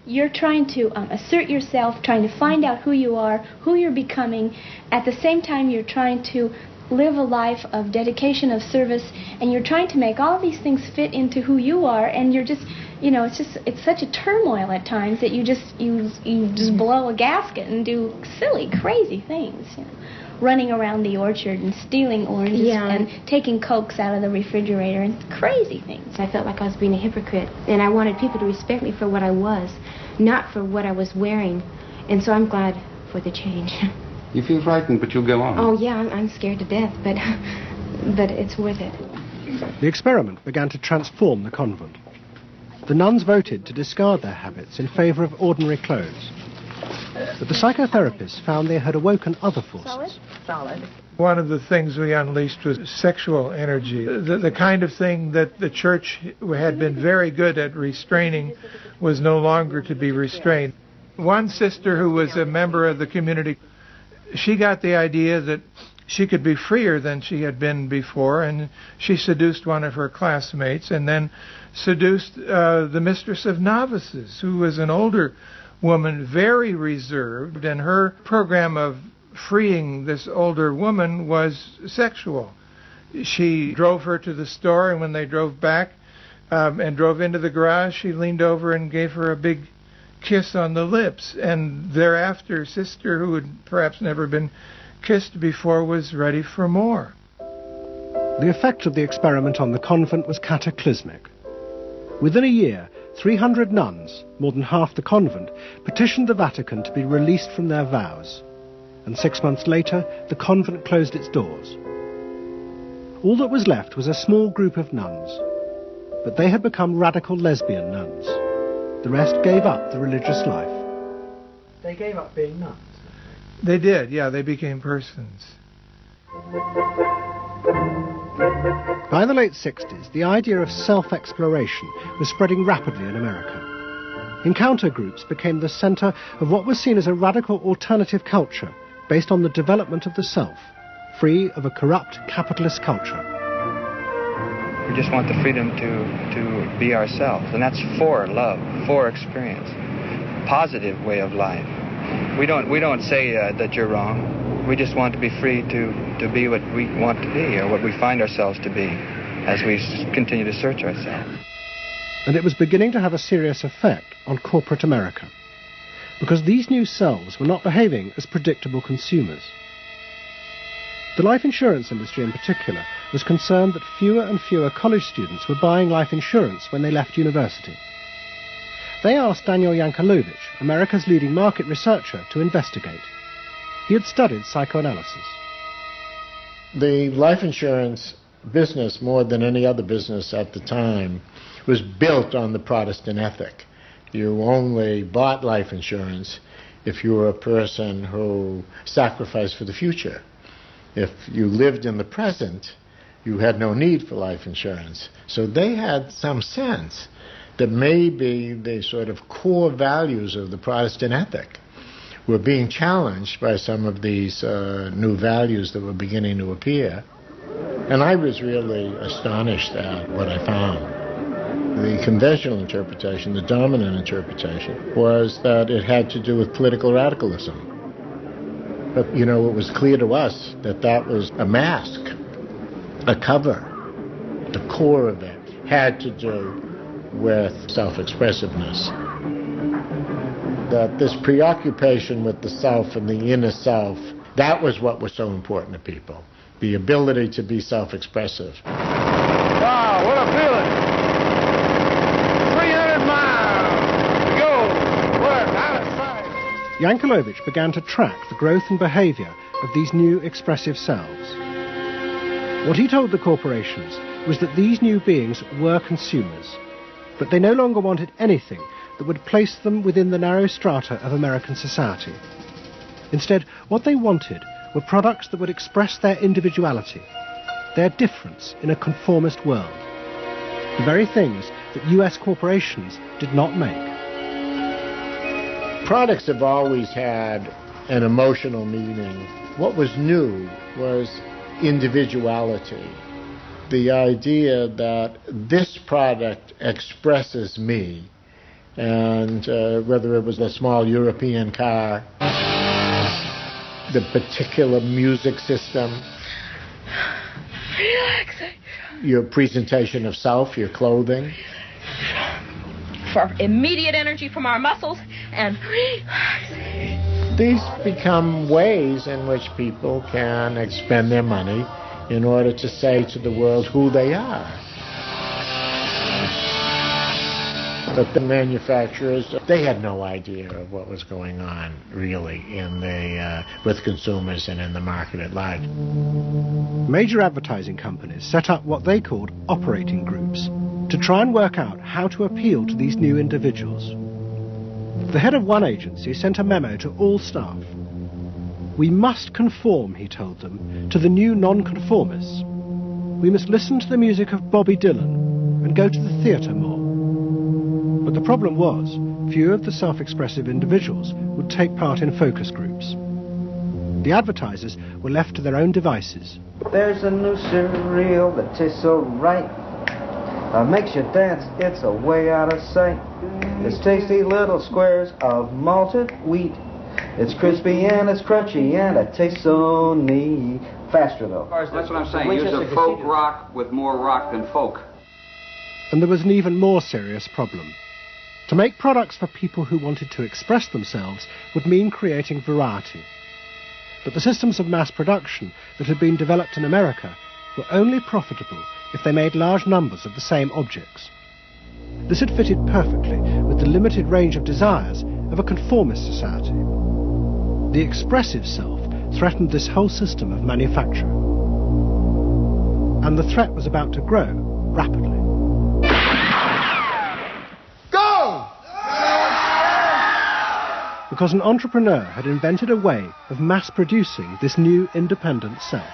You're trying to assert yourself, trying to find out who you are, who you're becoming. At the same time, you're trying to live a life of dedication, of service, and you're trying to make all these things fit into who you are, and you're just, you know, it's such a turmoil at times that you just blow a gasket and do silly, crazy things, you know. Running around the orchard and stealing oranges and taking Cokes out of the refrigerator and crazy things. I felt like I was being a hypocrite, and I wanted people to respect me for what I was, not for what I was wearing. And so I'm glad for the change. You feel frightened, but you'll go on. Oh, yeah, I'm scared to death, but it's worth it. The experiment began to transform the convent. The nuns voted to discard their habits in favor of ordinary clothes. But the psychotherapists found they had awoken other forces. Solid. One of the things we unleashed was sexual energy. The kind of thing that the church had been very good at restraining was no longer to be restrained. One sister who was a member of the community, she got the idea that she could be freer than she had been before, and she seduced one of her classmates and then seduced the mistress of novices, who was an older woman, very reserved, and her program of freeing this older woman was sexual. She drove her to the store, and when they drove back and drove into the garage, she leaned over and gave her a big kiss on the lips, and thereafter, sister, who had perhaps never been kissed before, was ready for more. The effect of the experiment on the convent was cataclysmic. Within a year, 300 nuns, more than half the convent, petitioned the Vatican to be released from their vows. And 6 months later, the convent closed its doors. All that was left was a small group of nuns. But they had become radical lesbian nuns. The rest gave up the religious life. They gave up being nuns. They did, yeah, they became persons. By the late 60s, the idea of self-exploration was spreading rapidly in America. Encounter groups became the center of what was seen as a radical alternative culture based on the development of the self, free of a corrupt capitalist culture. We just want the freedom to be ourselves, and that's for love, for experience, positive way of life. We don't say that you're wrong. We just want to be free to be what we want to be, or what we find ourselves to be, as we continue to search ourselves. And it was beginning to have a serious effect on corporate America, because these new selves were not behaving as predictable consumers. The life insurance industry in particular was concerned that fewer and fewer college students were buying life insurance when they left university. They asked Daniel Yankelovich, America's leading market researcher, to investigate. He had studied psychoanalysis. The life insurance business, more than any other business at the time, was built on the Protestant ethic. You only bought life insurance if you were a person who sacrificed for the future. If you lived in the present, you had no need for life insurance. So they had some sense that maybe the sort of core values of the Protestant ethic were being challenged by some of these new values that were beginning to appear. And I was really astonished at what I found. The conventional interpretation, the dominant interpretation, was that it had to do with political radicalism. But, you know, it was clear to us that that was a mask, a cover. The core of it had to do with self-expressiveness. That this preoccupation with the self and the inner self, that was what was so important to people. The ability to be self-expressive. Wow, what a feeling! 300 miles to go. We're out of sight. Yankelovich began to track the growth and behavior of these new expressive selves. What he told the corporations was that these new beings were consumers, but they no longer wanted anything that would place them within the narrow strata of American society. Instead, what they wanted were products that would express their individuality, their difference in a conformist world, the very things that US corporations did not make. Products have always had an emotional meaning. What was new was individuality. The idea that this product expresses me, and whether it was a small European car, the particular music system, Relaxing. your presentation of self, your clothing. For immediate energy from our muscles and relaxing. These become ways in which people can expend their money in order to say to the world who they are. But the manufacturers, they had no idea of what was going on, really, in the with consumers and in the market at large. Major advertising companies set up what they called operating groups to try and work out how to appeal to these new individuals. The head of one agency sent a memo to all staff. We must conform, he told them, to the new non-conformists. We must listen to the music of Bobby Dylan and go to the theatre more. But the problem was, few of the self-expressive individuals would take part in focus groups. The advertisers were left to their own devices. There's a new cereal that tastes so right. Makes you dance, it's a way out of sight. It's tasty little squares of malted wheat. It's crispy and it's crunchy and it tastes so neat. Faster though. That's what I'm saying. Use a folk rock with more rock than folk. And there was an even more serious problem. To make products for people who wanted to express themselves would mean creating variety. But the systems of mass production that had been developed in America were only profitable if they made large numbers of the same objects. This had fitted perfectly with the limited range of desires of a conformist society. The expressive self threatened this whole system of manufacture. And the threat was about to grow rapidly. Go! Because an entrepreneur had invented a way of mass-producing this new independent self.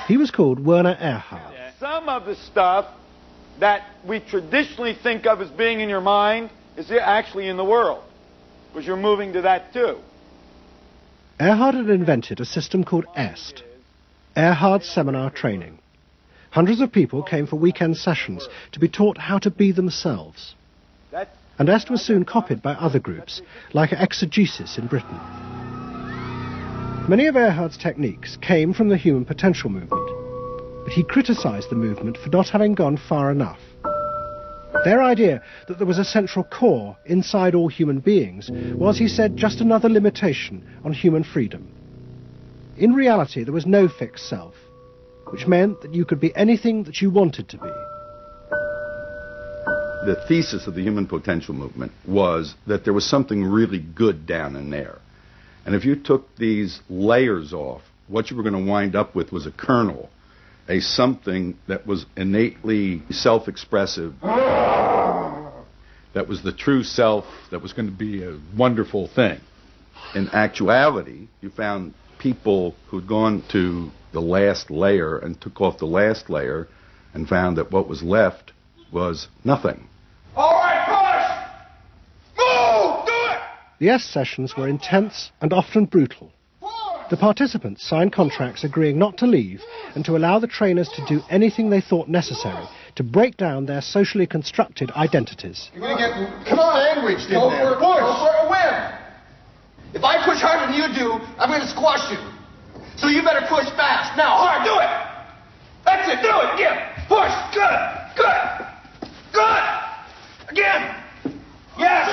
He was called Werner Erhard. Some of the stuff that we traditionally think of as being in your mind is actually in the world, because you're moving to that too. Erhard had invented a system called EST, Erhard Seminar Training. Hundreds of people came for weekend sessions to be taught how to be themselves. And EST was soon copied by other groups, like Exegesis in Britain. Many of Erhard's techniques came from the human potential movement, but he criticised the movement for not having gone far enough. Their idea that there was a central core inside all human beings was, he said, just another limitation on human freedom. In reality, there was no fixed self, which meant that you could be anything that you wanted to be. The thesis of the human potential movement was that there was something really good down in there. And if you took these layers off, what you were going to wind up with was a kernel, a something that was innately self-expressive, that was the true self, that was going to be a wonderful thing. In actuality, you found people who'd gone to the last layer and took off the last layer and found that what was left was nothing. All right, push! Move! Do it! The S sessions were intense and often brutal. The participants signed contracts agreeing not to leave and to allow the trainers to do anything they thought necessary to break down their socially constructed identities. You're going to get sandwiched in there. Push! Go for a win! If I push harder than you do, I'm going to squash you. So you better push fast. Now, hard, do it! That's it, do it, yeah! Push, good, good, good! Again! Yes!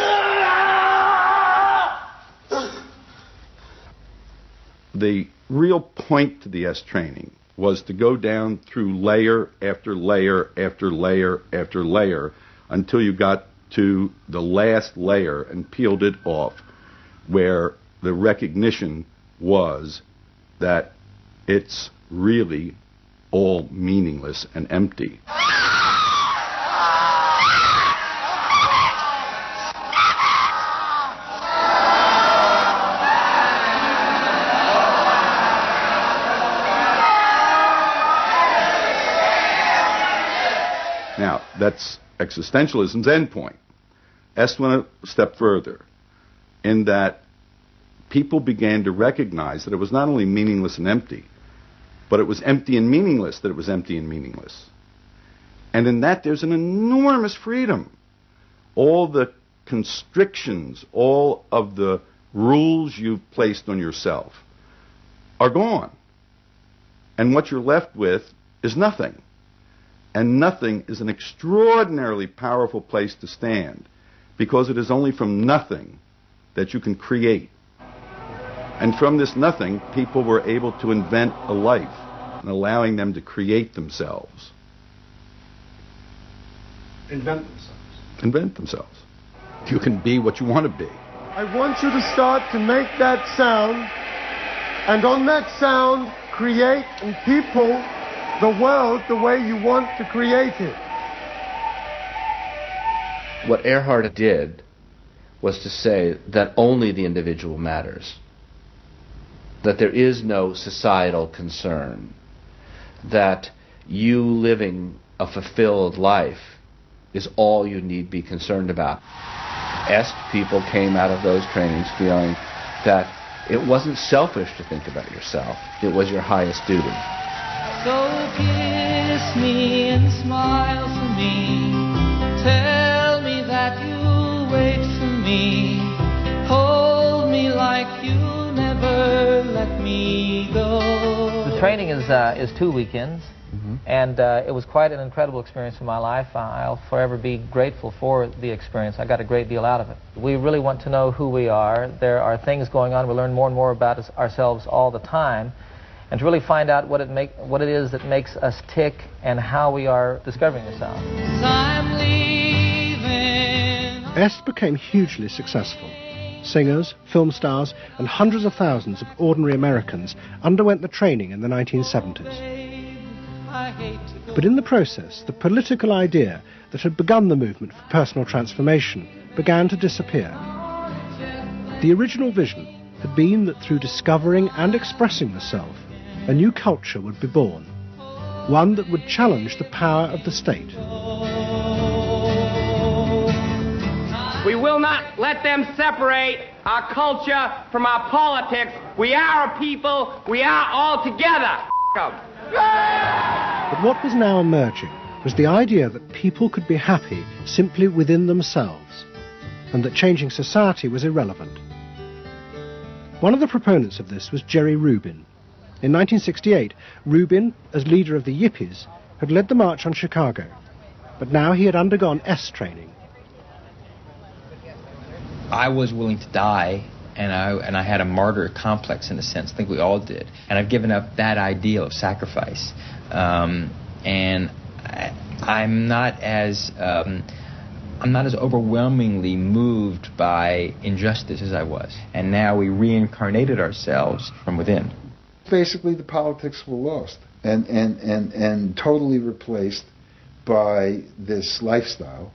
The real point to the S training was to go down through layer after layer after layer after layer until you got to the last layer and peeled it off, where the recognition was that it's really all meaningless and empty. Now, that's existentialism's endpoint. S went a step further in that people began to recognize that it was not only meaningless and empty, but it was empty and meaningless that it was empty and meaningless. And in that, there's an enormous freedom. All the constrictions, all of the rules you've placed on yourself are gone. And what you're left with is nothing. And nothing is an extraordinarily powerful place to stand, because it is only from nothing that you can create. And from this nothing, people were able to invent a life, and allowing them to create themselves. Invent themselves. Invent themselves. You can be what you want to be. I want you to start to make that sound, and on that sound, create in people the world the way you want to create it. What Earhart did was to say that only the individual matters, that there is no societal concern, that you living a fulfilled life is all you need be concerned about. Est people came out of those trainings feeling that it wasn't selfish to think about yourself, it was your highest duty. So kiss me and smile for me, tell me that you'll wait for me, hold me like you never let me go. The training is 2 weekends, and it was quite an incredible experience in my life. I'll forever be grateful for the experience. I got a great deal out of it. We really want to know who we are. There are things going on. We learn more and more about ourselves all the time, and to really find out what it is that makes us tick and how we are discovering ourselves. Est became hugely successful. Singers, film stars, and hundreds of thousands of ordinary Americans underwent the training in the 1970s. But in the process, the political idea that had begun the movement for personal transformation began to disappear. The original vision had been that through discovering and expressing the self, a new culture would be born, one that would challenge the power of the state. We will not let them separate our culture from our politics. We are a people. We are all together. But what was now emerging was the idea that people could be happy simply within themselves, and that changing society was irrelevant. One of the proponents of this was Jerry Rubin. In 1968, Rubin, as leader of the Yippies, had led the march on Chicago, but now he had undergone S training. I was willing to die, and I had a martyr complex in a sense. I think we all did. And I've given up that ideal of sacrifice. And I'm not as I'm not as overwhelmingly moved by injustice as I was. And now we reincarnated ourselves from within. Basically, the politics were lost and totally replaced by this lifestyle,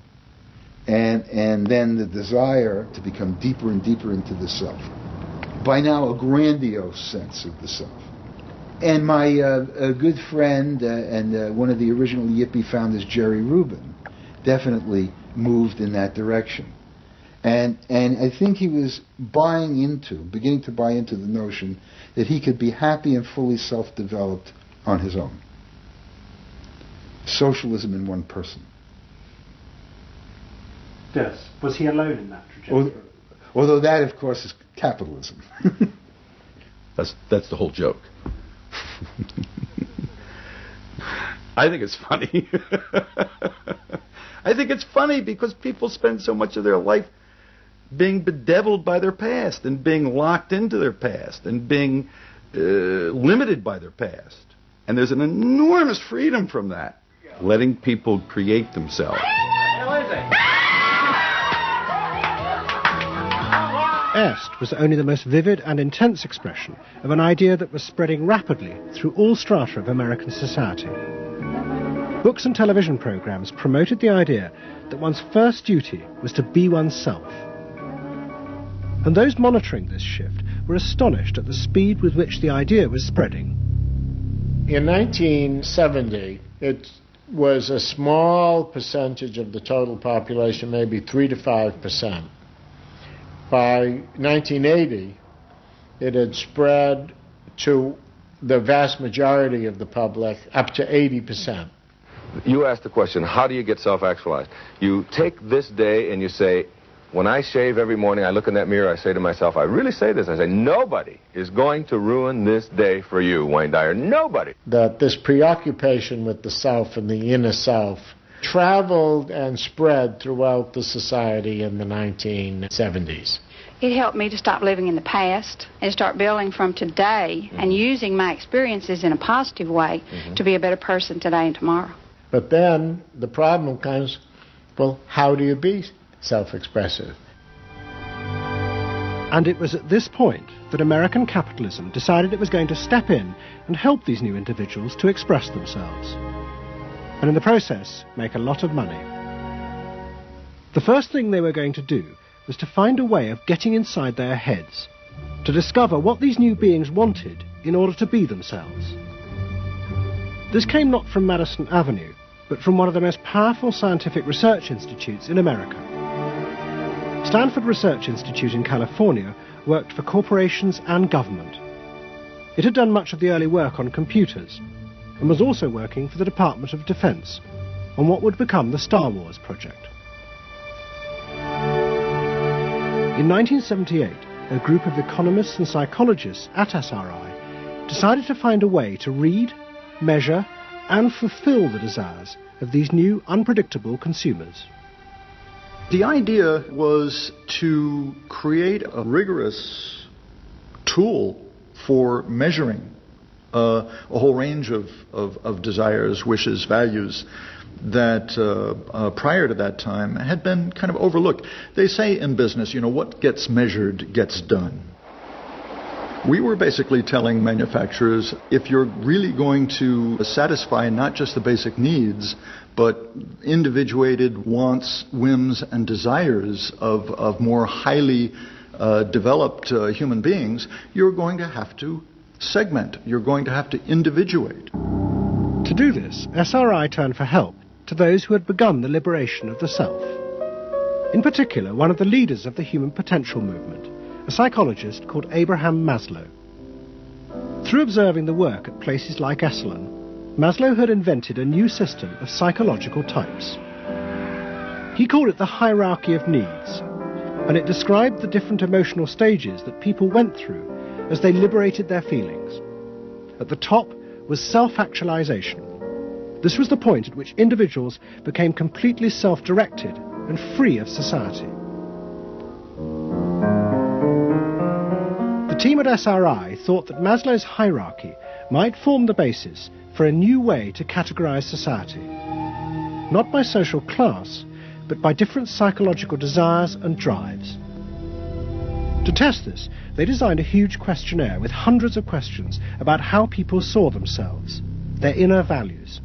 and then the desire to become deeper and deeper into the self. By now, a grandiose sense of the self. And my a good friend and one of the original Yippie founders, Jerry Rubin, definitely moved in that direction. And I think he was beginning to buy into the notion that he could be happy and fully self-developed on his own. Socialism in one person. Yes. Was he alone in that trajectory? Although that, of course, is capitalism. That's the whole joke. I think it's funny. I think it's funny because people spend so much of their life being bedeviled by their past and being locked into their past and being limited by their past. And there's an enormous freedom from that. Letting people create themselves. Est was only the most vivid and intense expression of an idea that was spreading rapidly through all strata of American society. Books and television programs promoted the idea that one's first duty was to be oneself. And those monitoring this shift were astonished at the speed with which the idea was spreading. In 1970, it was a small percentage of the total population, maybe 3 to 5%. By 1980, it had spread to the vast majority of the public, up to 80%. You asked the question, how do you get self-actualized? You take this day and you say, when I shave every morning, I look in that mirror, I say to myself, I really say this, I say, nobody is going to ruin this day for you, Wayne Dyer, nobody. That this preoccupation with the self and the inner self traveled and spread throughout the society in the 1970s. It helped me to stop living in the past and start building from today and using my experiences in a positive way to be a better person today and tomorrow. But then the problem comes, well, how do you be self-expressive? And it was at this point that American capitalism decided it was going to step in and help these new individuals to express themselves. And in the process, make a lot of money. The first thing they were going to do was to find a way of getting inside their heads, to discover what these new beings wanted in order to be themselves. This came not from Madison Avenue, but from one of the most powerful scientific research institutes in America. Stanford Research Institute in California worked for corporations and government. It had done much of the early work on computers, and was also working for the Department of Defense on what would become the Star Wars project. In 1978, a group of economists and psychologists at SRI decided to find a way to read, measure, and fulfill the desires of these new, unpredictable consumers. The idea was to create a rigorous tool for measuring a whole range of desires, wishes, values that prior to that time had been kind of overlooked. They say in business, you know, what gets measured gets done. We were basically telling manufacturers, if you're really going to satisfy not just the basic needs, but individuated wants, whims, and desires of more highly developed human beings, you're going to have to segment. You're going to have to individuate. To do this, SRI turned for help to those who had begun the liberation of the self. In particular, one of the leaders of the human potential movement, a psychologist called Abraham Maslow. Through observing the work at places like Esalen, Maslow had invented a new system of psychological types. He called it the hierarchy of needs, and it described the different emotional stages that people went through as they liberated their feelings. At the top was self-actualization. This was the point at which individuals became completely self-directed and free of society. The team at SRI thought that Maslow's hierarchy might form the basis for a new way to categorize society, not by social class, but by different psychological desires and drives. To test this, they designed a huge questionnaire with hundreds of questions about how people saw themselves, their inner values.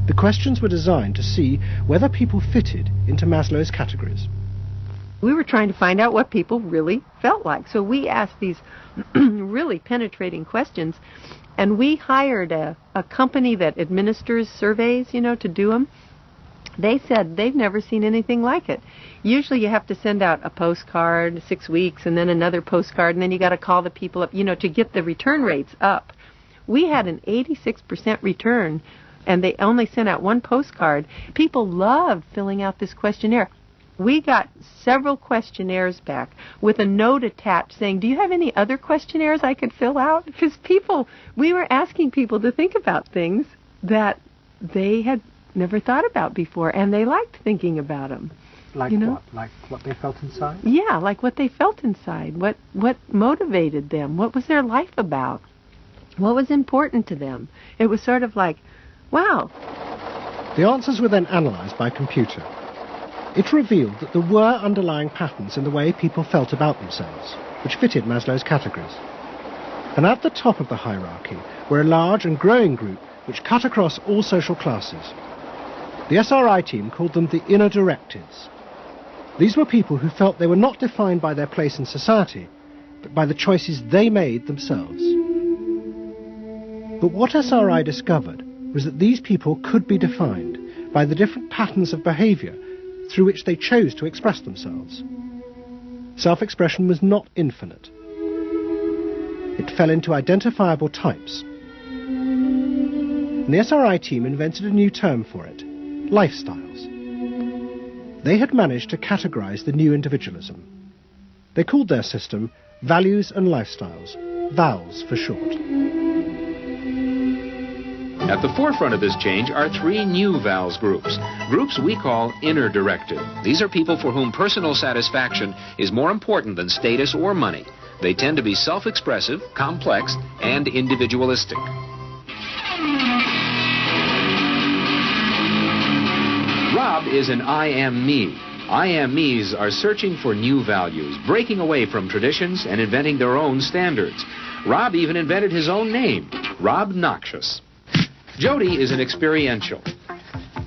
The questions were designed to see whether people fitted into Maslow's categories. We were trying to find out what people really felt like. So we asked these really penetrating questions, and we hired a company that administers surveys, you know, to do them. They said they've never seen anything like it. Usually you have to send out a postcard 6 weeks and then another postcard, and then you got to call the people up, you know, to get the return rates up. We had an 86% return, and they only sent out one postcard. People loved filling out this questionnaire. We got several questionnaires back with a note attached saying, do you have any other questionnaires I could fill out? Because we were asking people to think about things that they had never thought about before, and they liked thinking about them. Like you know? what? Like what they felt inside? Yeah, like what they felt inside. What motivated them? What was their life about? What was important to them? It was sort of like, wow. The answers were then analysed by computer. It revealed that there were underlying patterns in the way people felt about themselves, which fitted Maslow's categories. And at the top of the hierarchy were a large and growing group which cut across all social classes. The SRI team called them the inner directives. These were people who felt they were not defined by their place in society, but by the choices they made themselves. But what SRI discovered was that these people could be defined by the different patterns of behaviour through which they chose to express themselves. Self-expression was not infinite. It fell into identifiable types. And the SRI team invented a new term for it: lifestyles. They had managed to categorize the new individualism. They called their system Values and Lifestyles, VALS for short. At the forefront of this change are 3 new VALS groups we call inner directive. These are people for whom personal satisfaction is more important than status or money. They tend to be self-expressive, complex, and individualistic. Rob is an I am me. I am me's are searching for new values, breaking away from traditions and inventing their own standards. Rob even invented his own name, Rob Noxious. Jody is an experiential.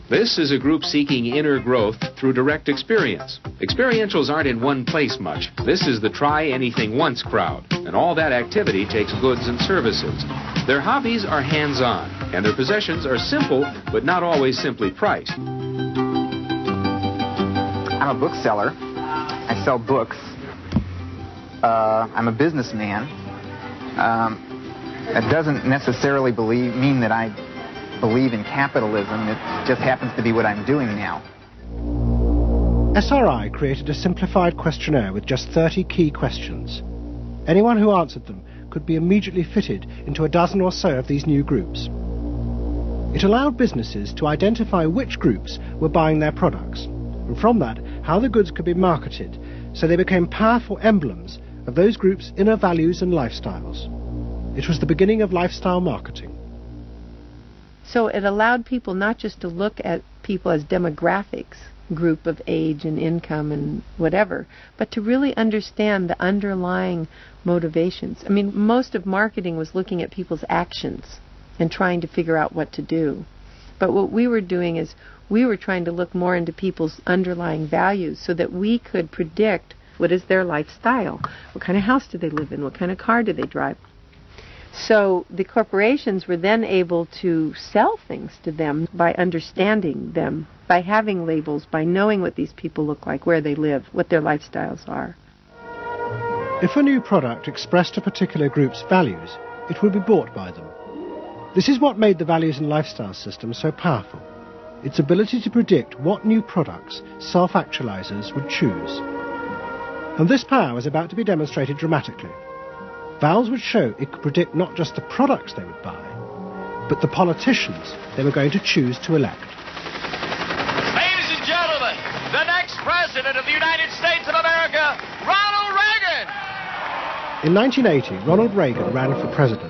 This is a group seeking inner growth through direct experience. Experientials aren't in one place much. This is the try-anything-once crowd, and all that activity takes goods and services. Their hobbies are hands-on, and their possessions are simple, but not always simply priced. I'm a bookseller. I sell books. I'm a businessman. That doesn't necessarily mean that I believe in capitalism. It just happens to be what I'm doing now. SRI created a simplified questionnaire with just 30 key questions. Anyone who answered them could be immediately fitted into a dozen or so of these new groups. It allowed businesses to identify which groups were buying their products, and from that, how the goods could be marketed, so they became powerful emblems of those groups' inner values and lifestyles. It was the beginning of lifestyle marketing. So it allowed people not just to look at people as demographics, group of age and income and whatever, but to really understand the underlying motivations. I mean, most of marketing was looking at people's actions and trying to figure out what to do. But what we were doing is we were trying to look more into people's underlying values so that we could predict what is their lifestyle, what kind of house do they live in, what kind of car do they drive. So the corporations were then able to sell things to them by understanding them, by having labels, by knowing what these people look like, where they live, what their lifestyles are. If a new product expressed a particular group's values, it would be bought by them. This is what made the values and lifestyle system so powerful: its ability to predict what new products self-actualizers would choose. And this power was about to be demonstrated dramatically. VALS would show it could predict not just the products they would buy, but the politicians they were going to choose to elect. Ladies and gentlemen, the next President of the United States of America, Ronald Reagan! In 1980, Ronald Reagan ran for president.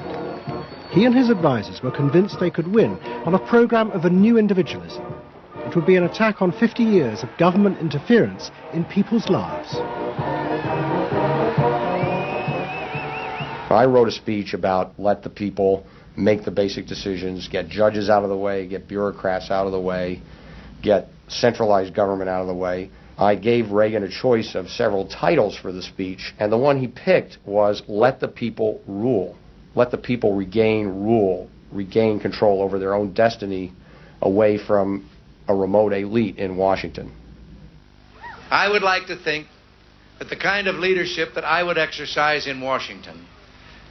He and his advisors were convinced they could win on a program of a new individualism. It would be an attack on 50 years of government interference in people's lives. I wrote a speech about let the people make the basic decisions, get judges out of the way, get bureaucrats out of the way, get centralized government out of the way. I gave Reagan a choice of several titles for the speech, and the one he picked was let the people rule. Let the people regain rule, regain control over their own destiny away from a remote elite in Washington. I would like to think that the kind of leadership that I would exercise in Washington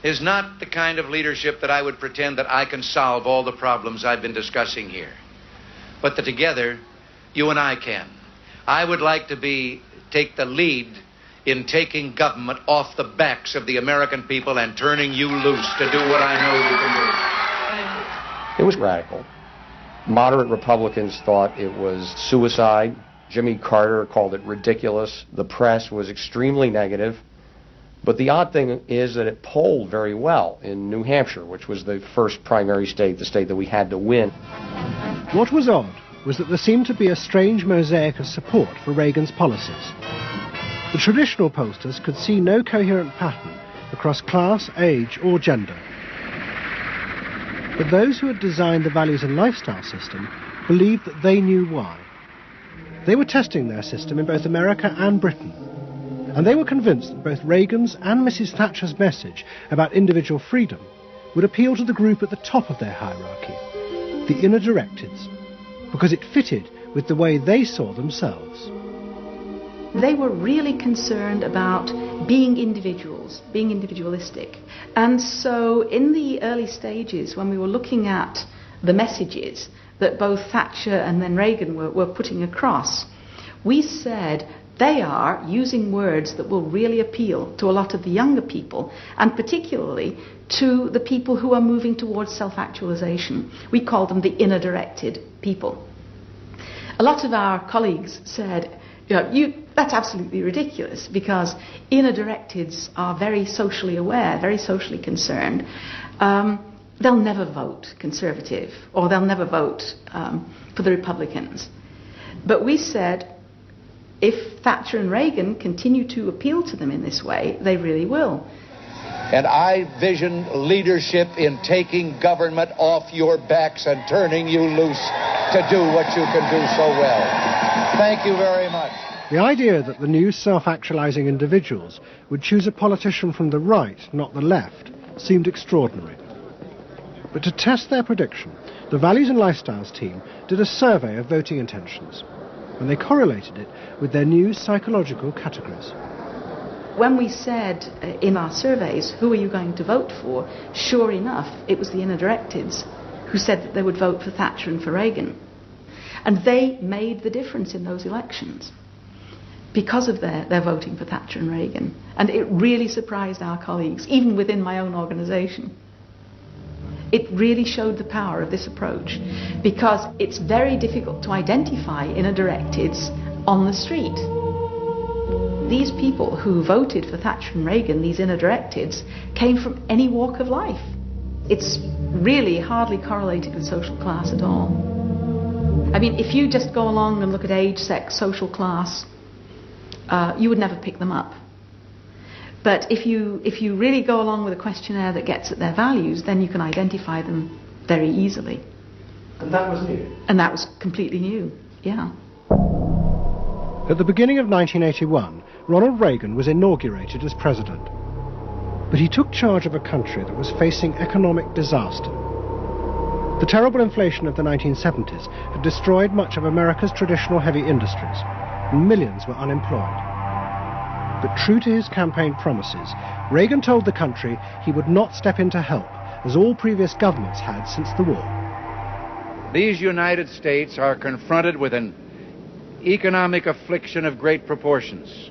is not the kind of leadership that I would pretend that I can solve all the problems I've been discussing here, but that together you and I can. I would like to take the lead in taking government off the backs of the American people and turning you loose to do what I know you can do. It was radical. Moderate Republicans thought it was suicide. Jimmy Carter called it ridiculous. The press was extremely negative. But the odd thing is that it polled very well in New Hampshire, which was the first primary state, the state that we had to win. What was odd was that there seemed to be a strange mosaic of support for Reagan's policies. The traditional pollsters could see no coherent pattern across class, age, or gender. But those who had designed the values and lifestyle system believed that they knew why. They were testing their system in both America and Britain. And they were convinced that both Reagan's and Mrs. Thatcher's message about individual freedom would appeal to the group at the top of their hierarchy, the inner directeds, because it fitted with the way they saw themselves. They were really concerned about being individuals, being individualistic. And so in the early stages, when we were looking at the messages that both Thatcher and then Reagan were putting across, we said they are using words that will really appeal to a lot of the younger people, and particularly to the people who are moving towards self-actualization. We call them the inner-directed people. A lot of our colleagues said, that's absolutely ridiculous, because inner-directeds are very socially aware, very socially concerned. They'll never vote Conservative, or they'll never vote for the Republicans. But we said, if Thatcher and Reagan continue to appeal to them in this way, they really will. And I vision leadership in taking government off your backs and turning you loose to do what you can do so well. Thank you very much. The idea that the new self-actualizing individuals would choose a politician from the right, not the left, seemed extraordinary. But to test their prediction, the Values and Lifestyles team did a survey of voting intentions, and they correlated it with their new psychological categories. When we said in our surveys, who are you going to vote for, sure enough, it was the inner-directeds who said that they would vote for Thatcher and for Reagan. And they made the difference in those elections because of their voting for Thatcher and Reagan. And it really surprised our colleagues, even within my own organisation. It really showed the power of this approach, because it's very difficult to identify inner-directeds on the street. These people who voted for Thatcher and Reagan, these inner-directeds, came from any walk of life. It's really hardly correlated with social class at all. I mean, if you just go along and look at age, sex, social class, you would never pick them up. But if you really go along with a questionnaire that gets at their values, then you can identify them very easily. And that was new? And that was completely new, yeah. At the beginning of 1981, Ronald Reagan was inaugurated as president. But he took charge of a country that was facing economic disaster. The terrible inflation of the 1970s had destroyed much of America's traditional heavy industries, and millions were unemployed. But true to his campaign promises, Reagan told the country he would not step in to help, as all previous governments had since the war. These United States are confronted with an economic affliction of great proportions.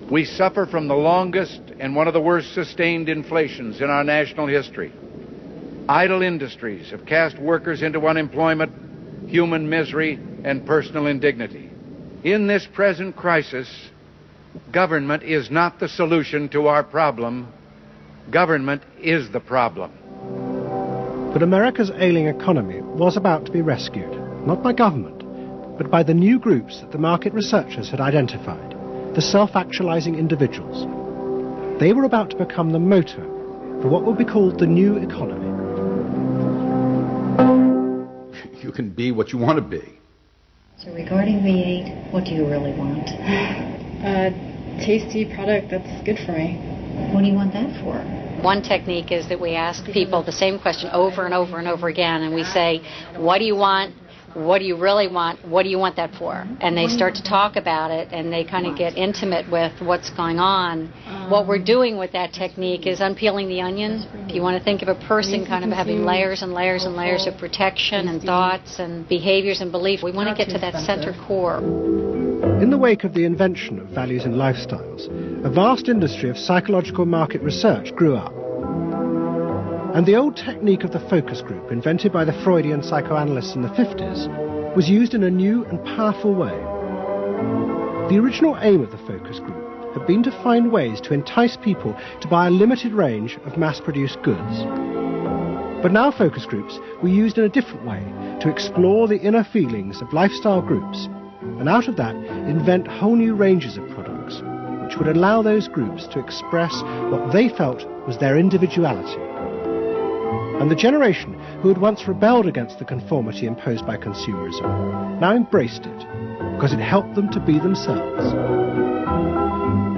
We suffer from the longest and one of the worst sustained inflations in our national history. Idle industries have cast workers into unemployment, human misery, and personal indignity. In this present crisis, government is not the solution to our problem. Government is the problem. But America's ailing economy was about to be rescued, not by government, but by the new groups that the market researchers had identified, the self-actualizing individuals. They were about to become the motor for what would be called the new economy. You can be what you want to be. So regarding V8, what do you really want? A tasty product that's good for me. What do you want that for? One technique is that we ask people the same question over and over and over again, and we say, what do you want? What do you really want? What do you want that for? And they start to talk about it, and they kind of get intimate with what's going on. What we're doing with that technique is unpeeling the onion. If you want to think of a person kind of having layers and layers and layers of protection and thoughts and behaviors and beliefs, we want to get to that center core. In the wake of the invention of values and lifestyles, a vast industry of psychological market research grew up. And the old technique of the focus group, invented by the Freudian psychoanalysts in the 50s, was used in a new and powerful way. The original aim of the focus group had been to find ways to entice people to buy a limited range of mass-produced goods. But now focus groups were used in a different way to explore the inner feelings of lifestyle groups, and out of that invent whole new ranges of products, which would allow those groups to express what they felt was their individuality. And the generation who had once rebelled against the conformity imposed by consumerism now embraced it, because it helped them to be themselves.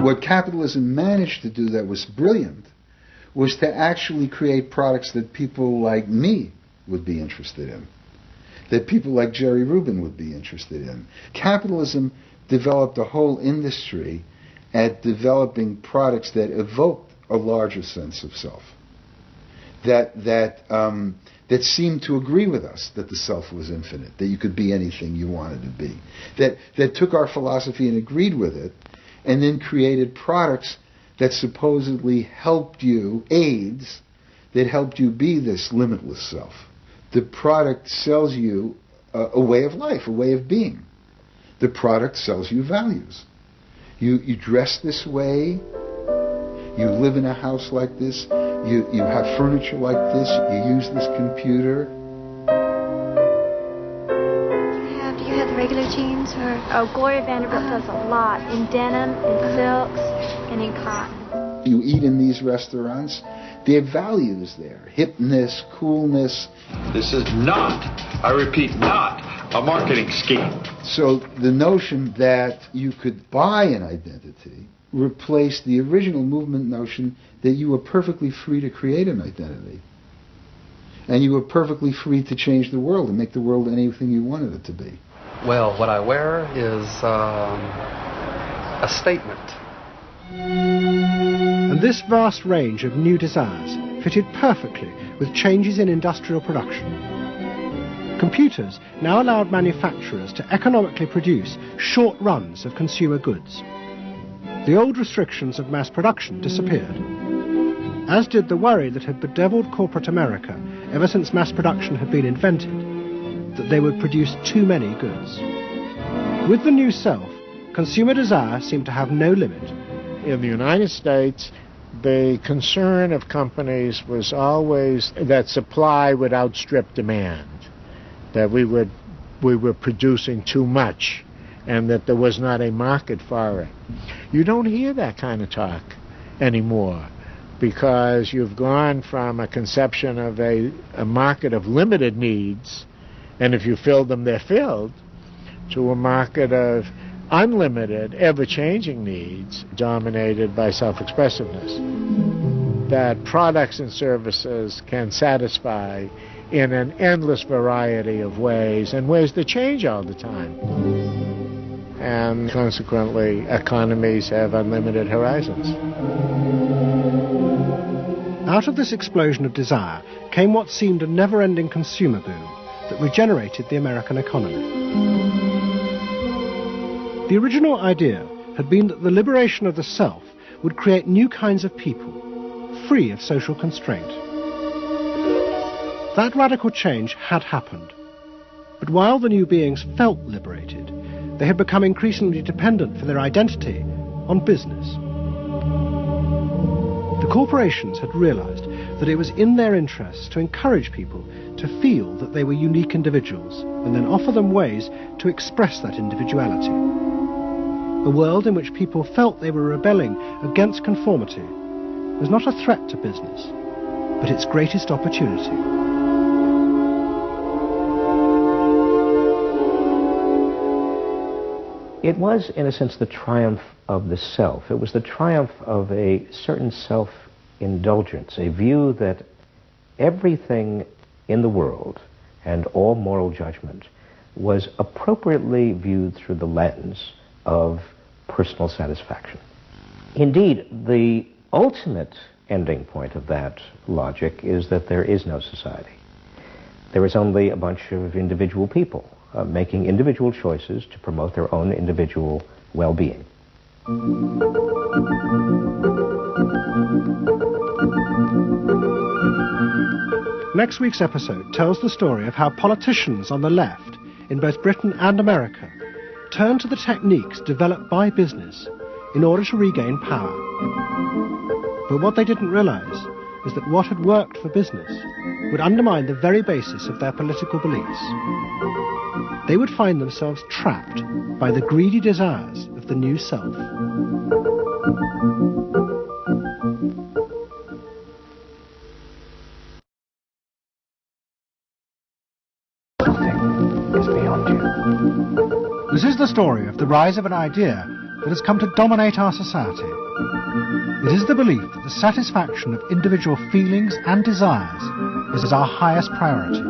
What capitalism managed to do that was brilliant was to actually create products that people like me would be interested in, that people like Jerry Rubin would be interested in. Capitalism developed a whole industry at developing products that evoked a larger sense of self, that seemed to agree with us that the self was infinite, that you could be anything you wanted to be, that took our philosophy and agreed with it, and then created products that supposedly helped you, aids, that helped you be this limitless self. The product sells you a way of life, a way of being. The product sells you values. You dress this way, you live in a house like this, you have furniture like this, you use this computer. Do you have the regular jeans or? Oh, Gloria Vanderbilt does a lot in denim, in silks, and in cotton. You eat in these restaurants, there are values there. Hipness, coolness. This is not, I repeat, not a marketing scheme. So the notion that you could buy an identity replaced the original movement notion that you were perfectly free to create an identity. And you were perfectly free to change the world and make the world anything you wanted it to be. Well, what I wear is a statement. And this vast range of new desires fitted perfectly with changes in industrial production. Computers now allowed manufacturers to economically produce short runs of consumer goods. The old restrictions of mass production disappeared, as did the worry that had bedeviled corporate America ever since mass production had been invented, that they would produce too many goods. With the new self, consumer desire seemed to have no limit. In the United States, the concern of companies was always that supply would outstrip demand, that we were producing too much, and that there was not a market for it. You don't hear that kind of talk anymore, because you've gone from a conception of a market of limited needs, and if you fill them, they're filled, to a market of unlimited, ever-changing needs dominated by self-expressiveness, that products and services can satisfy in an endless variety of ways, and ways that change all the time. And consequently, economies have unlimited horizons. Out of this explosion of desire came what seemed a never-ending consumer boom that regenerated the American economy. The original idea had been that the liberation of the self would create new kinds of people, free of social constraint. That radical change had happened, but while the new beings felt liberated, they had become increasingly dependent for their identity on business. The corporations had realized that it was in their interests to encourage people to feel that they were unique individuals and then offer them ways to express that individuality. A world in which people felt they were rebelling against conformity was not a threat to business, but its greatest opportunity. It was, in a sense, the triumph of the self. It was the triumph of a certain self-indulgence, a view that everything in the world and all moral judgment was appropriately viewed through the lens of personal satisfaction. Indeed, the ultimate ending point of that logic is that there is no society. There is only a bunch of individual people making individual choices to promote their own individual well-being. Next week's episode tells the story of how politicians on the left, in both Britain and America, turned to the techniques developed by business in order to regain power. But what they didn't realize is that what had worked for business would undermine the very basis of their political beliefs. They would find themselves trapped by the greedy desires of the new self. Nothing is beyond you. This is the story of the rise of an idea that has come to dominate our society. It is the belief that the satisfaction of individual feelings and desires is our highest priority.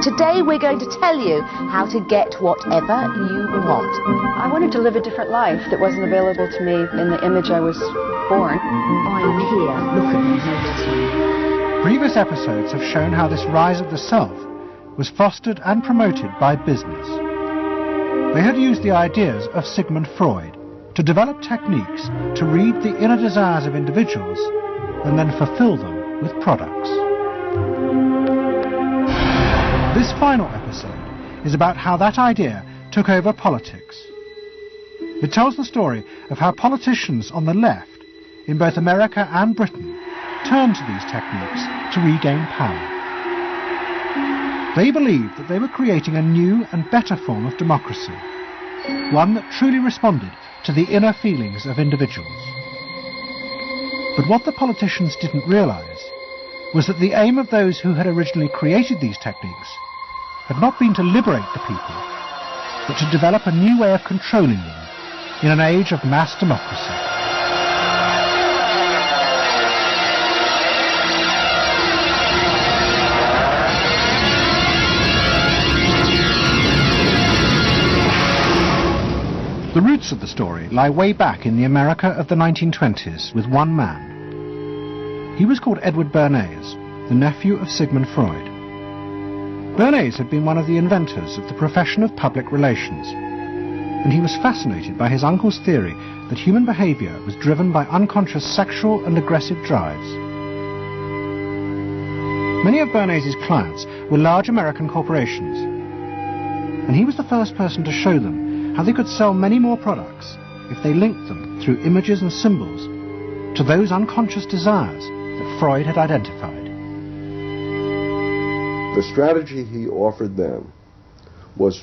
Today we're going to tell you how to get whatever you want. I wanted to live a different life that wasn't available to me in the image I was born. I'm here. Look at me. Notice me. Previous episodes have shown how this rise of the self was fostered and promoted by business. They had used the ideas of Sigmund Freud to develop techniques to read the inner desires of individuals and then fulfill them with products. This final episode is about how that idea took over politics. It tells the story of how politicians on the left, in both America and Britain, turned to these techniques to regain power. They believed that they were creating a new and better form of democracy, one that truly responded to the inner feelings of individuals. But what the politicians didn't realize was that the aim of those who had originally created these techniques had not been to liberate the people, but to develop a new way of controlling them in an age of mass democracy. The roots of the story lie way back in the America of the 1920s with one man. He was called Edward Bernays, the nephew of Sigmund Freud. Bernays had been one of the inventors of the profession of public relations, and he was fascinated by his uncle's theory that human behavior was driven by unconscious sexual and aggressive drives. Many of Bernays' clients were large American corporations, and he was the first person to show them how they could sell many more products if they linked them through images and symbols to those unconscious desires that Freud had identified. The strategy he offered them was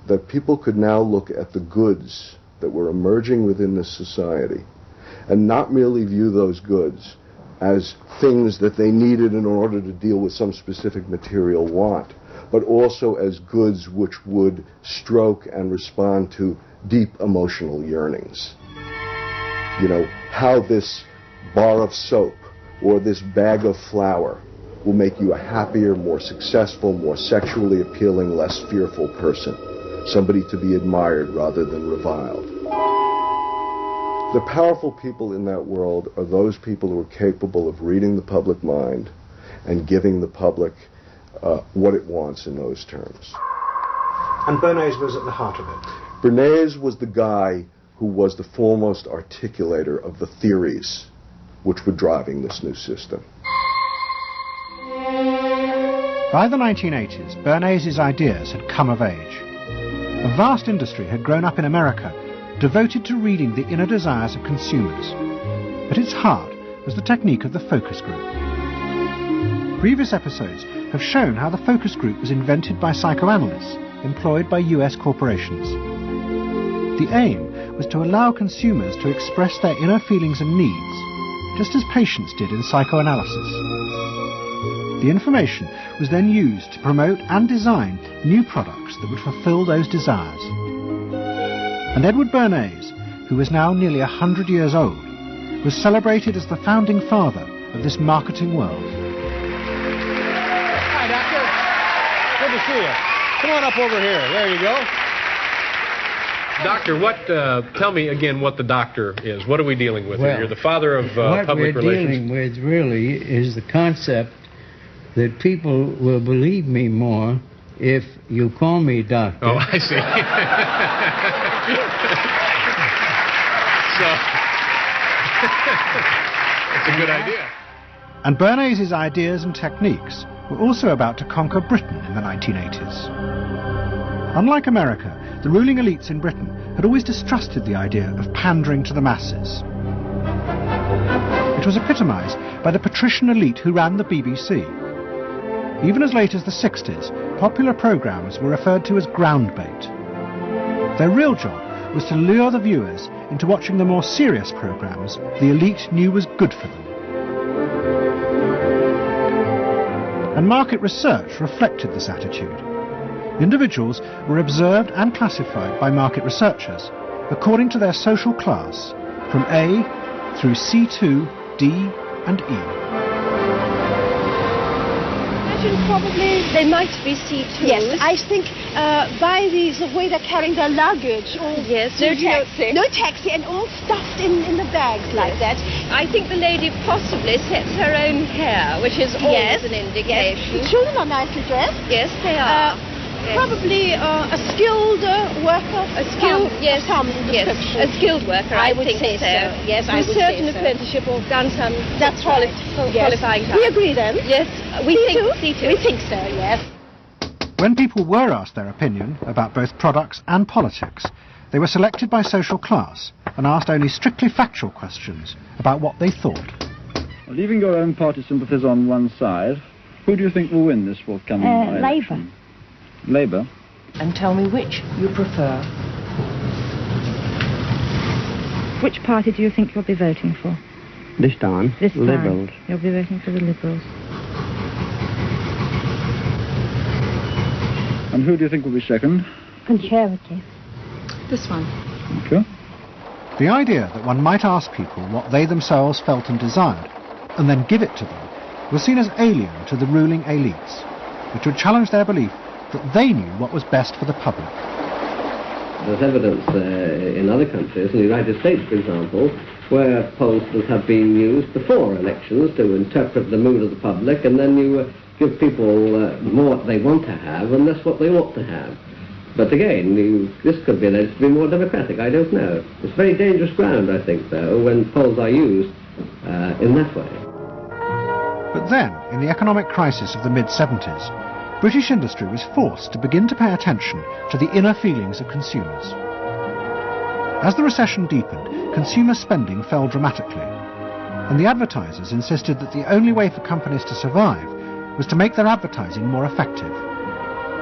that people could now look at the goods that were emerging within this society and not merely view those goods as things that they needed in order to deal with some specific material want, but also as goods which would stroke and respond to deep emotional yearnings. You know, how this bar of soap or this bag of flour will make you a happier, more successful, more sexually appealing, less fearful person. Somebody to be admired rather than reviled. The powerful people in that world are those people who are capable of reading the public mind and giving the public what it wants in those terms. And Bernays was at the heart of it. Bernays was the guy who was the foremost articulator of the theories which were driving this new system. By the 1980s, Bernays' ideas had come of age. A vast industry had grown up in America, devoted to reading the inner desires of consumers. At its heart was the technique of the focus group. Previous episodes have shown how the focus group was invented by psychoanalysts employed by US corporations. The aim was to allow consumers to express their inner feelings and needs, just as patients did in psychoanalysis. The information was then used to promote and design new products that would fulfill those desires. And Edward Bernays, who was now nearly 100 years old, was celebrated as the founding father of this marketing world. Hi, Doctor. Good to see you. Come on up over here. There you go. Doctor, tell me again what the doctor is. What are we dealing with here? You're the father of public relations. What we're dealing with really is the concept that people will believe me more if you call me doctor. Oh, I see. That's a good idea. And Bernays' ideas and techniques were also about to conquer Britain in the 1980s. Unlike America, the ruling elites in Britain had always distrusted the idea of pandering to the masses. It was epitomised by the patrician elite who ran the BBC. Even as late as the 60s, popular programmes were referred to as ground bait. Their real job was to lure the viewers into watching the more serious programmes the elite knew was good for them. And market research reflected this attitude. Individuals were observed and classified by market researchers according to their social class, from A through C2, D and E. Probably they might be C2s. Yes, I think by the way they're carrying their luggage, all no taxi, and all stuffed in the bags like that. I think the lady possibly sets her own hair, which is always an indication. The children are nicely dressed. Yes, they are. Probably a skilled worker. A skilled, yes, a skilled worker. I would say so. Yes, I would say so. Certain apprenticeship or done some. That's qualifying time. We agree then. Yes, we think C2. We think so. Yes. When people were asked their opinion about both products and politics, they were selected by social class and asked only strictly factual questions about what they thought. Leaving your own party sympathies on one side, who do you think will win this forthcoming election? Labour. Labour. And tell me which you prefer. Which party do you think you'll be voting for? This time, Liberals. You'll be voting for the Liberals. And who do you think will be second? Conservative. This one. Okay. The idea that one might ask people what they themselves felt and desired, and then give it to them, was seen as alien to the ruling elites, which would challenge their belief that they knew what was best for the public. There's evidence in other countries, in the United States, for example, where pollsters have been used before elections to interpret the mood of the public, and then you give people more what they want to have and less what they ought to have. But again, this could be alleged to be more democratic, I don't know. It's very dangerous ground, I think, though, when polls are used in that way. But then, in the economic crisis of the mid-70s, British industry was forced to begin to pay attention to the inner feelings of consumers. As the recession deepened, consumer spending fell dramatically, and the advertisers insisted that the only way for companies to survive was to make their advertising more effective.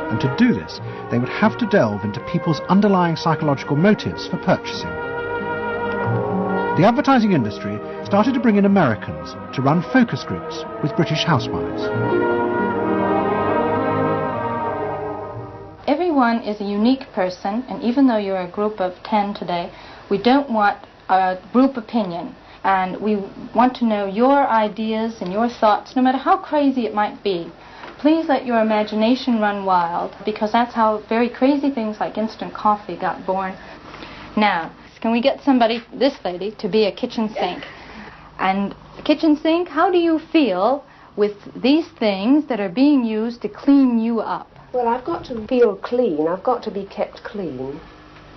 And to do this, they would have to delve into people's underlying psychological motives for purchasing. The advertising industry started to bring in Americans to run focus groups with British housewives. Everyone is a unique person, and even though you're a group of 10 today, we don't want a group opinion. And we want to know your ideas and your thoughts, no matter how crazy it might be. Please let your imagination run wild, because that's how very crazy things like instant coffee got born. Now, can we get somebody, this lady, to be a kitchen sink? And a kitchen sink, how do you feel with these things that are being used to clean you up? Well, I've got to feel clean. I've got to be kept clean.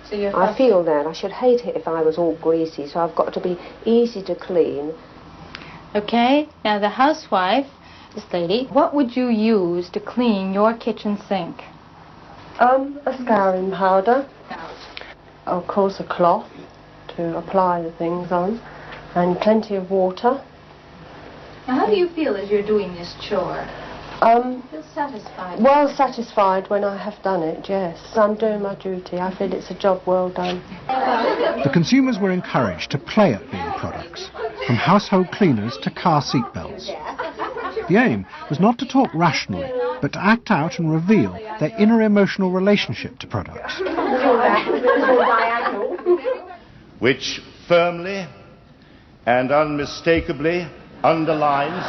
So you're I feel that. I should hate it if I was all greasy, so I've got to be easy to clean. Okay, now the housewife, this lady, what would you use to clean your kitchen sink? A scouring powder. Of course, a cloth to apply the things on, and plenty of water. Now, how do you feel as you're doing this chore? Feel satisfied? Well satisfied when I have done it, yes. I'm doing my duty. I feel it's a job well done. The consumers were encouraged to play at being products, from household cleaners to car seat belts. The aim was not to talk rationally, but to act out and reveal their inner emotional relationship to products. Which firmly and unmistakably underlines.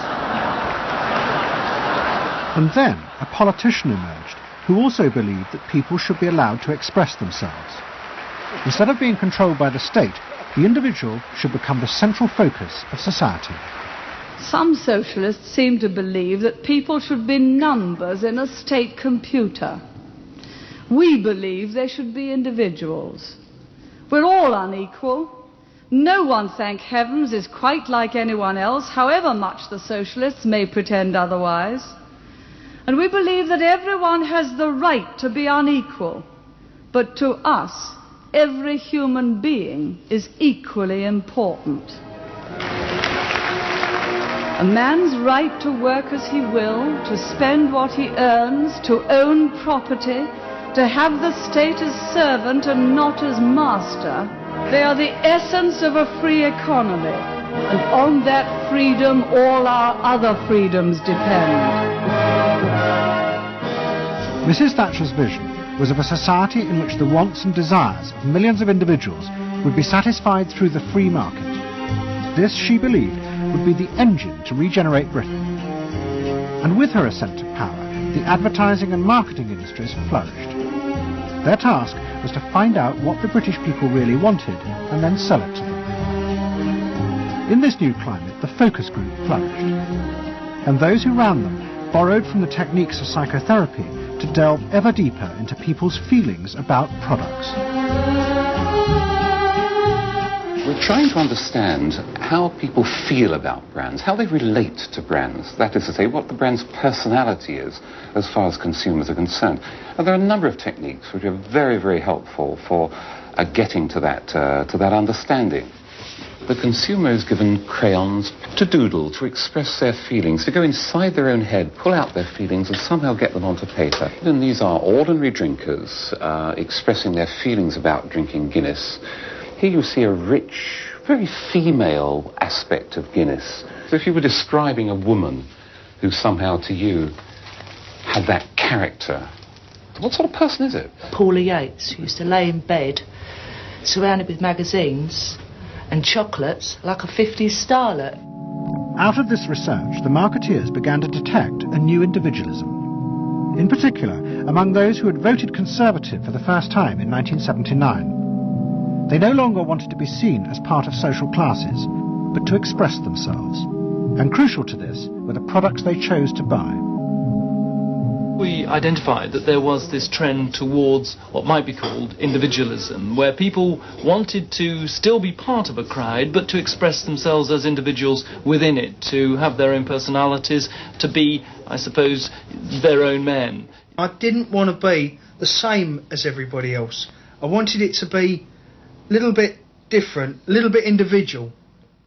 And then a politician emerged who also believed that people should be allowed to express themselves. Instead of being controlled by the state, the individual should become the central focus of society. Some socialists seem to believe that people should be numbers in a state computer. We believe they should be individuals. We're all unequal. No one, thank heavens, is quite like anyone else, however much the socialists may pretend otherwise. And we believe that everyone has the right to be unequal. But to us, every human being is equally important. A man's right to work as he will, to spend what he earns, to own property, to have the state as servant and not as master, they are the essence of a free economy. And on that freedom, all our other freedoms depend. Mrs. Thatcher's vision was of a society in which the wants and desires of millions of individuals would be satisfied through the free market. This, she believed, would be the engine to regenerate Britain. And with her ascent to power, the advertising and marketing industries flourished. Their task was to find out what the British people really wanted and then sell it to them. In this new climate, the focus group flourished. And those who ran them borrowed from the techniques of psychotherapy to delve ever deeper into people's feelings about products. We're trying to understand how people feel about brands, how they relate to brands. That is to say, what the brand's personality is as far as consumers are concerned. And there are a number of techniques which are very, very helpful for getting to that understanding. The consumer is given crayons to doodle, to express their feelings, to go inside their own head, pull out their feelings and somehow get them onto paper. And these are ordinary drinkers expressing their feelings about drinking Guinness. Here you see a rich, very female aspect of Guinness. So if you were describing a woman who somehow to you had that character, what sort of person is it? Paula Yates, who used to lay in bed, surrounded with magazines and chocolates like a 50s starlet. Out of this research, the marketeers began to detect a new individualism. In particular, among those who had voted Conservative for the first time in 1979. They no longer wanted to be seen as part of social classes, but to express themselves. And crucial to this were the products they chose to buy. We identified that there was this trend towards what might be called individualism, where people wanted to still be part of a crowd, but to express themselves as individuals within it, to have their own personalities, to be, I suppose, their own men. I didn't want to be the same as everybody else. I wanted it to be a little bit different, a little bit individual.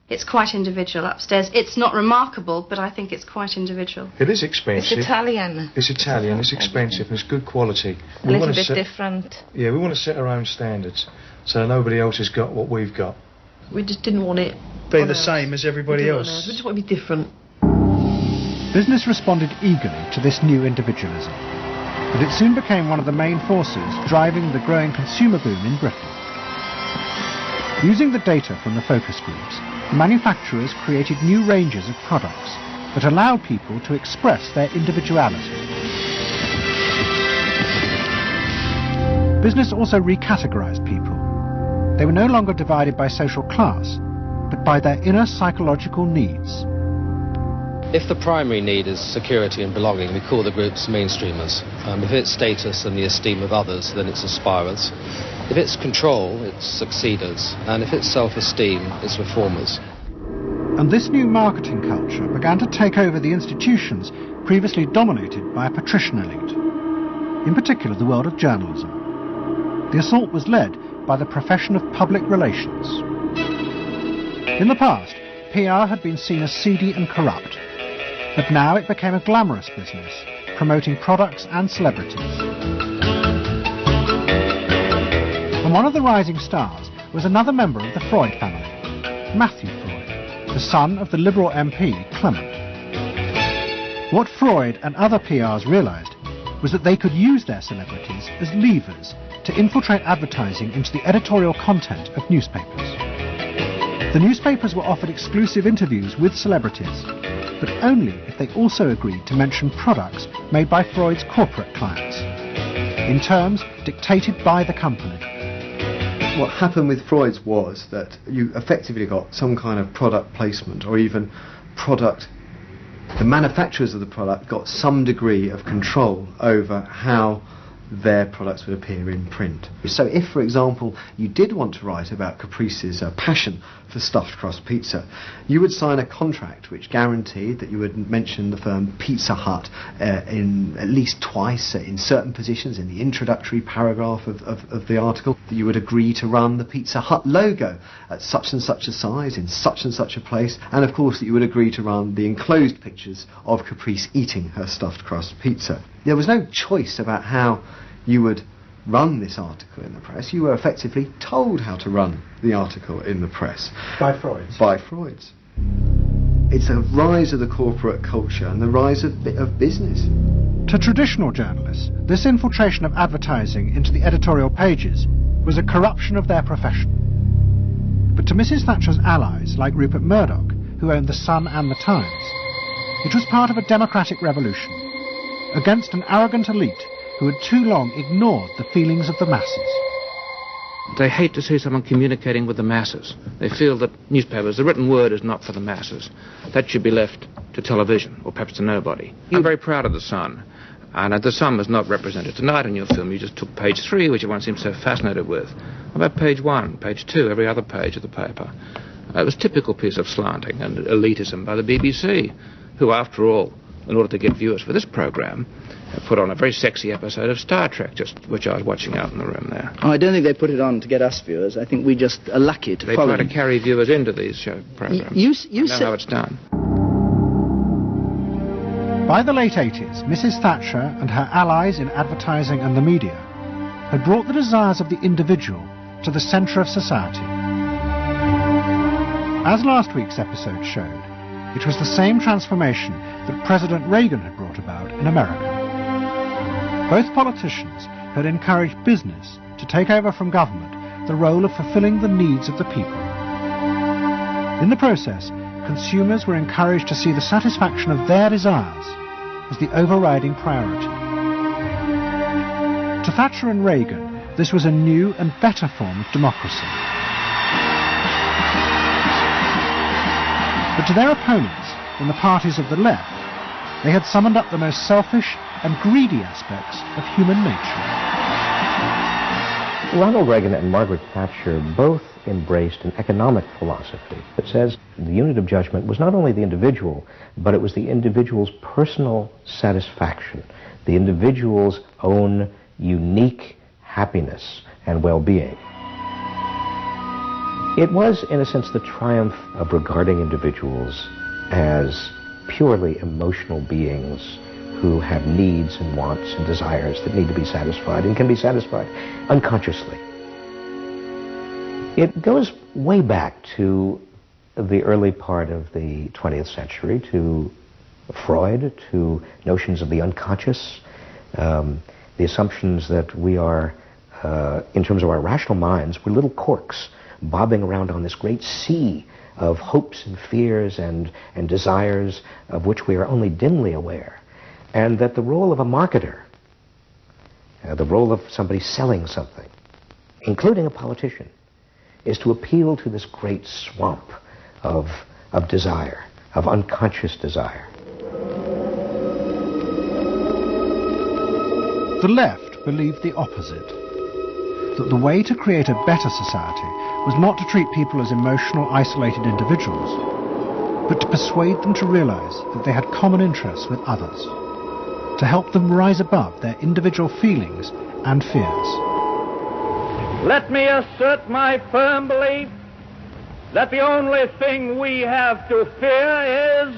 It's quite individual upstairs. It's not remarkable, but I think it's quite individual. It is expensive. It's Italian. It's Italian, it's expensive, and it's good quality. A little bit different. Yeah, we want to set our own standards, so nobody else has got what we've got. We just didn't want it be the same as everybody else. We just want to be different. Business responded eagerly to this new individualism, but it soon became one of the main forces driving the growing consumer boom in Britain. Using the data from the focus groups, manufacturers created new ranges of products that allowed people to express their individuality. Business also recategorized people. They were no longer divided by social class, but by their inner psychological needs. If the primary need is security and belonging, we call the groups mainstreamers. If it's status and the esteem of others, then it's aspirers. If it's control, it's succeeders. And if it's self-esteem, it's reformers. And this new marketing culture began to take over the institutions previously dominated by a patrician elite, in particular the world of journalism. The assault was led by the profession of public relations. In the past, PR had been seen as seedy and corrupt, but now it became a glamorous business, promoting products and celebrities. And one of the rising stars was another member of the Freud family, Matthew Freud, the son of the Liberal MP Clement. What Freud and other PRs realised was that they could use their celebrities as levers to infiltrate advertising into the editorial content of newspapers. The newspapers were offered exclusive interviews with celebrities, but only if they also agreed to mention products made by Freud's corporate clients, in terms dictated by the company. What happened with Freud's was that you effectively got some kind of product placement, or even the manufacturers of the product got some degree of control over how their products would appear in print. So if, for example, you did want to write about Caprice's passion for stuffed crust pizza, you would sign a contract which guaranteed that you would mention the firm Pizza Hut in at least twice in certain positions in the introductory paragraph of the article, that you would agree to run the Pizza Hut logo at such and such a size in such and such a place, and of course that you would agree to run the enclosed pictures of Caprice eating her stuffed crust pizza. There was no choice about how you would run this article in the press. You were effectively told how to run the article in the press. By Freud's? By Freud's. It's a rise of the corporate culture and the rise of business. To traditional journalists, this infiltration of advertising into the editorial pages was a corruption of their profession. But to Mrs. Thatcher's allies, like Rupert Murdoch, who owned The Sun and The Times, it was part of a democratic revolution against an arrogant elite who had too long ignored the feelings of the masses. They hate to see someone communicating with the masses. They feel that newspapers, the written word is not for the masses. That should be left to television, or perhaps to nobody. I'm very proud of The Sun. And The Sun was not represented tonight in your film. You just took page 3, which everyone seems so fascinated with. What about page 1, page 2, every other page of the paper? It was a typical piece of slanting and elitism by the BBC, who, after all, in order to get viewers for this programme, put on a very sexy episode of Star Trek, which I was watching out in the room there. Oh, I don't think they put it on to get us viewers. I think we just are lucky to follow. They try to carry viewers into these show programmes. You know how it's done. By the late 80s, Mrs. Thatcher and her allies in advertising and the media had brought the desires of the individual to the centre of society. As last week's episode showed, it was the same transformation that President Reagan had brought about in America. Both politicians had encouraged business to take over from government the role of fulfilling the needs of the people. In the process, consumers were encouraged to see the satisfaction of their desires as the overriding priority. To Thatcher and Reagan, this was a new and better form of democracy. But to their opponents in the parties of the left, they had summoned up the most selfish and greedy aspects of human nature. Ronald Reagan and Margaret Thatcher both embraced an economic philosophy that says the unit of judgment was not only the individual, but it was the individual's personal satisfaction, the individual's own unique happiness and well-being. It was, in a sense, the triumph of regarding individuals as purely emotional beings who have needs and wants and desires that need to be satisfied and can be satisfied unconsciously. It goes way back to the early part of the 20th century, to Freud, to notions of the unconscious, the assumptions that we are, in terms of our rational minds, we're little corks bobbing around on this great sea of hopes and fears and desires of which we are only dimly aware. And that the role of a marketer, the role of somebody selling something, including a politician, is to appeal to this great swamp of desire, of unconscious desire. The left believed the opposite, that the way to create a better society was not to treat people as emotional, isolated individuals, but to persuade them to realize that they had common interests with others, to help them rise above their individual feelings and fears. Let me assert my firm belief that the only thing we have to fear is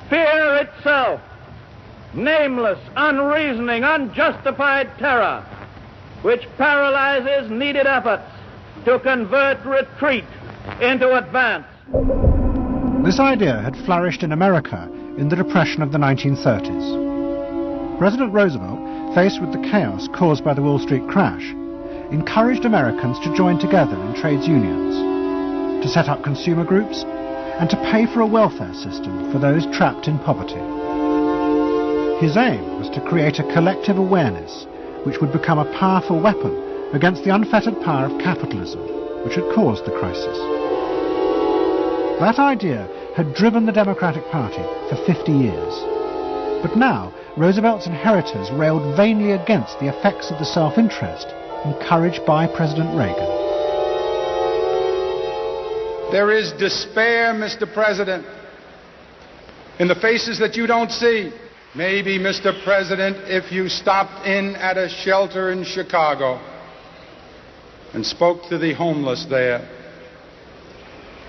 fear itself. Nameless, unreasoning, unjustified terror, which paralyzes needed efforts to convert retreat into advance. This idea had flourished in America in the Depression of the 1930s. President Roosevelt, faced with the chaos caused by the Wall Street crash, encouraged Americans to join together in trades unions, to set up consumer groups, and to pay for a welfare system for those trapped in poverty. His aim was to create a collective awareness which would become a powerful weapon against the unfettered power of capitalism, which had caused the crisis. That idea had driven the Democratic Party for 50 years. But now, Roosevelt's inheritors railed vainly against the effects of the self-interest encouraged by President Reagan. There is despair, Mr. President, in the faces that you don't see. Maybe, Mr. President, if you stopped in at a shelter in Chicago and spoke to the homeless there.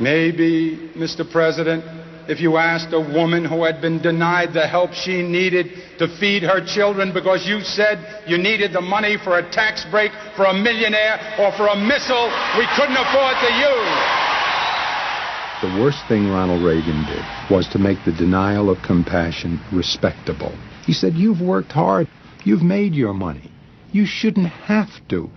Maybe, Mr. President, if you asked a woman who had been denied the help she needed to feed her children because you said you needed the money for a tax break for a millionaire or for a missile we couldn't afford to use. The worst thing Ronald Reagan did was to make the denial of compassion respectable. He said, you've worked hard, you've made your money. You shouldn't have to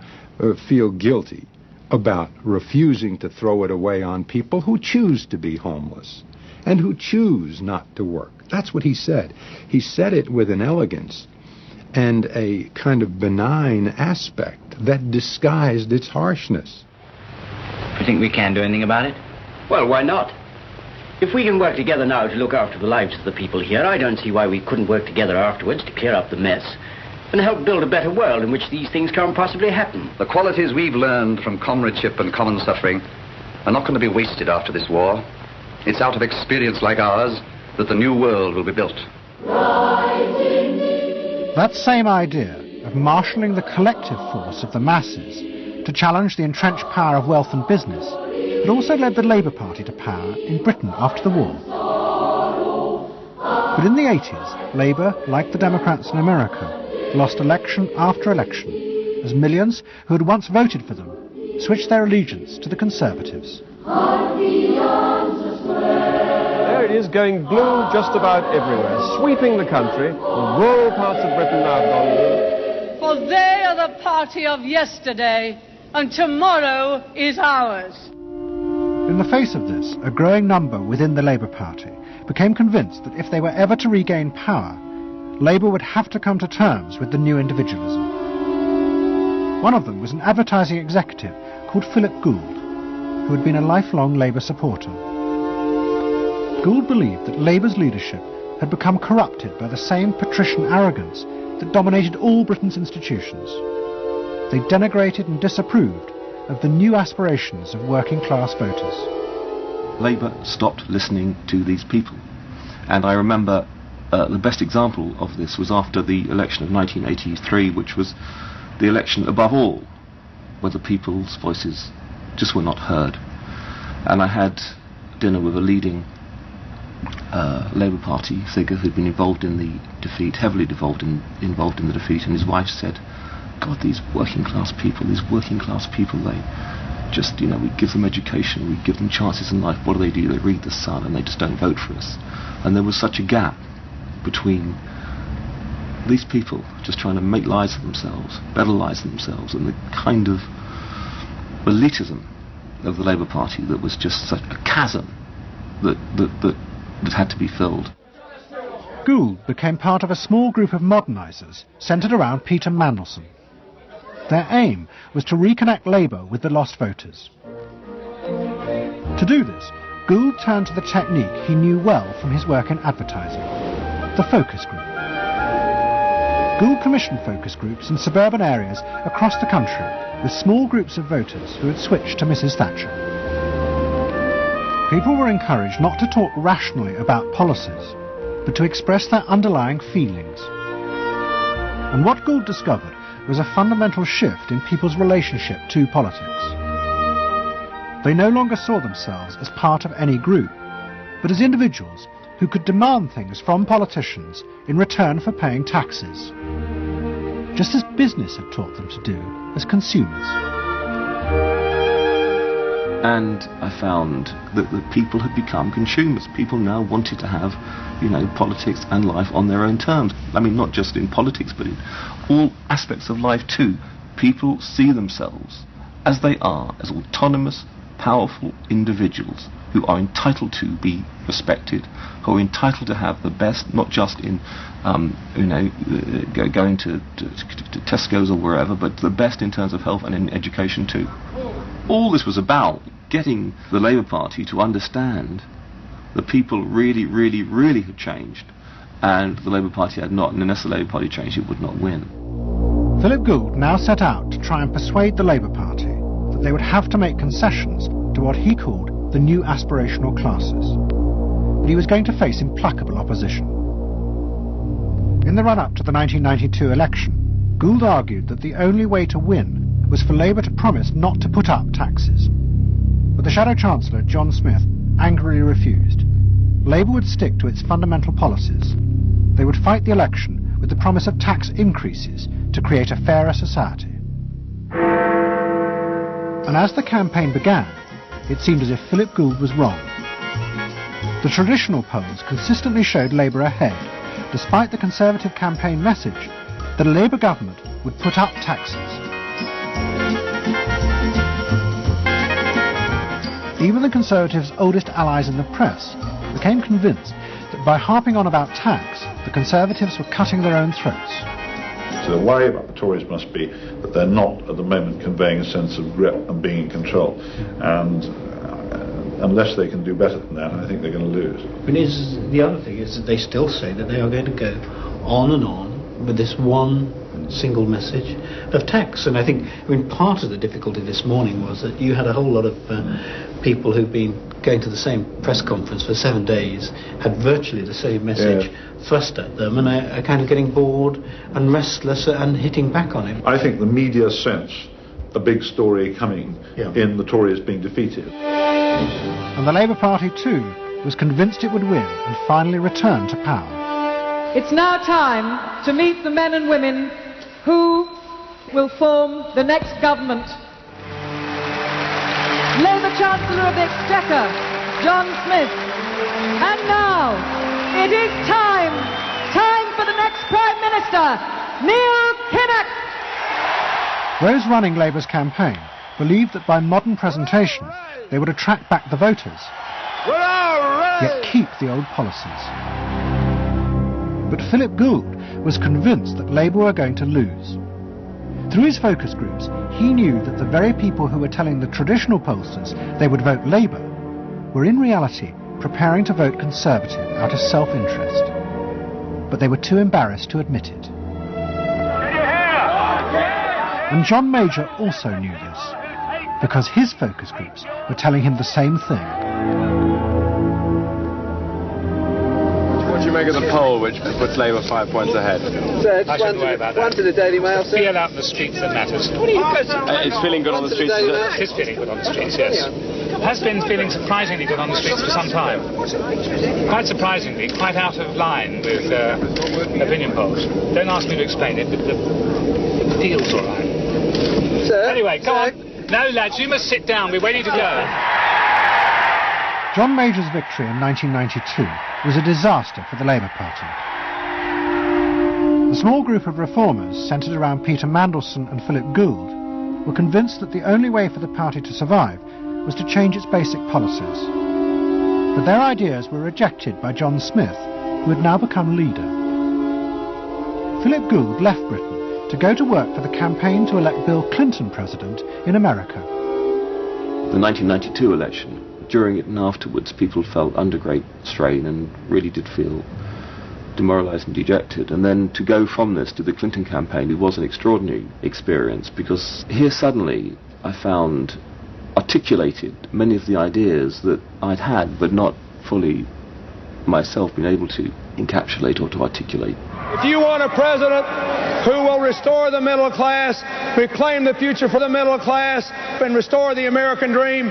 feel guilty about refusing to throw it away on people who choose to be homeless and who choose not to work. That's what he said. He said it with an elegance and a kind of benign aspect that disguised its harshness. You think we can do anything about it? Well, why not? If we can work together now to look after the lives of the people here, I don't see why we couldn't work together afterwards to clear up the mess and help build a better world in which these things can't possibly happen. The qualities we've learned from comradeship and common suffering are not going to be wasted after this war. It's out of experience like ours that the new world will be built. That same idea of marshalling the collective force of the masses to challenge the entrenched power of wealth and business had also led the Labour Party to power in Britain after the war. But in the 80s, Labour, like the Democrats in America, lost election after election as millions who had once voted for them switched their allegiance to the Conservatives. There it is, going blue just about everywhere, sweeping the country, the rural parts of Britain now have gone blue. For they are the party of yesterday, and tomorrow is ours. In the face of this, a growing number within the Labour Party became convinced that if they were ever to regain power, Labour would have to come to terms with the new individualism. One of them was an advertising executive called Philip Gould, who had been a lifelong Labour supporter. Gould believed that Labour's leadership had become corrupted by the same patrician arrogance that dominated all Britain's institutions. They denigrated and disapproved of the new aspirations of working-class voters. Labour stopped listening to these people. And I remember the best example of this was after the election of 1983, which was the election above all, where the people's voices just were not heard. And I had dinner with a leading Labour Party figure who'd been involved in the defeat, heavily involved in the defeat, and his wife said, God, these working class people, they just, we give them education, we give them chances in life, what do? They read The Sun and they just don't vote for us. And there was such a gap between these people just trying to make lives for themselves, better lives for themselves, and the kind of elitism of the Labour Party that was just such a chasm that had to be filled. Gould became part of a small group of modernisers centred around Peter Mandelson. Their aim was to reconnect Labour with the lost voters. To do this, Gould turned to the technique he knew well from his work in advertising, the focus group. Gould commissioned focus groups in suburban areas across the country with small groups of voters who had switched to Mrs. Thatcher. People were encouraged not to talk rationally about policies, but to express their underlying feelings. And what Gould discovered was a fundamental shift in people's relationship to politics. They no longer saw themselves as part of any group, but as individuals who could demand things from politicians in return for paying taxes, just as business had taught them to do as consumers. And I found that the people had become consumers. People now wanted to have, politics and life on their own terms. I mean, not just in politics, but in all aspects of life too. People see themselves as they are, as autonomous, powerful individuals who are entitled to be respected, who are entitled to have the best, not just in, going to Tesco's or wherever, but the best in terms of health and in education too. All this was about getting the Labour Party to understand that people really, really, really had changed, and the Labour Party had not, and unless the Labour Party changed, it would not win. Philip Gould now set out to try and persuade the Labour Party that they would have to make concessions to what he called the new aspirational classes, but he was going to face implacable opposition. In the run-up to the 1992 election, Gould argued that the only way to win was for Labour to promise not to put up taxes. But the Shadow Chancellor, John Smith, angrily refused. Labour would stick to its fundamental policies. They would fight the election with the promise of tax increases to create a fairer society. And as the campaign began, it seemed as if Philip Gould was wrong. The traditional polls consistently showed Labour ahead, despite the Conservative campaign message that a Labour government would put up taxes. Even the Conservatives' oldest allies in the press became convinced that by harping on about tax, the Conservatives were cutting their own throats. So the worry about the Tories must be that they're not at the moment conveying a sense of grip and being in control. And unless they can do better than that, I think they're going to lose. The other thing is that they still say that they are going to go on and on with this one single message of tax. And I think, part of the difficulty this morning was that you had a whole lot of people who've been going to the same press conference for 7 days, had virtually the same message thrust at them, and are kind of getting bored and restless and hitting back on it. I think the media sense a big story coming in the Tories being defeated. And the Labour Party too was convinced it would win and finally return to power. It's now time to meet the men and women who will form the next government. Labour Chancellor of the Exchequer, John Smith. And now, it is time for the next Prime Minister, Neil Kinnock. Those running Labour's campaign believed that by modern presentation they would attract back the voters, yet keep the old policies. But Philip Gould was convinced that Labour were going to lose. Through his focus groups, he knew that the very people who were telling the traditional pollsters they would vote Labour were in reality preparing to vote Conservative out of self-interest. But they were too embarrassed to admit it. And John Major also knew this, because his focus groups were telling him the same thing. What do you make of the poll which puts Labour 5 points ahead? Sir, it's one to the Daily Mail, sir. Feel out in the streets that matters. It's feeling good on the streets, is it? It is feeling good on the streets, yes. Has been feeling surprisingly good on the streets for some time. Quite surprisingly, quite out of line with opinion polls. Don't ask me to explain it, but the deal's all right. Sir? Anyway, go on. No, lads, you must sit down. We're ready to go. John Major's victory in 1992 was a disaster for the Labour Party. The small group of reformers centred around Peter Mandelson and Philip Gould were convinced that the only way for the party to survive was to change its basic policies. But their ideas were rejected by John Smith, who had now become leader. Philip Gould left Britain to go to work for the campaign to elect Bill Clinton president in America. The 1992 election, during it and afterwards, people felt under great strain and really did feel demoralised and dejected. And then to go from this to the Clinton campaign, it was an extraordinary experience, because here suddenly I found articulated many of the ideas that I'd had but not fully myself been able to encapsulate or to articulate. If you want a president who will restore the middle class, reclaim the future for the middle class, and restore the American dream,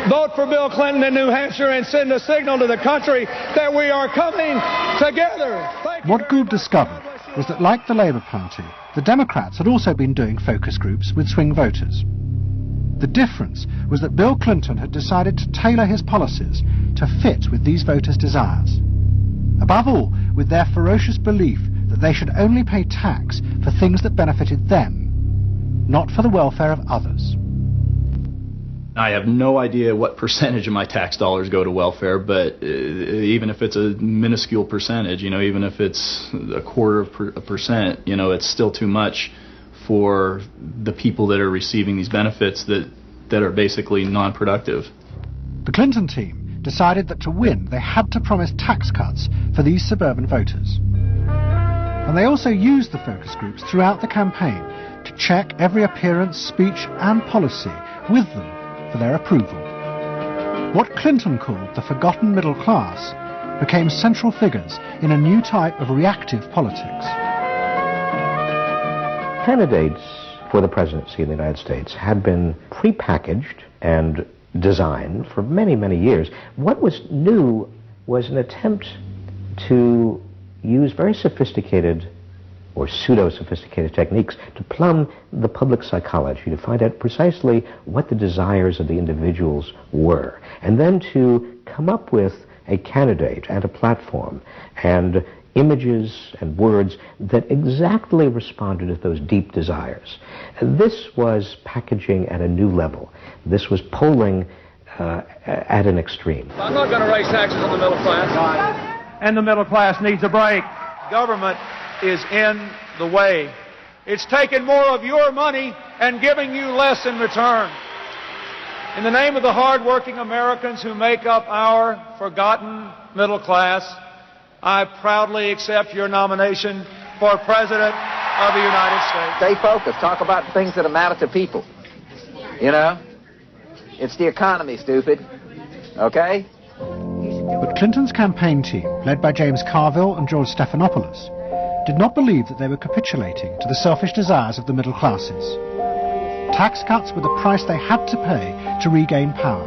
vote for Bill Clinton in New Hampshire and send a signal to the country that we are coming together. What Gould discovered was that, like the Labour Party, the Democrats had also been doing focus groups with swing voters. The difference was that Bill Clinton had decided to tailor his policies to fit with these voters' desires. Above all, with their ferocious belief that they should only pay tax for things that benefited them, not for the welfare of others. I have no idea what percentage of my tax dollars go to welfare, but even if it's a minuscule percentage, even if it's a quarter of a percent, it's still too much for the people that are receiving these benefits that are basically non-productive. The Clinton team decided that to win, they had to promise tax cuts for these suburban voters. And they also used the focus groups throughout the campaign to check every appearance, speech and policy with them for their approval. What Clinton called the forgotten middle class became central figures in a new type of reactive politics. Candidates for the presidency of the United States had been prepackaged and designed for many, many years. What was new was an attempt to use very sophisticated or pseudo-sophisticated techniques to plumb the public psychology, to find out precisely what the desires of the individuals were, and then to come up with a candidate and a platform and images and words that exactly responded to those deep desires. This was packaging at a new level. This was polling at an extreme. I'm not going to raise taxes on the middle class. And the middle class needs a break. Government is in the way. It's taking more of your money and giving you less in return. In the name of the hard-working Americans who make up our forgotten middle class, I proudly accept your nomination for President of the United States. Stay focused. Talk about things that matter to people. It's the economy, stupid. Okay? But Clinton's campaign team, led by James Carville and George Stephanopoulos, did not believe that they were capitulating to the selfish desires of the middle classes. Tax cuts were the price they had to pay to regain power.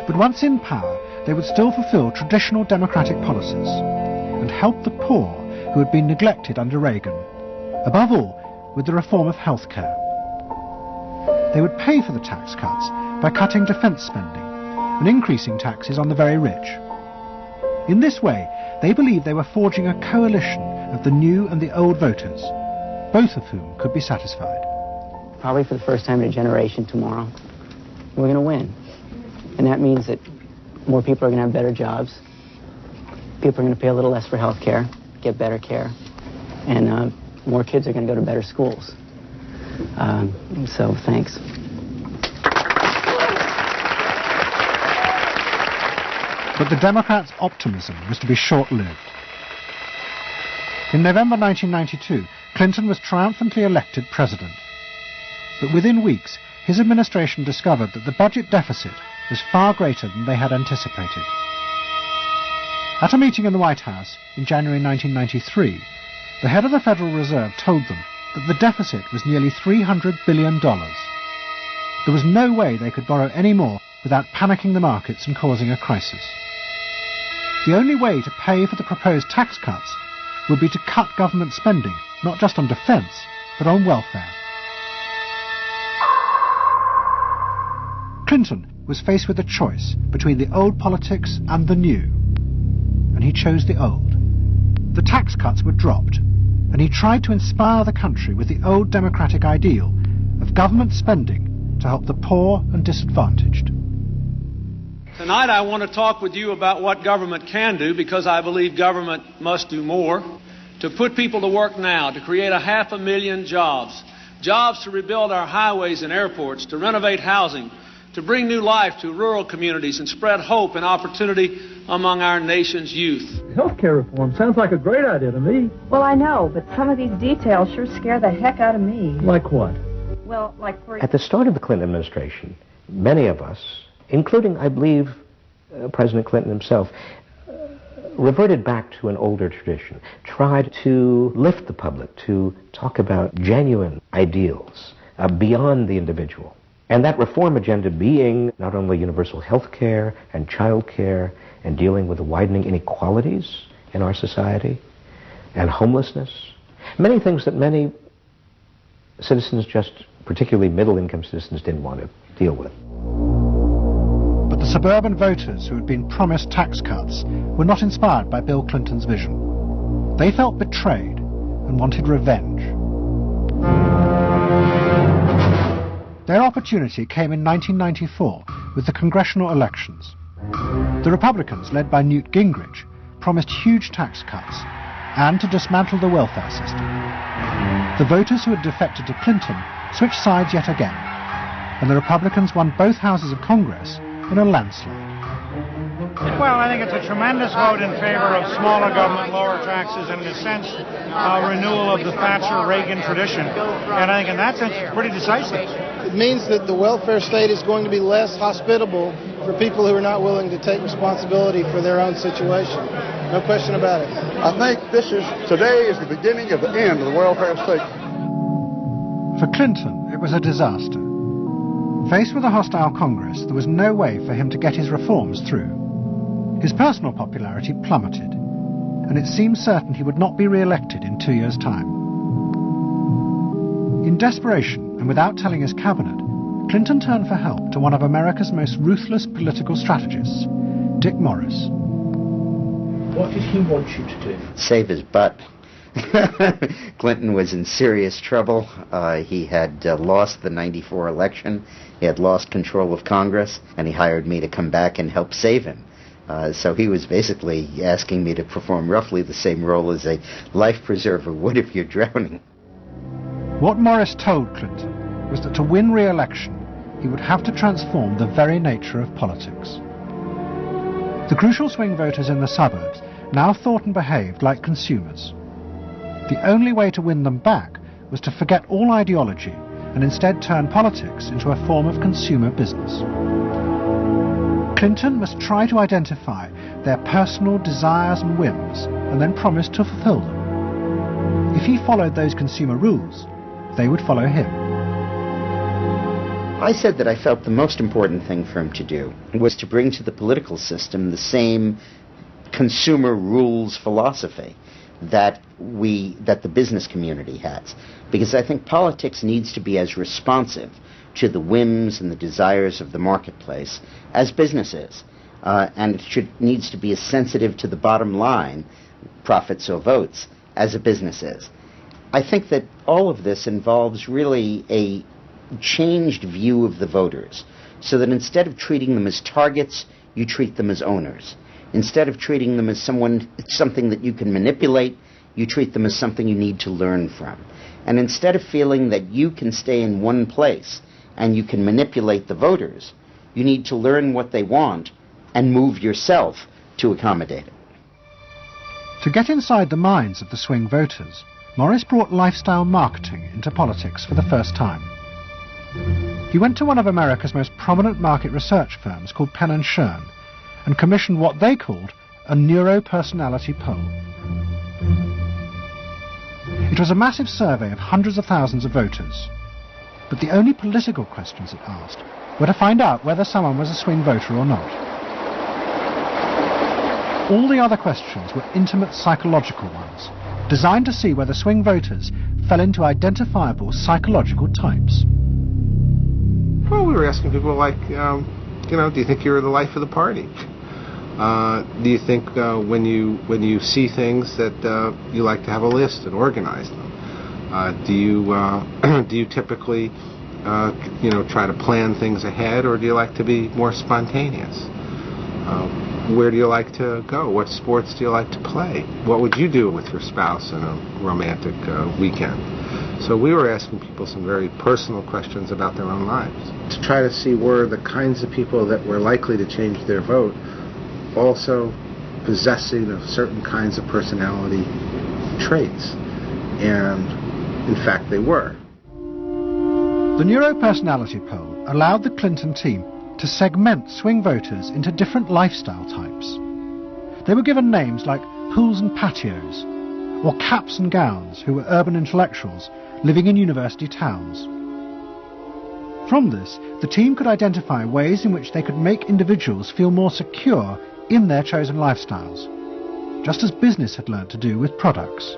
But once in power, they would still fulfill traditional democratic policies and help the poor who had been neglected under Reagan, above all with the reform of health care. They would pay for the tax cuts by cutting defence spending and increasing taxes on the very rich. In this way, they believed they were forging a coalition of the new and the old voters, both of whom could be satisfied. Probably for the first time in a generation tomorrow, we're going to win. And that means that more people are going to have better jobs. People are going to pay a little less for health care, get better care. And more kids are going to go to better schools. So thanks. But the Democrats' optimism was to be short-lived. In November 1992, Clinton was triumphantly elected president. But within weeks, his administration discovered that the budget deficit was far greater than they had anticipated. At a meeting in the White House in January 1993, the head of the Federal Reserve told them that the deficit was nearly $300 billion. There was no way they could borrow any more without panicking the markets and causing a crisis. The only way to pay for the proposed tax cuts would be to cut government spending, not just on defence, but on welfare. Clinton was faced with a choice between the old politics and the new, and he chose the old. The tax cuts were dropped, and he tried to inspire the country with the old democratic ideal of government spending to help the poor and disadvantaged. Tonight I want to talk with you about what government can do, because I believe government must do more. To put people to work now, to create 500,000 jobs. Jobs to rebuild our highways and airports, to renovate housing, to bring new life to rural communities and spread hope and opportunity among our nation's youth. Healthcare reform sounds like a great idea to me. Well, I know, but some of these details sure scare the heck out of me. Like what? Well, like for... At the start of the Clinton administration, many of us, including, I believe, President Clinton himself, reverted back to an older tradition, tried to lift the public, to talk about genuine ideals beyond the individual. And that reform agenda being not only universal health care and child care and dealing with the widening inequalities in our society and homelessness, many things that many citizens, just particularly middle-income citizens, didn't want to deal with. But the suburban voters who had been promised tax cuts were not inspired by Bill Clinton's vision. They felt betrayed and wanted revenge. Their opportunity came in 1994 with the congressional elections. The Republicans, led by Newt Gingrich, promised huge tax cuts and to dismantle the welfare system. The voters who had defected to Clinton switched sides yet again, and the Republicans won both houses of Congress in a landslide. Well, I think it's a tremendous vote in favor of smaller government, lower taxes, and in a sense, a renewal of the Thatcher-Reagan tradition. And I think in that sense, it's pretty decisive. It means that the welfare state is going to be less hospitable for people who are not willing to take responsibility for their own situation. No question about it. I think today is the beginning of the end of the welfare state. For Clinton, it was a disaster. Faced with a hostile Congress, there was no way for him to get his reforms through. His personal popularity plummeted, and it seemed certain he would not be re-elected in 2 years' time. In desperation, and without telling his cabinet, Clinton turned for help to one of America's most ruthless political strategists, Dick Morris. What did he want you to do? Save his butt. Clinton was in serious trouble. He had lost the '94 election. He had lost control of Congress, and he hired me to come back and help save him. So he was basically asking me to perform roughly the same role as a life preserver would if you're drowning. What Morris told Clinton was that to win re-election, he would have to transform the very nature of politics. The crucial swing voters in the suburbs now thought and behaved like consumers. The only way to win them back was to forget all ideology and instead turn politics into a form of consumer business. Clinton must try to identify their personal desires and whims and then promise to fulfill them. If he followed those consumer rules, they would follow him. I said that I felt the most important thing for him to do was to bring to the political system the same consumer rules philosophy that the business community has. Because I think politics needs to be as responsive to the whims and the desires of the marketplace as business is. And it needs to be as sensitive to the bottom line, profits or votes, as a business is. I think that all of this involves really a changed view of the voters, so that instead of treating them as targets, you treat them as owners. Instead of treating them as something that you can manipulate, you treat them as something you need to learn from. And instead of feeling that you can stay in one place and you can manipulate the voters, you need to learn what they want and move yourself to accommodate it. To get inside the minds of the swing voters, Morris brought lifestyle marketing into politics for the first time. He went to one of America's most prominent market research firms called Penn & Schern and commissioned what they called a neuropersonality poll. It was a massive survey of hundreds of thousands of voters, but the only political questions it asked were to find out whether someone was a swing voter or not. All the other questions were intimate psychological ones, designed to see whether swing voters fell into identifiable psychological types. Well, we were asking people like, do you think you're the life of the party? Do you think when you see things that you like to have a list and organize them? Do you typically try to plan things ahead, or do you like to be more spontaneous? Where do you like to go? What sports do you like to play? What would you do with your spouse in a romantic weekend? So we were asking people some very personal questions about their own lives, to try to see were the kinds of people that were likely to change their vote also possessing of certain kinds of personality traits. And in fact they were. The neuropersonality poll allowed the Clinton team to segment swing voters into different lifestyle types. They were given names like pools and patios, or caps and gowns, who were urban intellectuals living in university towns. From this, the team could identify ways in which they could make individuals feel more secure in their chosen lifestyles, just as business had learnt to do with products.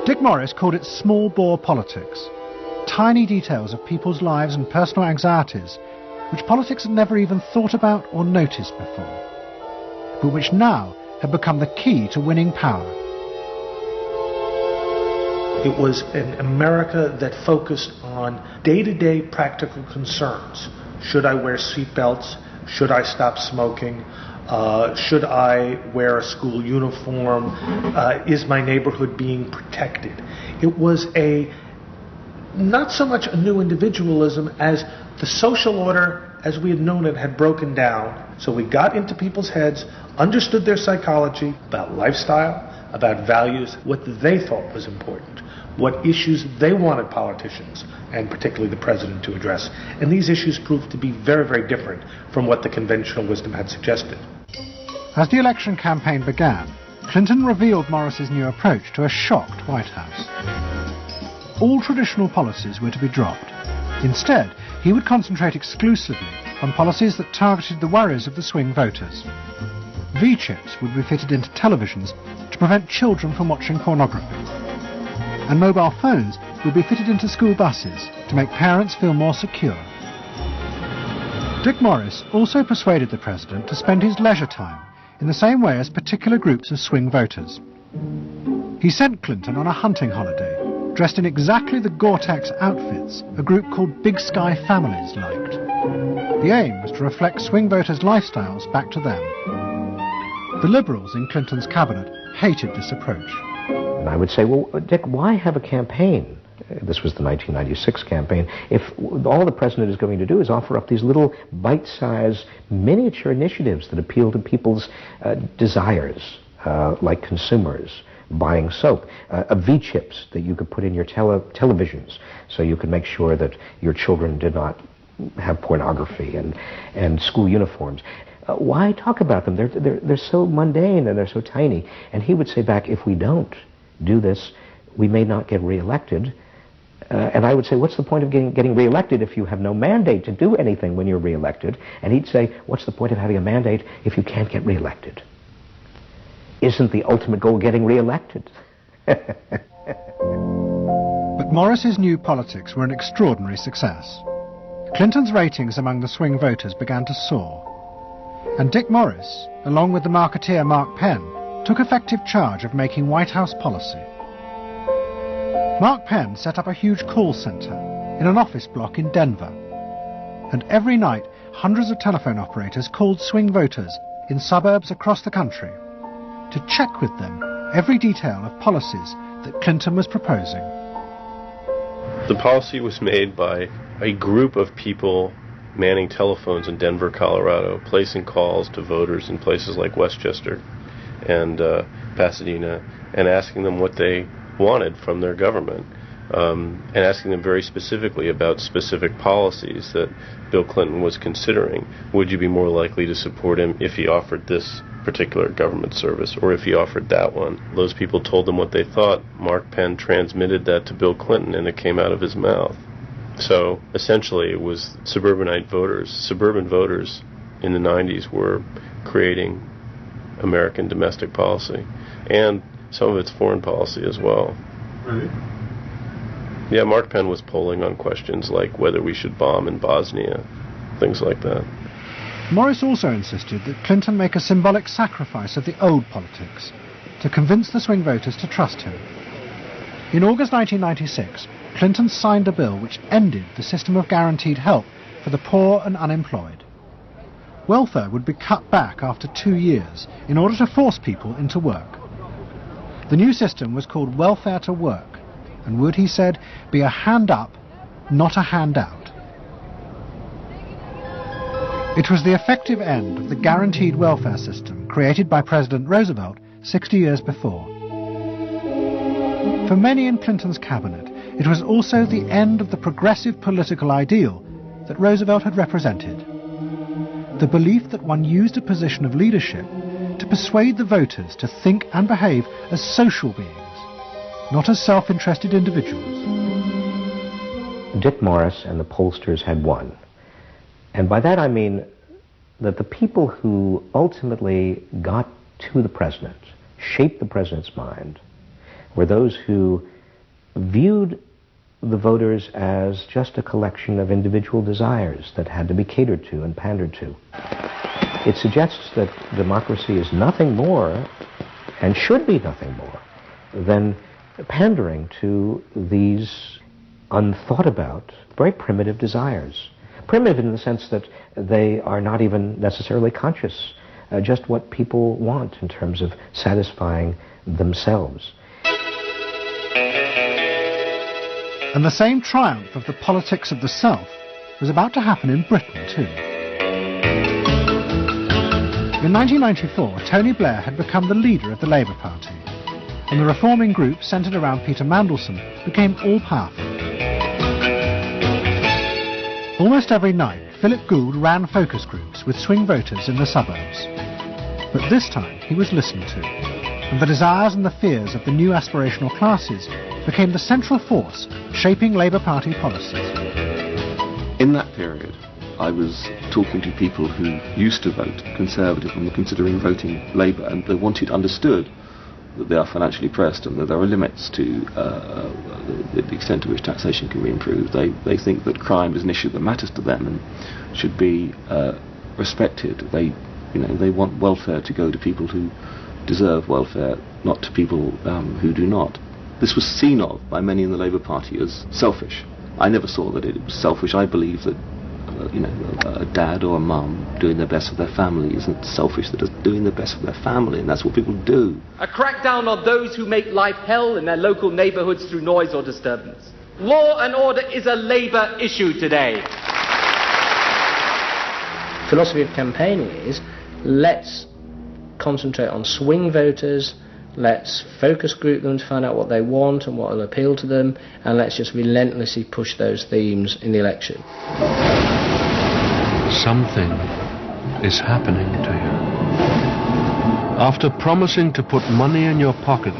Dick Morris called it small bore politics, tiny details of people's lives and personal anxieties which politics had never even thought about or noticed before, but which now had become the key to winning power. It was an America that focused on day-to-day practical concerns. Should I wear seatbelts? Should I stop smoking? Should I wear a school uniform? Is my neighborhood being protected? It was not so much a new individualism as the social order as we had known it had broken down. So we got into people's heads, understood their psychology about lifestyle, about values, what they thought was important, what issues they wanted politicians, and particularly the president, to address. And these issues proved to be very, very different from what the conventional wisdom had suggested. As the election campaign began, Clinton revealed Morris's new approach to a shocked White House. All traditional policies were to be dropped. Instead, he would concentrate exclusively on policies that targeted the worries of the swing voters. V-chips would be fitted into televisions to prevent children from watching pornography. And mobile phones would be fitted into school buses to make parents feel more secure. Dick Morris also persuaded the president to spend his leisure time in the same way as particular groups of swing voters. He sent Clinton on a hunting holiday, dressed in exactly the Gore-Tex outfits a group called Big Sky Families liked. The aim was to reflect swing voters' lifestyles back to them. The Liberals in Clinton's cabinet hated this approach. And I would say, well, Dick, why have a campaign? This was the 1996 campaign. If all the president is going to do is offer up these little bite-sized miniature initiatives that appeal to people's desires, like consumers, buying soap, V-chips that you could put in your televisions so you could make sure that your children did not have pornography, and school uniforms. Why talk about them? They're so mundane and they're so tiny. And he would say back, if we don't do this, we may not get reelected. And I would say, what's the point of getting reelected if you have no mandate to do anything when you're reelected? And he'd say, what's the point of having a mandate if you can't get reelected? Isn't the ultimate goal getting reelected? But Morris's new politics were an extraordinary success. Clinton's ratings among the swing voters began to soar. And Dick Morris, along with the marketeer Mark Penn, took effective charge of making White House policy. Mark Penn set up a huge call centre in an office block in Denver. And every night, hundreds of telephone operators called swing voters in suburbs across the country to check with them every detail of policies that Clinton was proposing. The policy was made by a group of people manning telephones in Denver, Colorado, placing calls to voters in places like Westchester and Pasadena, and asking them what they wanted from their government, and asking them very specifically about specific policies that Bill Clinton was considering. Would you be more likely to support him if he offered this particular government service, or if he offered that one? Those people told them what they thought. Mark Penn transmitted that to Bill Clinton, and it came out of his mouth. So essentially it was suburban voters in the 90s were creating American domestic policy, and some of its foreign policy as well. Right. Yeah, Mark Penn was polling on questions like whether we should bomb in Bosnia, things like that. Morris also insisted that Clinton make a symbolic sacrifice of the old politics to convince the swing voters to trust him. In August 1996, Clinton signed a bill which ended the system of guaranteed help for the poor and unemployed. Welfare would be cut back after 2 years in order to force people into work. The new system was called Welfare to Work, and would, he said, be a hand up, not a handout. It was the effective end of the guaranteed welfare system created by President Roosevelt 60 years before. For many in Clinton's cabinet, it was also the end of the progressive political ideal that Roosevelt had represented. The belief that one used a position of leadership to persuade the voters to think and behave as social beings, not as self-interested individuals. Dick Morris and the pollsters had won. And by that I mean that the people who ultimately got to the president, shaped the president's mind, were those who viewed the voters as just a collection of individual desires that had to be catered to and pandered to. It suggests that democracy is nothing more, and should be nothing more, than pandering to these unthought about, very primitive desires. Primitive in the sense that they are not even necessarily conscious, just what people want in terms of satisfying themselves. And the same triumph of the politics of the self was about to happen in Britain too. In 1994, Tony Blair had become the leader of the Labour Party, and the reforming group centred around Peter Mandelson became all-powerful. Almost every night, Philip Gould ran focus groups with swing voters in the suburbs. But this time he was listened to, and the desires and the fears of the new aspirational classes became the central force shaping Labour Party policies. In that period, I was talking to people who used to vote Conservative and were considering voting Labour, and they understood that they are financially pressed and that there are limits to the extent to which taxation can be improved. They think that crime is an issue that matters to them and should be respected. They want welfare to go to people who deserve welfare, not to people who do not. This was seen of by many in the Labour Party as selfish. I never saw that it was selfish. I believe that a dad or a mum doing their best for their family isn't selfish. They're just doing their best for their family, and that's what people do. A crackdown on those who make life hell in their local neighbourhoods through noise or disturbance. Law and order is a Labour issue today. Philosophy of campaigning is, let's concentrate on swing voters, let's focus group them to find out what they want and what will appeal to them, and let's just relentlessly push those themes in the election. Something is happening to you. After promising to put money in your pocket,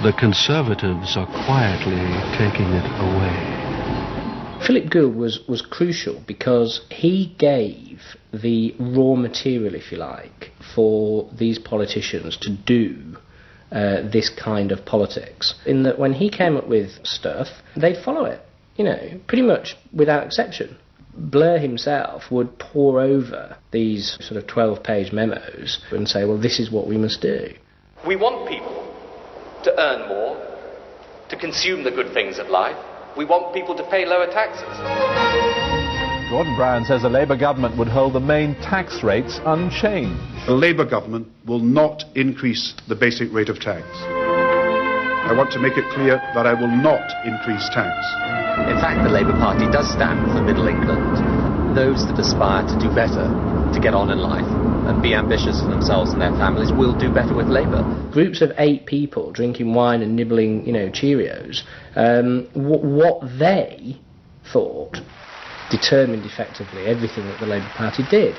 the Conservatives are quietly taking it away. Philip Gould was crucial because he gave the raw material, if you like, for these politicians to do this kind of politics. In that when he came up with stuff, they'd follow it, pretty much without exception. Blair himself would pore over these sort of 12-page memos and say, well, this is what we must do. We want people to earn more, to consume the good things of life. We want people to pay lower taxes. Gordon Brown says the Labour government would hold the main tax rates unchanged. The Labour government will not increase the basic rate of tax. I want to make it clear that I will not increase tax. In fact, the Labour Party does stand for Middle England. Those that aspire to do better, to get on in life, and be ambitious for themselves and their families will do better with Labour. Groups of 8 people drinking wine and nibbling, Cheerios, what they thought determined effectively everything that the Labour Party did.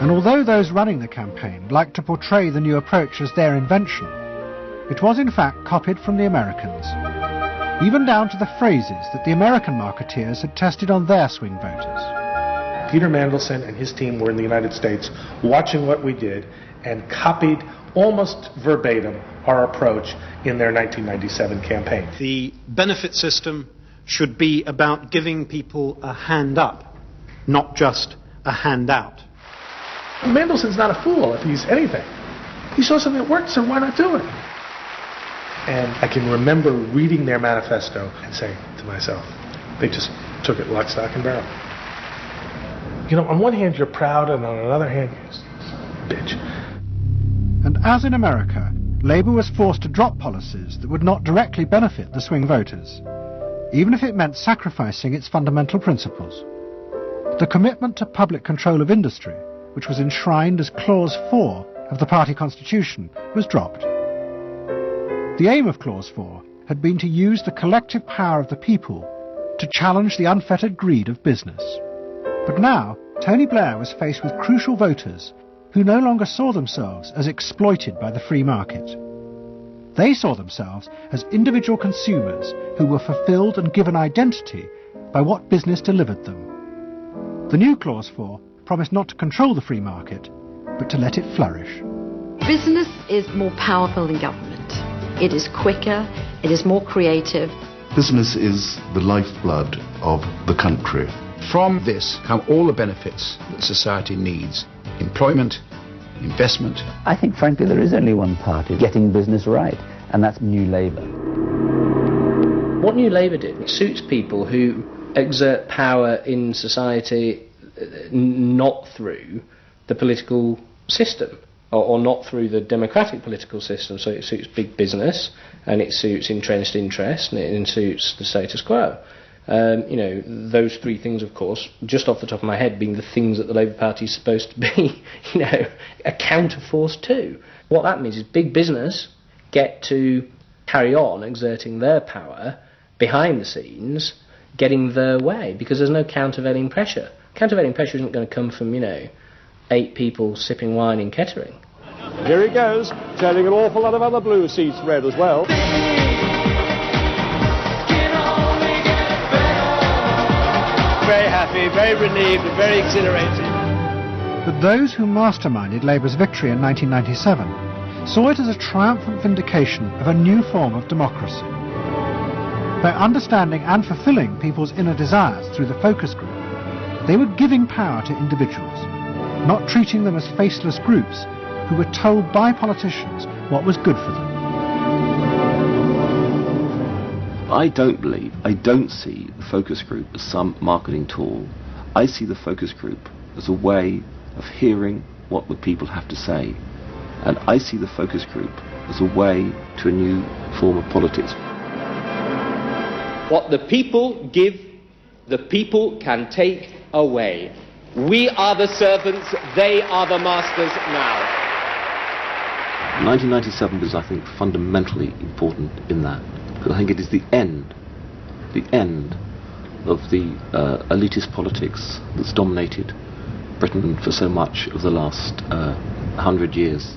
And although those running the campaign liked to portray the new approach as their invention, it was in fact copied from the Americans, even down to the phrases that the American marketeers had tested on their swing voters. Peter Mandelson and his team were in the United States watching what we did and copied almost verbatim our approach in their 1997 campaign. The benefit system should be about giving people a hand up, not just a handout. Mandelson's not a fool if he's anything. He saw something that worked, so why not do it? And I can remember reading their manifesto and saying to myself, they just took it lock, stock, and barrel. On one hand you're proud, and on another hand you're bitch. And as in America, Labour was forced to drop policies that would not directly benefit the swing voters, even if it meant sacrificing its fundamental principles. The commitment to public control of industry, which was enshrined as Clause 4 of the party constitution, was dropped. The aim of Clause 4 had been to use the collective power of the people to challenge the unfettered greed of business. But now, Tony Blair was faced with crucial voters who no longer saw themselves as exploited by the free market. They saw themselves as individual consumers who were fulfilled and given identity by what business delivered them. The new Clause 4 promised not to control the free market, but to let it flourish. Business is more powerful than government. It is quicker, it is more creative. Business is the lifeblood of the country. From this come all the benefits that society needs: employment, investment. I think, frankly, there is only one party getting business right, and that's New Labour. What New Labour did suits people who exert power in society not through the political system, or not through the democratic political system. So it suits big business, and it suits entrenched interest, and it suits the status quo. Those three things, of course, just off the top of my head, being the things that the Labour Party is supposed to be, a counterforce to. What that means is big business get to carry on exerting their power behind the scenes, getting their way, because there's no countervailing pressure. Countervailing pressure isn't going to come from, 8 people sipping wine in Kettering. Here he goes, turning an awful lot of other blue seats red as well. Very happy, very relieved, and very exhilarated. But those who masterminded Labour's victory in 1997 saw it as a triumphant vindication of a new form of democracy. By understanding and fulfilling people's inner desires through the focus group, they were giving power to individuals, not treating them as faceless groups who were told by politicians what was good for them. I don't see the focus group as some marketing tool. I see the focus group as a way of hearing what the people have to say. And I see the focus group as a way to a new form of politics. What the people give, the people can take away. We are the servants, they are the masters now. 1997 was, I think, fundamentally important in that. Because I think it is the end of the elitist politics that's dominated Britain for so much of the last 100 years.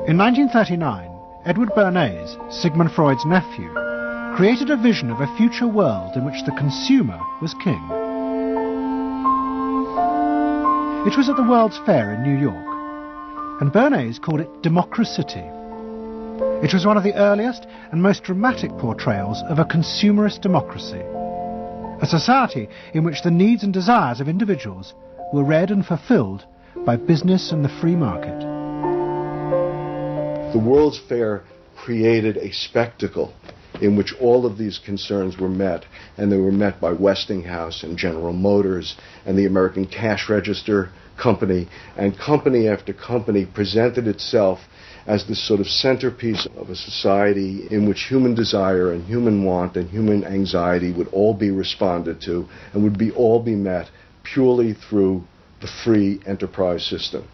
In 1939, Edward Bernays, Sigmund Freud's nephew, created a vision of a future world in which the consumer was king. It was at the World's Fair in New York, and Bernays called it Democracity. It was one of the earliest and most dramatic portrayals of a consumerist democracy, a society in which the needs and desires of individuals were read and fulfilled by business and the free market. The World's Fair created a spectacle in which all of these concerns were met, and they were met by Westinghouse and General Motors and the American Cash Register Company, and company after company presented itself as this sort of centerpiece of a society in which human desire and human want and human anxiety would all be responded to and would all be met purely through the free enterprise system.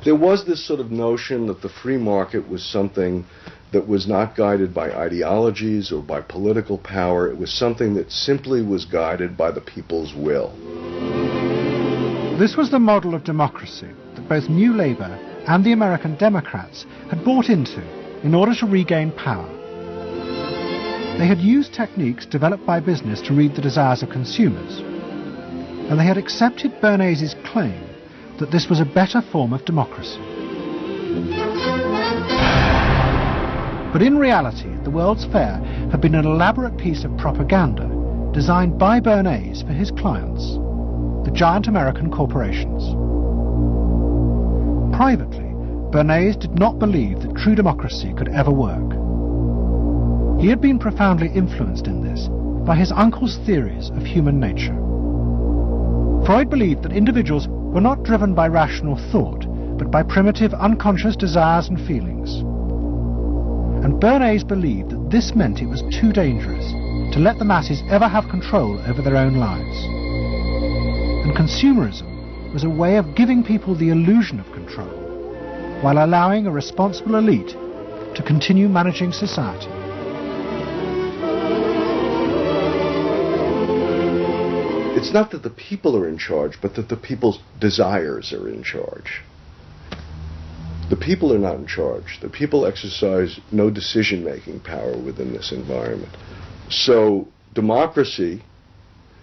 There was this sort of notion that the free market was something that was not guided by ideologies or by political power. It was something that simply was guided by the people's will. This was the model of democracy that both New Labour and the American Democrats had bought into in order to regain power. They had used techniques developed by business to read the desires of consumers, and they had accepted Bernays' claim that this was a better form of democracy. But in reality, the World's Fair had been an elaborate piece of propaganda designed by Bernays for his clients, the giant American corporations. Privately, Bernays did not believe that true democracy could ever work. He had been profoundly influenced in this by his uncle's theories of human nature. Freud believed that individuals were not driven by rational thought, but by primitive unconscious desires and feelings. And Bernays believed that this meant it was too dangerous to let the masses ever have control over their own lives. And consumerism was a way of giving people the illusion of control, while allowing a responsible elite to continue managing society. It's not that the people are in charge, but that the people's desires are in charge. The people are not in charge. The people exercise no decision-making power within this environment. So democracy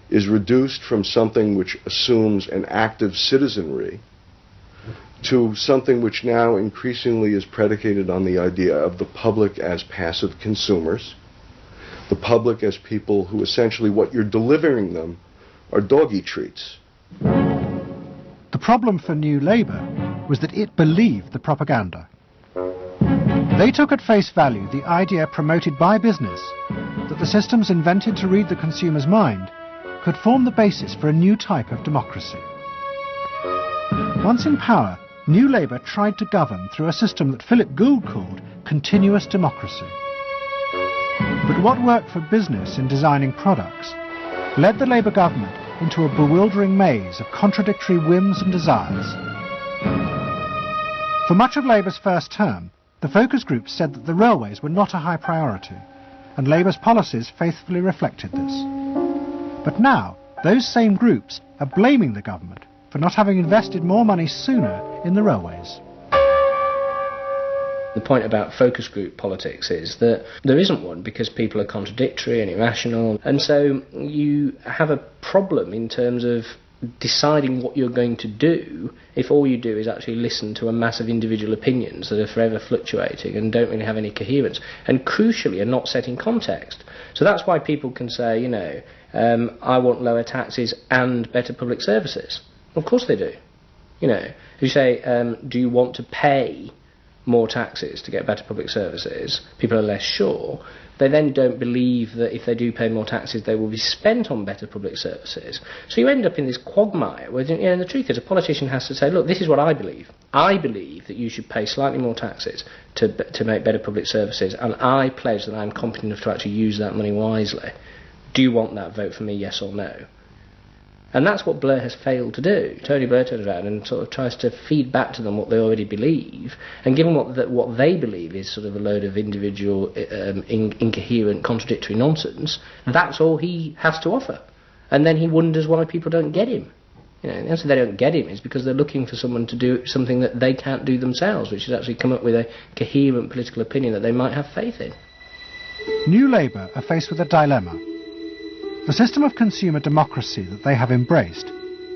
is reduced from something which assumes an active citizenry to something which now increasingly is predicated on the idea of the public as passive consumers, the public as people who essentially what you're delivering them are doggy treats. The problem for New Labour was that it believed the propaganda. They took at face value the idea promoted by business that the systems invented to read the consumer's mind could form the basis for a new type of democracy. Once in power, New Labour tried to govern through a system that Philip Gould called continuous democracy. But what worked for business in designing products led the Labour government into a bewildering maze of contradictory whims and desires. For much of Labour's first term, the focus groups said that the railways were not a high priority, and Labour's policies faithfully reflected this. But now, those same groups are blaming the government for not having invested more money sooner in the railways. The point about focus group politics is that there isn't one because people are contradictory and irrational, and so you have a problem in terms of deciding what you're going to do if all you do is actually listen to a mass of individual opinions that are forever fluctuating and don't really have any coherence, and crucially are not set in context. So that's why people can say, you know, I want lower taxes and better public services. Of course they do. You know, if you say, do you want to pay more taxes to get better public services, people are less sure. They then don't believe that if they do pay more taxes, they will be spent on better public services. So you end up in this quagmire where, you know, and the truth is a politician has to say, look, this is what I believe. I believe that you should pay slightly more taxes to make better public services, and I pledge that I'm competent enough to actually use that money wisely. Do you want that? Vote for me, yes or no. And that's what Blair has failed to do. Tony Blair turns around and sort of tries to feed back to them what they already believe, and given what they believe is sort of a load of individual, incoherent, contradictory nonsense, that's all he has to offer. And then he wonders why people don't get him. You know, the answer they don't get him is because they're looking for someone to do something that they can't do themselves, which is actually come up with a coherent political opinion that they might have faith in. New Labour are faced with a dilemma. The system of consumer democracy that they have embraced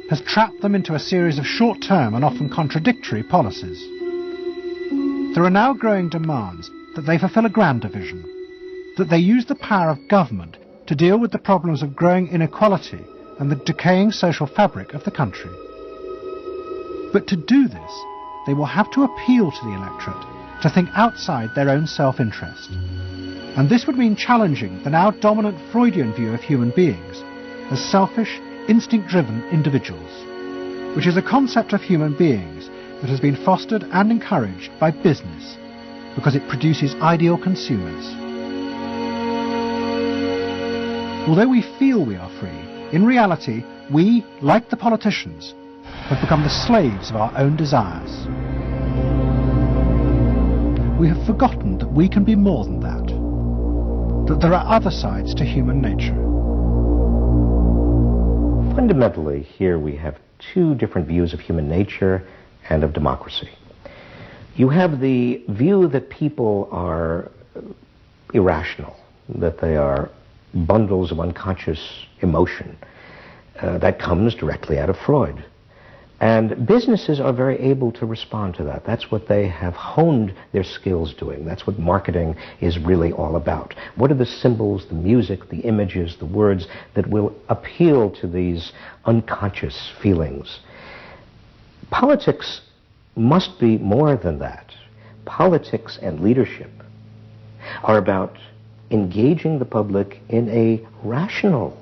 has trapped them into a series of short-term and often contradictory policies. There are now growing demands that they fulfil a grander vision, that they use the power of government to deal with the problems of growing inequality and the decaying social fabric of the country. But to do this, they will have to appeal to the electorate to think outside their own self-interest. And this would mean challenging the now dominant Freudian view of human beings as selfish, instinct-driven individuals, which is a concept of human beings that has been fostered and encouraged by business because it produces ideal consumers. Although we feel we are free, in reality, we, like the politicians, have become the slaves of our own desires. We have forgotten that we can be more than that. That there are other sides to human nature. Fundamentally, here we have two different views of human nature and of democracy. You have the view that people are irrational, that they are bundles of unconscious emotion. That comes directly out of Freud. And businesses are very able to respond to that. That's what they have honed their skills doing. That's what marketing is really all about. What are the symbols, the music, the images, the words that will appeal to these unconscious feelings? Politics must be more than that. Politics and leadership are about engaging the public in a rational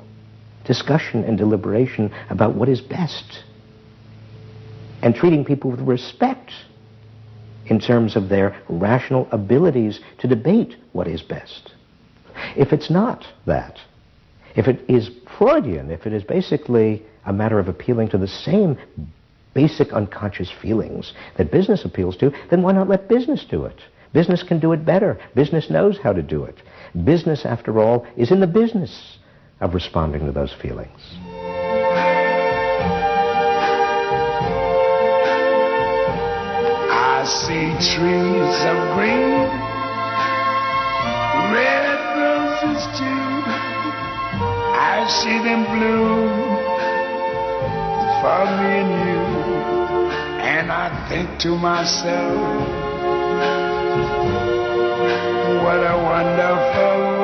discussion and deliberation about what is best, and treating people with respect in terms of their rational abilities to debate what is best. If it's not that, if it is Freudian, if it is basically a matter of appealing to the same basic unconscious feelings that business appeals to, then why not let business do it? Business can do it better. Business knows how to do it. Business, after all, is in the business of responding to those feelings. see trees of green, red roses too. I see them bloom for me and you. And I think to myself, what a wonderful